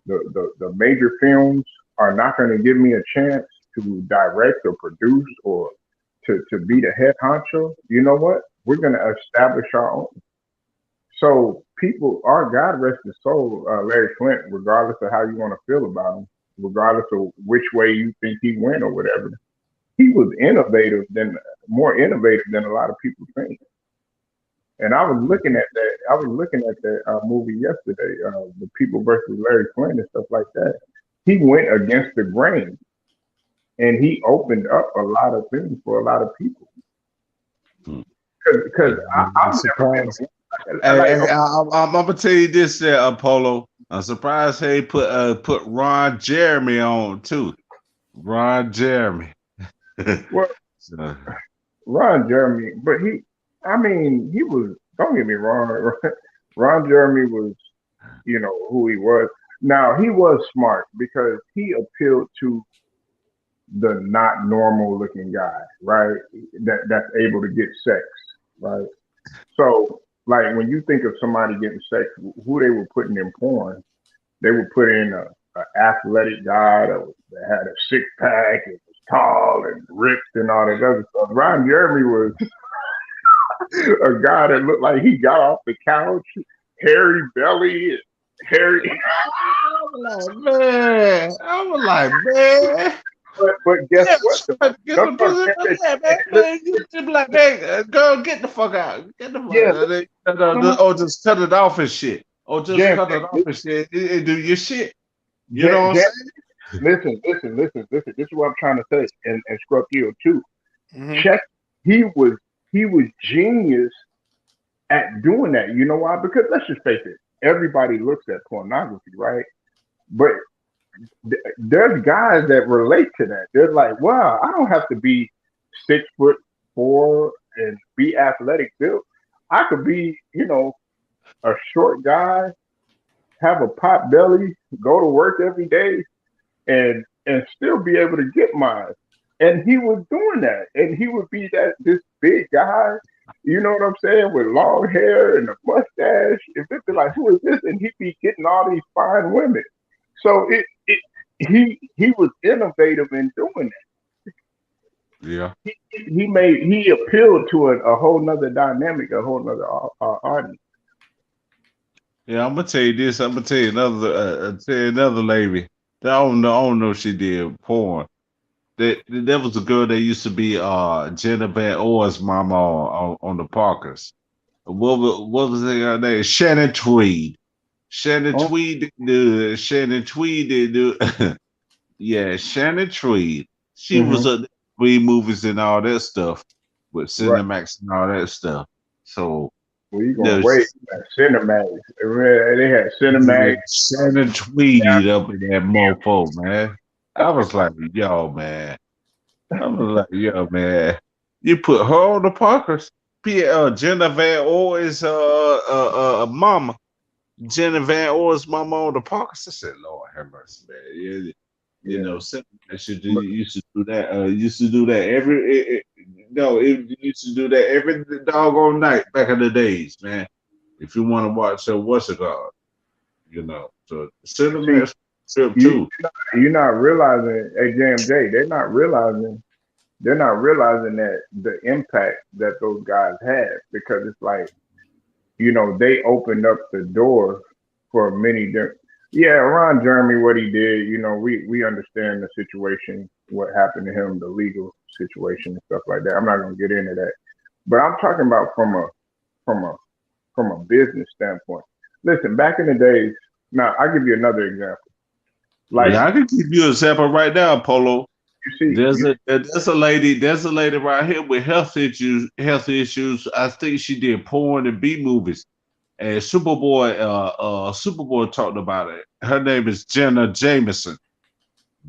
the major films are not going to give me a chance to direct or produce or to be the head honcho, you know what? We're going to establish our own. So people, our God rest his soul, Larry Flint, regardless of how you want to feel about him, regardless of which way you think he went or whatever, he was more innovative than a lot of people think. And I was looking at that. I was looking at that movie yesterday, the People versus Larry Flint and stuff like that. He went against the grain, and he opened up a lot of things for a lot of people. Because I'm I've never been surprised. I'm gonna tell you this, there, Apollo. I'm surprised they put Ron Jeremy on too. Ron Jeremy. well, So, Ron Jeremy, but I mean, he was. Don't get me wrong. Ron Jeremy was, who he was. Now he was smart because he appealed to the not normal looking guy, right? That's able to get sex, right? So, like when you think of somebody getting sex, who they were putting in porn, they would put in a athletic guy that had a six pack and was tall and ripped and all that other stuff. Ron Jeremy was a guy that looked like he got off the couch, hairy belly, hairy. I was like, man. But guess Yeah, what? get the pussy man. You just be like, hey, girl, get the fuck out. Get the fuck Yeah, out. Or just cut it off and shit. Or just Jam, cut it off and shit. And do your shit. You Jam, know what I'm Jam, saying? listen. This is what I'm trying to say, and Scrub Hill too. Mhm. Check. He was genius at doing that. You know why? Because let's just face it. Everybody looks at pornography, right? But there's guys that relate to that. They're like, wow, I don't have to be 6'4" and be athletic built. I could be, a short guy, have a pot belly, go to work every day, and still be able to get mine. And he was doing that, and he would be this big guy, you know what I'm saying, with long hair and a mustache. If it'd be like, who is this? And he'd be getting all these fine women. So he was innovative in doing that. Yeah. He appealed to a whole nother dynamic, a whole nother audience. Yeah, I'm gonna tell you this. I'm gonna tell you another lady. I don't know if she did porn. That was a girl that used to be Jenna Van Orr's mama on the Parkers. What was her name? Shannon Tweed. Shannon Oh, Tweed didn't do it. Shannon Tweed didn't do it. Yeah, Shannon Tweed. She was hmm at three movies and all that stuff with right. Cinemax and all that stuff. So Well, you going no, wait? Cinemax. They had Cinemax. Shannon Tweed up in that mofo, man. I was like, yo, man. I was like, yo, man. You put her on the Parkers. Jenna Van Orr is mama. Jenna Van Orr's mama on the Parkers. I said, Lord have mercy, man. You Yeah, know, I should do, but used to do that. Used to do that it used to do that every doggone night back in the days, man. If you want to watch what's it called, so see, cinema strip you too. you're not realizing, hey JMJ, they're not realizing that the impact that those guys had because it's like they opened up the door for many different. Yeah, Ron Jeremy, what he did, we understand the situation, what happened to him, the legal situation and stuff like that. I'm not gonna get into that, but I'm talking about from a from a business standpoint. Listen, back in the days, now I'll give you another example. Like Yeah, I can give you an example right now, Polo. you see, There's a lady right here with health issues. Health issues. I think she did porn and B movies. And Superboy talked about it. Her name is Jenna Jameson.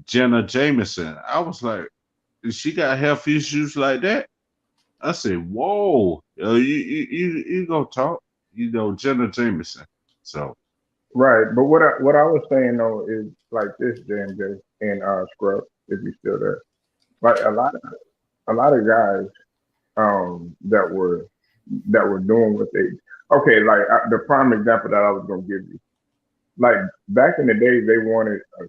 Jenna Jameson. I was like, she got health issues like that? I said, whoa, you gonna talk? Jenna Jameson. So right? But what I was saying though is like this, JMJ and Scrub, if you're still there, like a lot of guys that were doing what they okay, like the prime example that I was gonna give you, like back in the day, they wanted a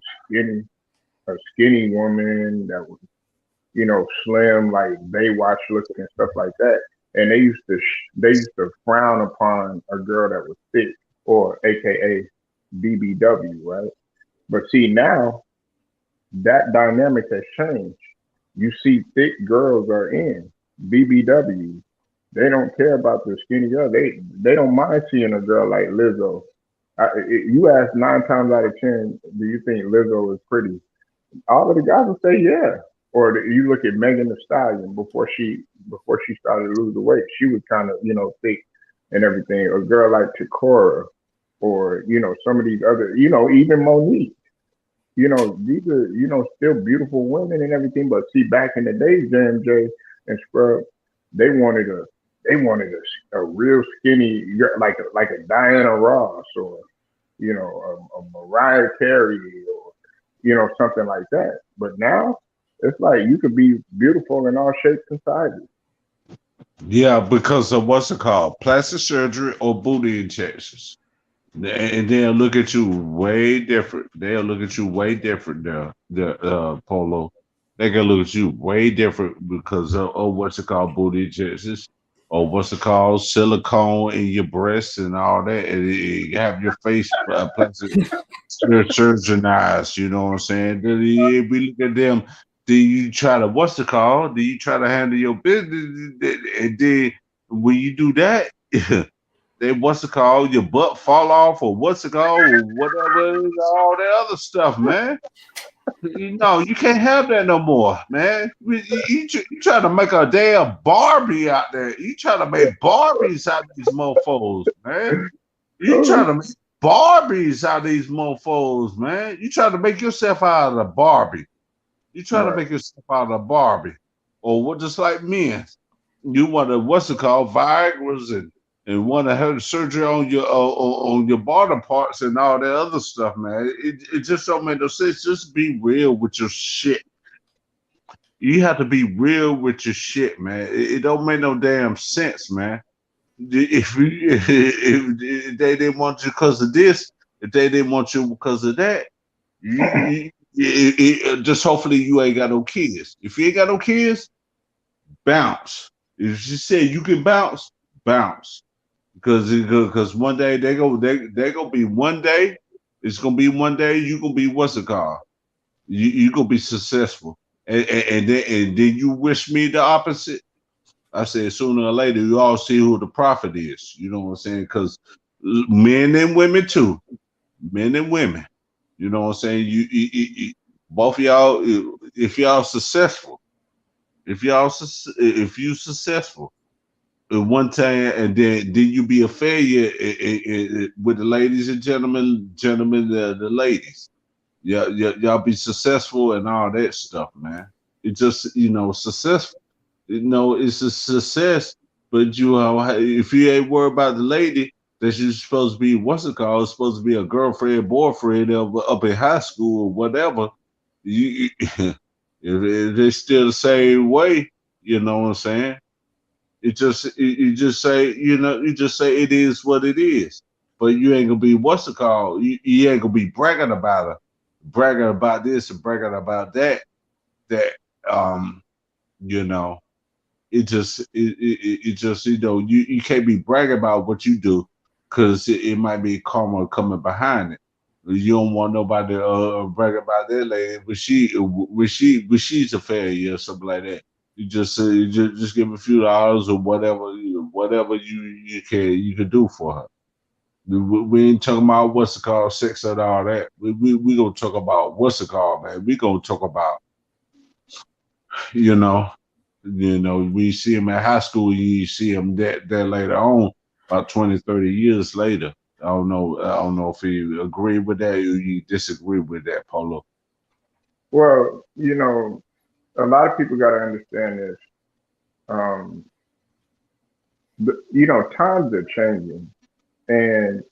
skinny woman that was slim, like Baywatch looking and stuff like that. And they used to frown upon a girl that was thick, or AKA BBW, right? But see now that dynamic has changed. You see, thick girls are in BBW. They don't care about the skinny girl. They don't mind seeing a girl like Lizzo. You ask 9 times out of 10, do you think Lizzo is pretty? All of the guys will say yeah. Or you look at Megan Thee Stallion before she started to lose the weight, she was kind of thick and everything. A girl like Takora, or some of these other, even Monique. These are still beautiful women and everything. But see, back in the days, JMJ and Scrub, they wanted a real skinny, like a Diana Ross, or a Mariah Carey, or something like that. But now it's like you could be beautiful in all shapes and sizes. Yeah, because of what's it called? Plastic surgery or booty injections. And they'll look at you way different. They'll look at you way different there, Polo. They can look at you way different because of what's it called, booty injections, or what's it called, silicone in your breasts and all that. And you have your face plastic surgeonized, you know what I'm saying? Then we look at them. Do you try to what's it called? Do you try to handle your business? And then when you do that, they what's it called? Your butt fall off, or what's it called? Or whatever, all that other stuff, man. No, you can't have that no more, man. You try to make a damn Barbie out there. You try to make Barbies out of these mofos, man. You try to make Barbies out of these mofos, man. You try to make yourself out of a Barbie. You try to Right. make yourself out of a Barbie. Or what just like men. You want to what's it called? Viagra's and want to have surgery on your bottom parts and all that other stuff, man. It just don't make no sense. Just be real with your shit. You have to be real with your shit, man. It don't make no damn sense, man. If they didn't want you because of this, if they didn't want you because of that, just hopefully you ain't got no kids. If you ain't got no kids, bounce. If she said you can bounce, bounce. Because one day they gonna be one day. It's gonna be one day you gonna be what's it called? You gonna be successful, and then you wish me the opposite. I said sooner or later you all see who the prophet is. You know what I'm saying? Because men and women too, men and women. You know what I'm saying? Both of y'all, if y'all successful, if you successful at one time, and then you be a failure with the ladies and gentlemen, the ladies. Yeah, y'all be successful and all that stuff, man. It just successful. It's a success, but if you ain't worried about the lady that you're supposed to be, what's it called? It's supposed to be a girlfriend, boyfriend up in high school or whatever. You, if they're still the same way, you know what I'm saying? You just say it is what it is. But you ain't gonna be what's it called? You ain't gonna be bragging about it, bragging about this and bragging about that. That um, you know, it just you can't be bragging about what you do because it might be karma coming behind it. You don't want nobody to brag about that lady, but she's a failure or something like that. You just just give a few dollars or whatever you can do for her. We ain't talking about what's it called, sex and all that. We gonna talk about what's it called, man. We gonna talk about you know we see him at high school. You see him that later on, about 20, 30 years later. I don't know if you agree with that or you disagree with that, Polo. Well, a lot of people got to understand this. Um, times are changing, and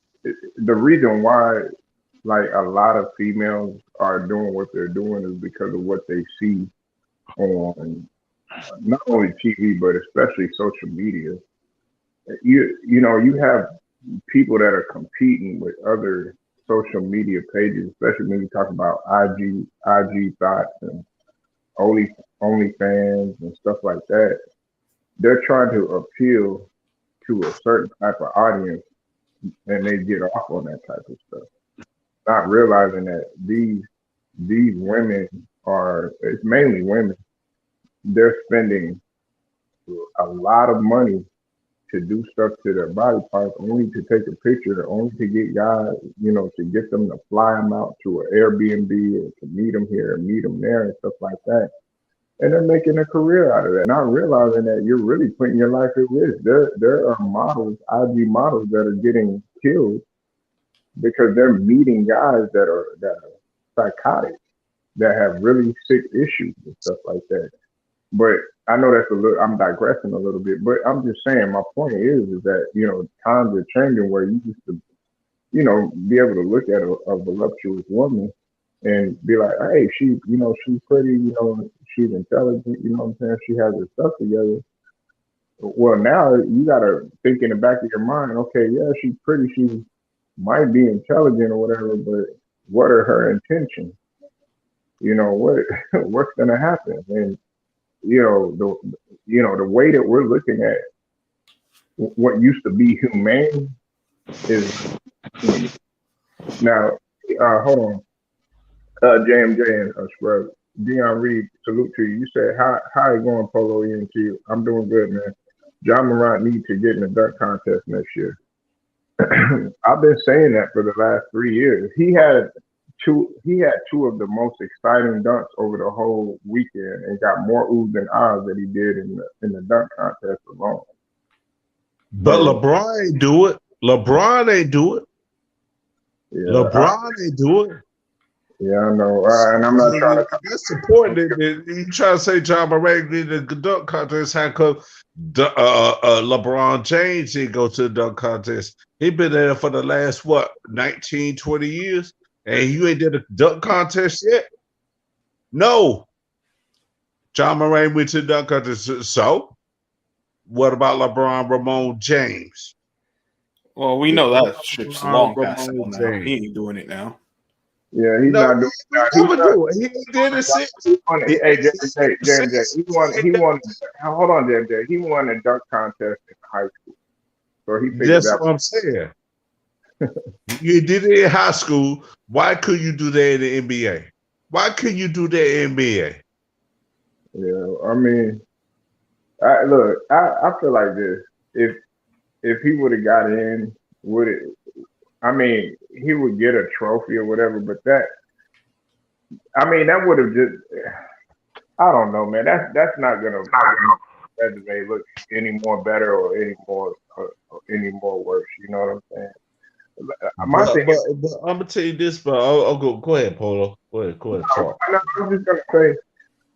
the reason why, like, a lot of females are doing what they're doing is because of what they see on not only TV but especially social media. You have people that are competing with other social media pages, especially when you talk about IG thoughts and Only OnlyFans and stuff like that. They're trying to appeal to a certain type of audience, and they get off on that type of stuff, not realizing that these women it's mainly women. They're spending a lot of money to do stuff to their body parts, only to take a picture, only to get guys, to get them to fly them out to an Airbnb or to meet them here and meet them there and stuff like that. And they're making a career out of that, not realizing that you're really putting your life at risk. There are models, IG models, that are getting killed because they're meeting guys that are psychotic, that have really sick issues and stuff like that. But I know that's a little. I'm digressing a little bit, but I'm just saying. My point is that times are changing where you used to be able to look at a voluptuous woman and be like, hey, she's pretty, she's intelligent, what I'm saying? She has her stuff together. Well, now you gotta think in the back of your mind. Okay, yeah, she's pretty. She might be intelligent or whatever, but what are her intentions? You know what? What's gonna happen? And the way that we're looking at what used to be humane is now. Hold on, JMJ and Scrub. Dion Reed, salute to you. You said, how you going, Polo ENT? I'm doing good, man. John Morant needs to get in the dunk contest next year. I've been saying that for the last 3 years. He had two of the most exciting dunks over the whole weekend and got more oohs and ahs than he did in the dunk contest alone. But So, LeBron ain't do it. LeBron ain't do it. yeah, LeBron ain't do it. yeah, I know. And I'm not trying to. That's important. You try to say John Morant did the dunk contest. How come LeBron James didn't go to the dunk contest? He been there for the last 19, 20 years, and you ain't did a dunk contest yet. No, John Morant went to the dunk contest. So, what about LeBron Ramon James? Well, we know that shit's long past Ramon now. James. He ain't doing it now. Yeah, he's not doing that. He never do it. He did it since. Hey, JMJ, he won. Hold on, JMJ. He won a dunk contest in high school, so he figured That's that. what I'm saying. You did it in high school. Why couldn't you do that in the NBA? Why couldn't you do that in the NBA? Yeah, I mean, I feel like this. If he would have got in, would it? I mean, he would get a trophy or whatever, but that would have just. I don't know, man. That's not gonna resume look any more better or any more worse. You know what I'm saying? My thing is, But I'm gonna tell you this, but I'll go ahead, Polo. Go ahead, talk. I'm just gonna say,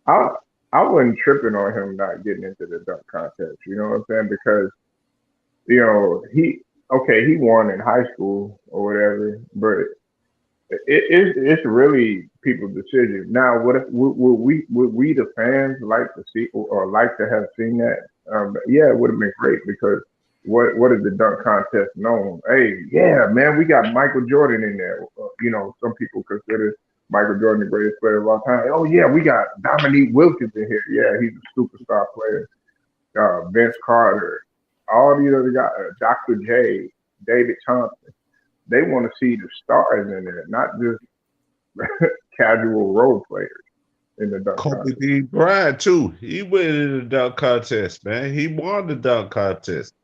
I wasn't tripping on him not getting into the dunk contest. You know what I'm saying? Because he won in high school or whatever, but it's really people's decision. Now, would we the fans like to see or like to have seen that? Yeah, it would have been great because what is the dunk contest known? Hey, yeah, man, we got Michael Jordan in there. Some people consider Michael Jordan the greatest player of all time. Oh yeah, we got Dominique Wilkins in here. Yeah, he's a superstar player. Vince Carter, all these other guys, Dr. J, David Thompson. They want to see the stars in there, not just casual role players in the dunk Kobe contest. B. Bryant too. He went in the dunk contest, man. He won the dunk contest.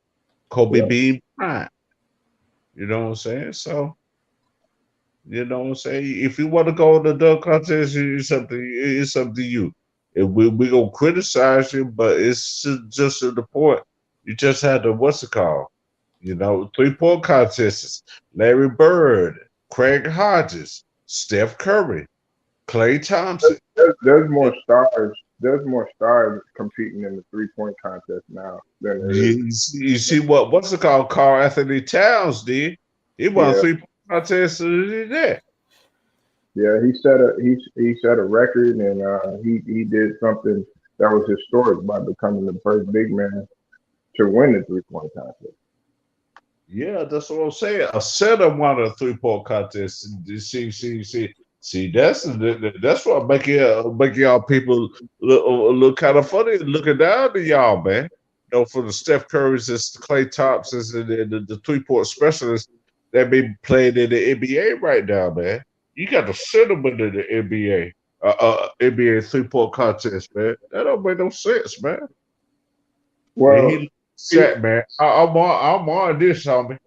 Kobe B. Bryant. You know what I'm saying? So, you know what I'm saying? If you want to go in the dunk contest, it's up to you. And we gonna criticize you, but it's just to the point. You just had to what's it called? 3-point contests. Larry Bird, Craig Hodges, Steph Curry, Klay Thompson. There's more stars. There's more stars competing in the 3-point contest now than there is. You see what's it called? Karl Anthony Towns did. He won a 3-point contest there. Yeah, he set a record and he did something that was historic by becoming the first big man to win the 3-point contest. Yeah, that's what I'm saying. A center won a 3-point contest. See, that's what make y'all people look kind of funny looking down to y'all, man. For the Steph Currys and Klay Thompsons and the 3-point specialists that be playing in the NBA right now, man. You got the center in the NBA, NBA 3-point contest, man. That don't make no sense, man. Well, set, man. I'm on this, homie.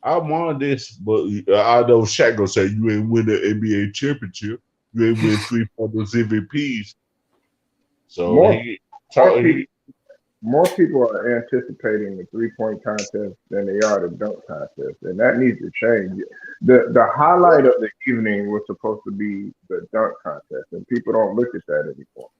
I'm on this, but I know Shaq gonna say you ain't win the NBA championship. You ain't win 3 finals MVPs. So more people are anticipating the 3-point contest than they are the dunk contest, and that needs to change. The highlight of the evening was supposed to be the dunk contest, and people don't look at that anymore.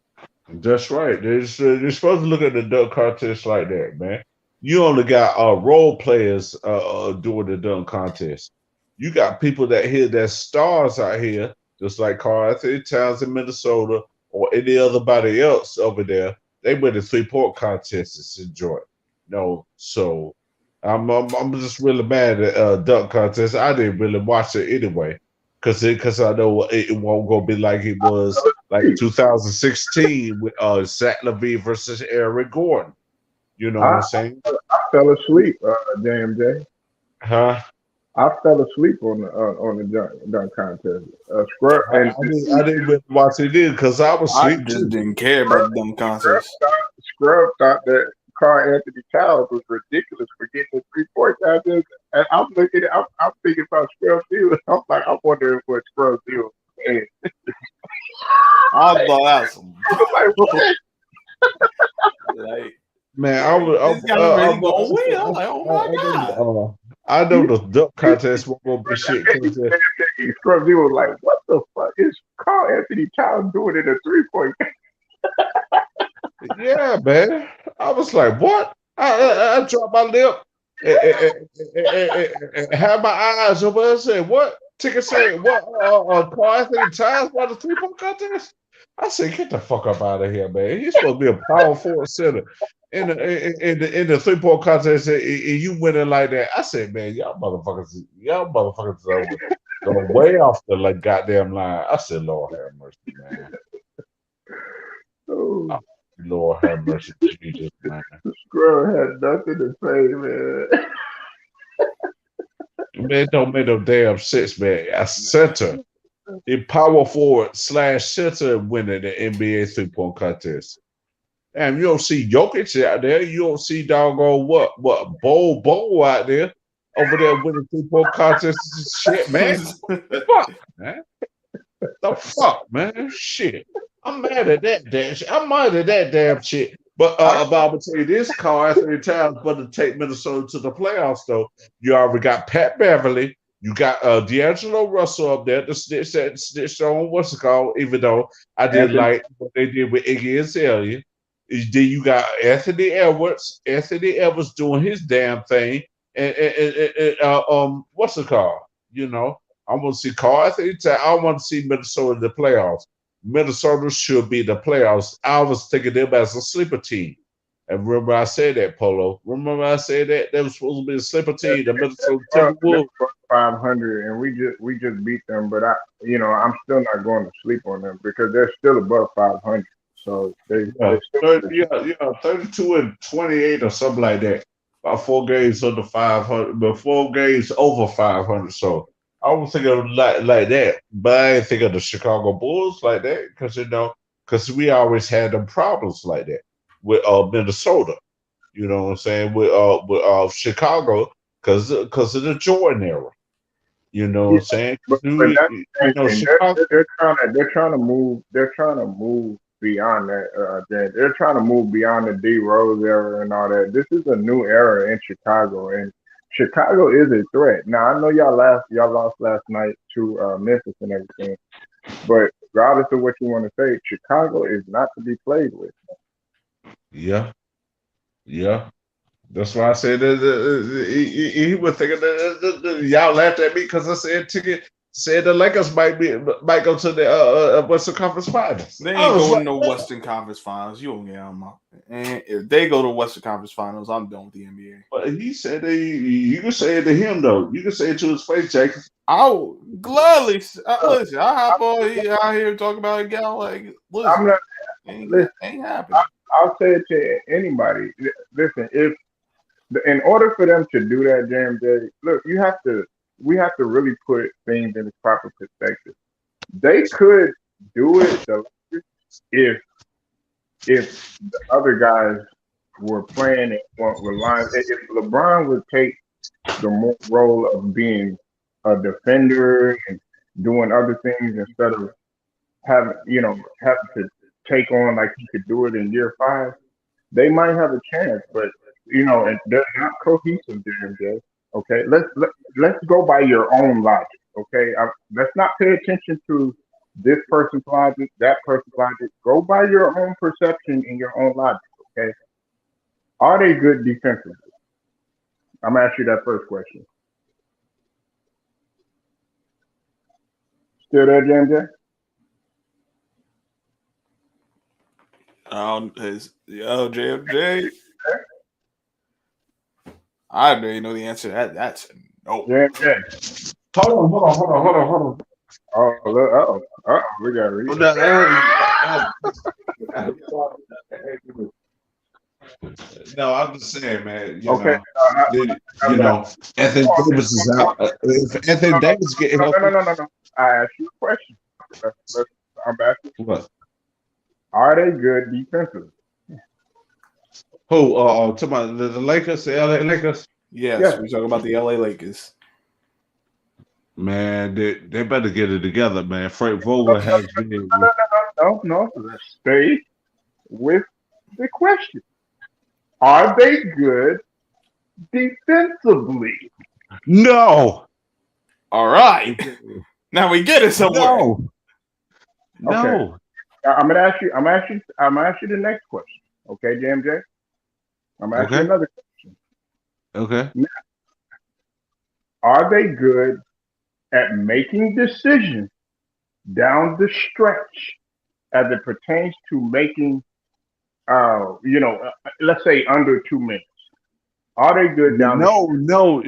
That's right. They're supposed to look at the dunk contest like that, man. You only got role players doing the dunk contest. You got people that's stars out here, just like Karl Anthony Towns in Minnesota or any other body else over there. They win the 3-point contest and enjoy it. No, so I'm just really mad at dunk contest. I didn't really watch it anyway, because I know it won't go be like it was like 2016 with Zach LaVine versus Eric Gordon. You know what I'm I, saying? I fell asleep, JMJ. Huh? I fell asleep on the dunk contest. Scrub and I didn't really watch it either because I was I asleep just too. didn't care about the dunk Scrub contest. thought, Scrub thought that Carl Anthony Towns was ridiculous for getting the 3 point contest. And I'm looking at, I'm thinking about Scrub Deal. I'm like, I'm wondering what Scrub Deal was. I thought that was some Like, what? like Man, this guy really gonna win. I'm like, oh my god. I know the dunk contest won't go be shit because Scrub Deal was like, what the fuck is Carl Anthony Towns doing in a 3 point? yeah, man. I was like, what? I dropped my lip and had my eyes open and said, what? Ticket said, what? Carl Anthony Towns won the 3 point contest? I said, get the fuck up out of here, man. He's supposed to be a power forward center in the 3 point contest, and you winning like that. I said, man, y'all motherfuckers are way off the like goddamn line. I said, Lord have mercy, man. Oh, Lord have mercy, Jesus, man. Scrub had nothing to say, man. Man, it don't make no damn sense, man. A center, a power forward / center winning the NBA 3 point contest. And you don't see Jokic out there. You don't see doggone what Bo out there over there winning 3 point contests and shit, man. Fuck, man. The fuck, man. Shit. I'm mad at that damn shit. I'm mad at that damn shit. But I'm gonna tell you this, Carl Anthony Towns, but to take Minnesota to the playoffs, though, you already got Pat Beverly, you got D'Angelo Russell up there, the snitch on what's it called, even though I didn't like what they did with Iggy Azalea. Then you got Anthony Edwards. Anthony Edwards doing his damn thing. And what's it called? You know, I want to see Carl Anthony Towns. I want to see Minnesota in the playoffs. Minnesota should be in the playoffs. I was thinking them as a sleeper team. And remember I said that, Polo. Remember I said that they were supposed to be a sleeper team, the Minnesota Timberwolves. 500, and we just beat them. But I'm still not going to sleep on them because they're still above 500. So they 32 and 28 or something like that. About 4 games under 500, but 4 games over 500. So I was thinking of like that, but I didn't think of the Chicago Bulls like that because we always had them problems like that with Minnesota. You know what I'm saying? With Chicago because of the Jordan era. You know what I'm saying? But Chicago. they're trying to move beyond that. They're trying to move beyond the D Rose era and all that. This is a new era in Chicago, and Chicago is a threat. Now I know y'all lost last night to Memphis and everything, but regardless of what you want to say, Chicago is not to be played with. Yeah. That's why I said he was thinking y'all laughed at me because I said the Lakers might go to the Western Conference Finals. They ain't going to Western Conference Finals. You don't get on my. And if they go to Western Conference Finals, I'm done with the NBA. But he said you can say it to him though. You can say it to his face, Jacob. I will gladly listen. I hop on out here talking about a gal like listen. Ain't happening. I'll say it to anybody. Listen, in order for them to do that, JMJ, look, we have to really put things in its proper perspective. They could do it if the other guys were playing it were lines. If LeBron would take the role of being a defender and doing other things instead of having to take on like he could do it in year 5, they might have a chance, but and they're not cohesive, JMJ. Okay, let's go by your own logic. Okay, let's not pay attention to this person's logic, that person's logic. Go by your own perception and your own logic. Okay, are they good defensively? I'm gonna ask you that first question. Still there, JMJ? JMJ. I already know the answer to that. That's a no. Yeah. Hold on. Oh, look, we got to No, I'm just saying, man. Okay. Anthony Davis is out. If Anthony Davis get healthy, No. I asked you a question. I'm asking. what? Are they good defensively? Who? Talking about the Lakers, the LA Lakers. Yes, we talk about the LA Lakers. Man, they better get it together, man. Frank Vogel has been. No. Let's stay with the question. Are they good defensively? No. All right. Now we get it somewhere. No. Okay. I'm gonna ask you the next question. Okay, JMJ? I'm gonna ask you another question. Okay. Now, are they good at making decisions down the stretch as it pertains to making let's say under 2 minutes? Are they good down the stretch? No.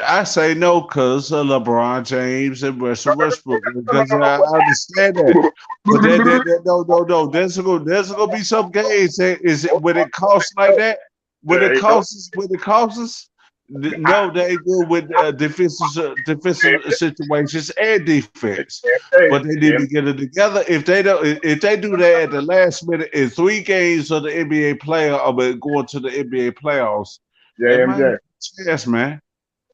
I say no because LeBron James and Russell Westbrook. Because I understand that. But no. There's gonna be some games. Is it when it costs like that? When it costs us? No, they ain't good with defensive situations and defense. But they need to get it together. If they do that at the last minute in 3 games of the NBA going to the NBA playoffs. They might have a chance, man.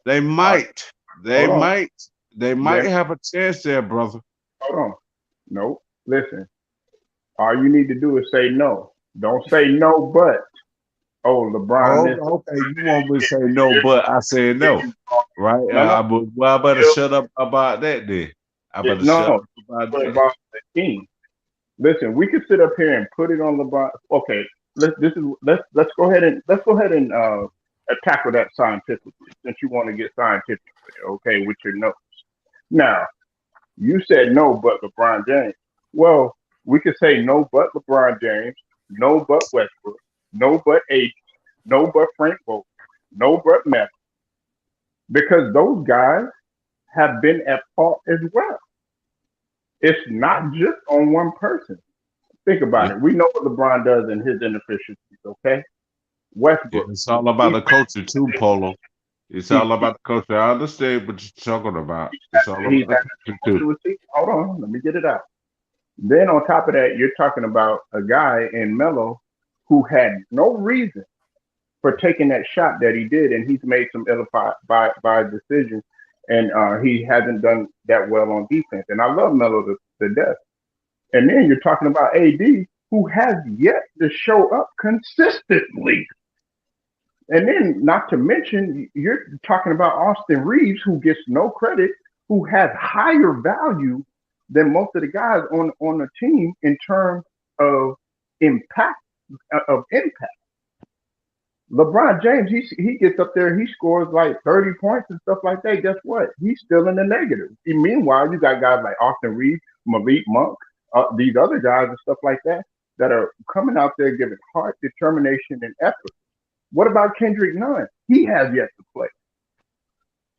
They might. They might have a chance there, brother. Hold on. No. Listen. All you need to do is say no. Don't say no, but. Oh, LeBron. Okay. You want me to say no, but I said no. Right? Well, I better shut up about that then. I better shut up about that. The team. Listen, we could sit up here and put it on LeBron. Okay. Let's go ahead and tackle that scientifically, since you want to get scientific, okay, with your notes. Now, you said no, but LeBron James. Well, we could say no, but LeBron James, no, but Westbrook, no, but AD, no, but Frank Vogel, no, but Memphis, because those guys have been at fault as well. It's not just on one person. Think about it. We know what LeBron does in his inefficiencies, okay? Westbrook. It's all about the culture too, Polo. It's all about the culture. I understand what you're talking about. It's all about the culture too. Hold on, let me get it out. Then on top of that, you're talking about a guy in Melo who had no reason for taking that shot that he did, and he's made some ill-advised decisions, and he hasn't done that well on defense. And I love Melo to death. And then you're talking about AD, who has yet to show up consistently. And then, not to mention, you're talking about Austin Reeves, who gets no credit, who has higher value than most of the guys on the team in terms of impact. LeBron James, he gets up there, he scores like 30 points and stuff like that. Guess what? He's still in the negative. And meanwhile, you got guys like Austin Reeves, Malik Monk, these other guys and stuff like that are coming out there giving heart, determination, and effort. What about Kendrick Nunn? He has yet to play.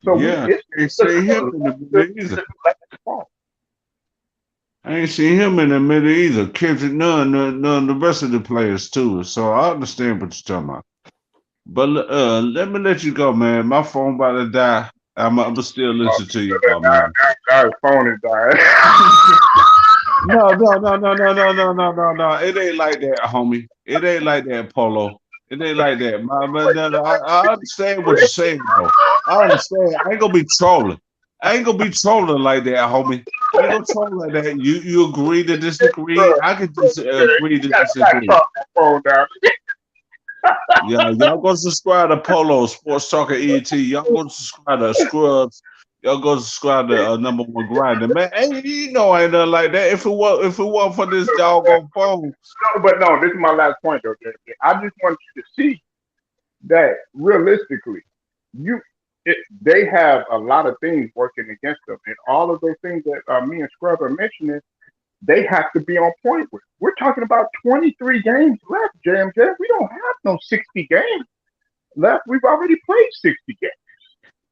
So yeah, I ain't seen him in the middle either. I ain't seen him in the middle either. Kendrick Nunn, the rest of the players too. So I understand what you're talking about. But let me let you go, man. My phone about to die. I'm still listen to you, man. Guy's phone is dying. No. It ain't like that, homie. It ain't like that, Polo. It ain't like that. I understand what you're saying, though. I understand. I ain't gonna be trolling. Like that, homie. I ain't gonna troll like that. You agree to disagree. I can just agree to disagree. Yeah, y'all go subscribe to Polo Sports Talker ET. Y'all go subscribe to Scrubs. Y'all go subscribe to number one grinder, man. Hey, you know ain't nothing like that. If it wasn't for this doggone phone. No, this is my last point though, JJ. I just want you to see that realistically, they have a lot of things working against them, and all of those things that me and Scrub are mentioning, they have to be on point with. We're talking about 23 games left, JMJ. We don't have no 60 games. left. We've already played 60 games.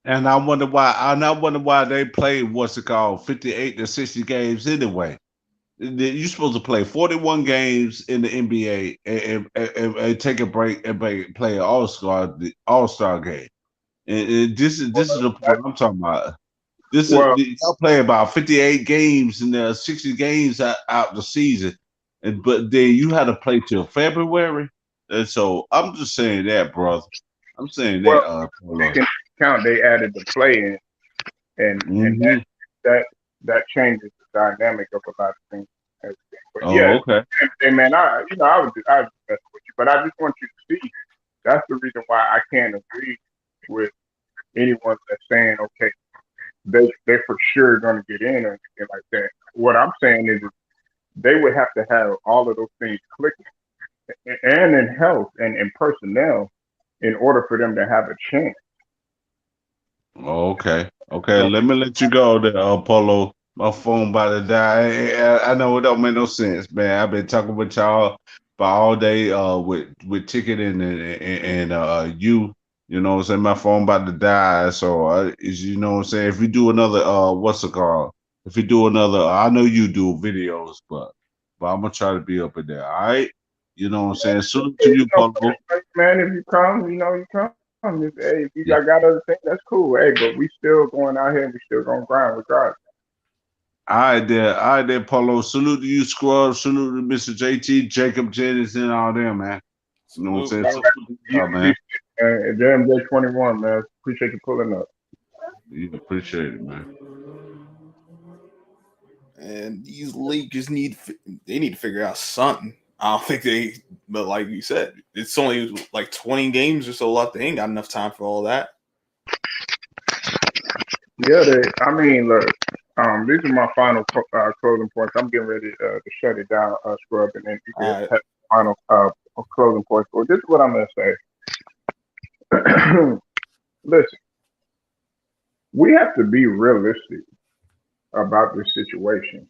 And I wonder why. And I wonder why they played 58 to 60 games anyway. You're supposed to play 41 games in the NBA and take a break and play an all-star game. And this is the point I'm talking about. Well, Y'all play about 58 games and there are 60 games out the season, but then you had to play till February. And so I'm just saying that, brother. I'm saying well, that. taking into account they added the play in, and that changes the dynamic of a lot of things. But yeah, okay. hey man, I was just messing with you, but I just want you to see that's the reason why I can't agree with anyone that's saying okay, they for sure gonna get in or anything like that. What I'm saying is they would have to have all of those things clicking, and in health and in personnel, in order for them to have a chance. Okay. So, Let me let you go there, Polo. My phone about to die. I know it don't make no sense, man. I've been talking with y'all about all day with Ticket and you know what I'm saying? My phone about to die. So is you know what I'm saying? If we do another what's it called? If we do another I know you do videos, but I'm gonna try to be up in there. All right. You know what I'm saying? Salute to you, Polo. man, if you come, you come. If, hey, if you got other things, that's cool. Hey, but we still going out here and we still gonna grind regardless. All right, there, Polo. Salute to you, Scrub. Salute to Mr. JT, Jacob Jennings, and all them, man. You know what I'm saying? You Man. JMJ 21, man. Appreciate you pulling up. You appreciate it, man. And these Lakers need to figure out something. I don't think but like you said, it's only like 20 games or so left. They ain't got enough time for all that. Yeah, I mean, look, these are my final closing points. I'm getting ready to shut it down, Scrub, and then you can have final closing points. Well, this is what I'm going to say. Listen, we have to be realistic about this situation.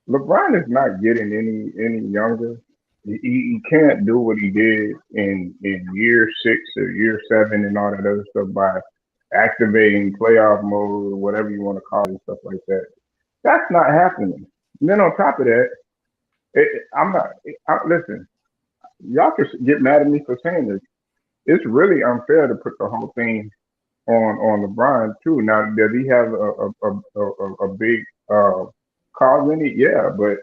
LeBron is not getting any younger. He can't do what he did in year 6 or year 7 and all that other stuff by activating playoff mode or whatever you want to call it and stuff like that. That's not happening. And then on top of that, listen, y'all can get mad at me for saying this. It's really unfair to put the whole thing on LeBron too. Now, does he have a big cause in it? Yeah, but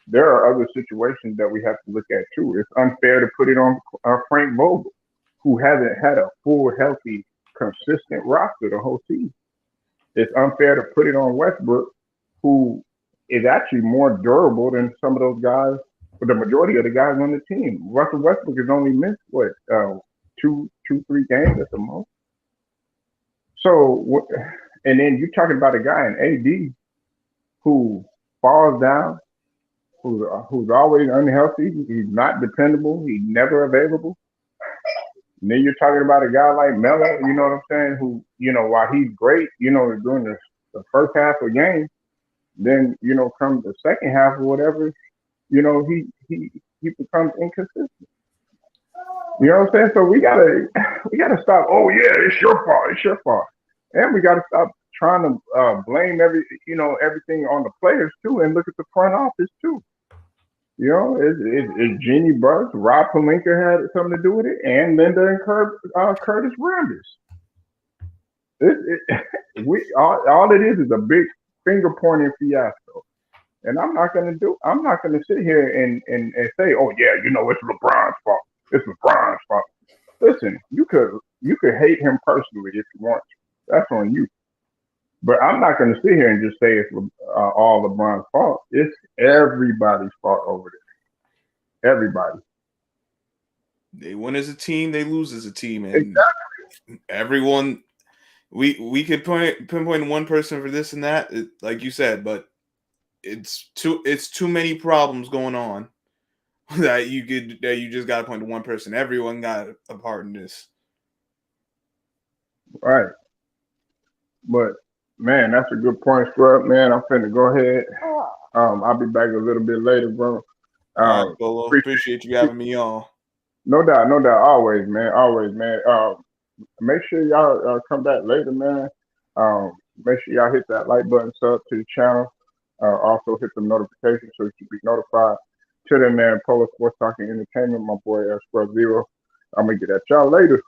there are other situations that we have to look at too. It's unfair to put it on Frank Vogel, who hasn't had a full, healthy, consistent roster the whole season. It's unfair to put it on Westbrook, who is actually more durable than some of those guys, the majority of the guys on the team. Russell Westbrook has only missed what 2, 3 games at the most. So, and then you're talking about a guy in AD who falls down, who's always unhealthy. He's not dependable. He's never available. And then you're talking about a guy like Melo, you know what I'm saying, who, while he's great, during the first half of the game, then, come the second half or whatever, he becomes inconsistent. You know what I'm saying? So we gotta stop. Oh yeah, it's your fault. It's your fault. And we gotta stop trying to blame everything on the players too, and look at the front office too. It's Jeannie Buss, Rob Pelinka had something to do with it, and Linda and Curtis Rambis. All it is a big finger pointing fiasco. And I'm not gonna sit here and say, oh yeah, it's LeBron's fault. It's LeBron's fault. Listen, you could hate him personally if you want to. That's on you. But I'm not going to sit here and just say it's all LeBron's fault. It's everybody's fault over there. Everybody. They win as a team, they lose as a team, and exactly. Everyone. We could pinpoint one person for this and that, like you said, but it's too many problems going on that you just got to point to one person. Everyone got a part in this. Right. But man, that's a good point, Scrub. Man, I'm finna go ahead. I'll be back a little bit later, bro. All right, Bolo. Appreciate you having me on. No doubt, no doubt. Always, man. Make sure y'all come back later, man. Um, Make sure y'all hit that like button, sub to the channel. Also hit the notifications so you can be notified. Till then, man, Polar Sports Talking Entertainment, my boy Scrub Zero. I'm gonna get at y'all later.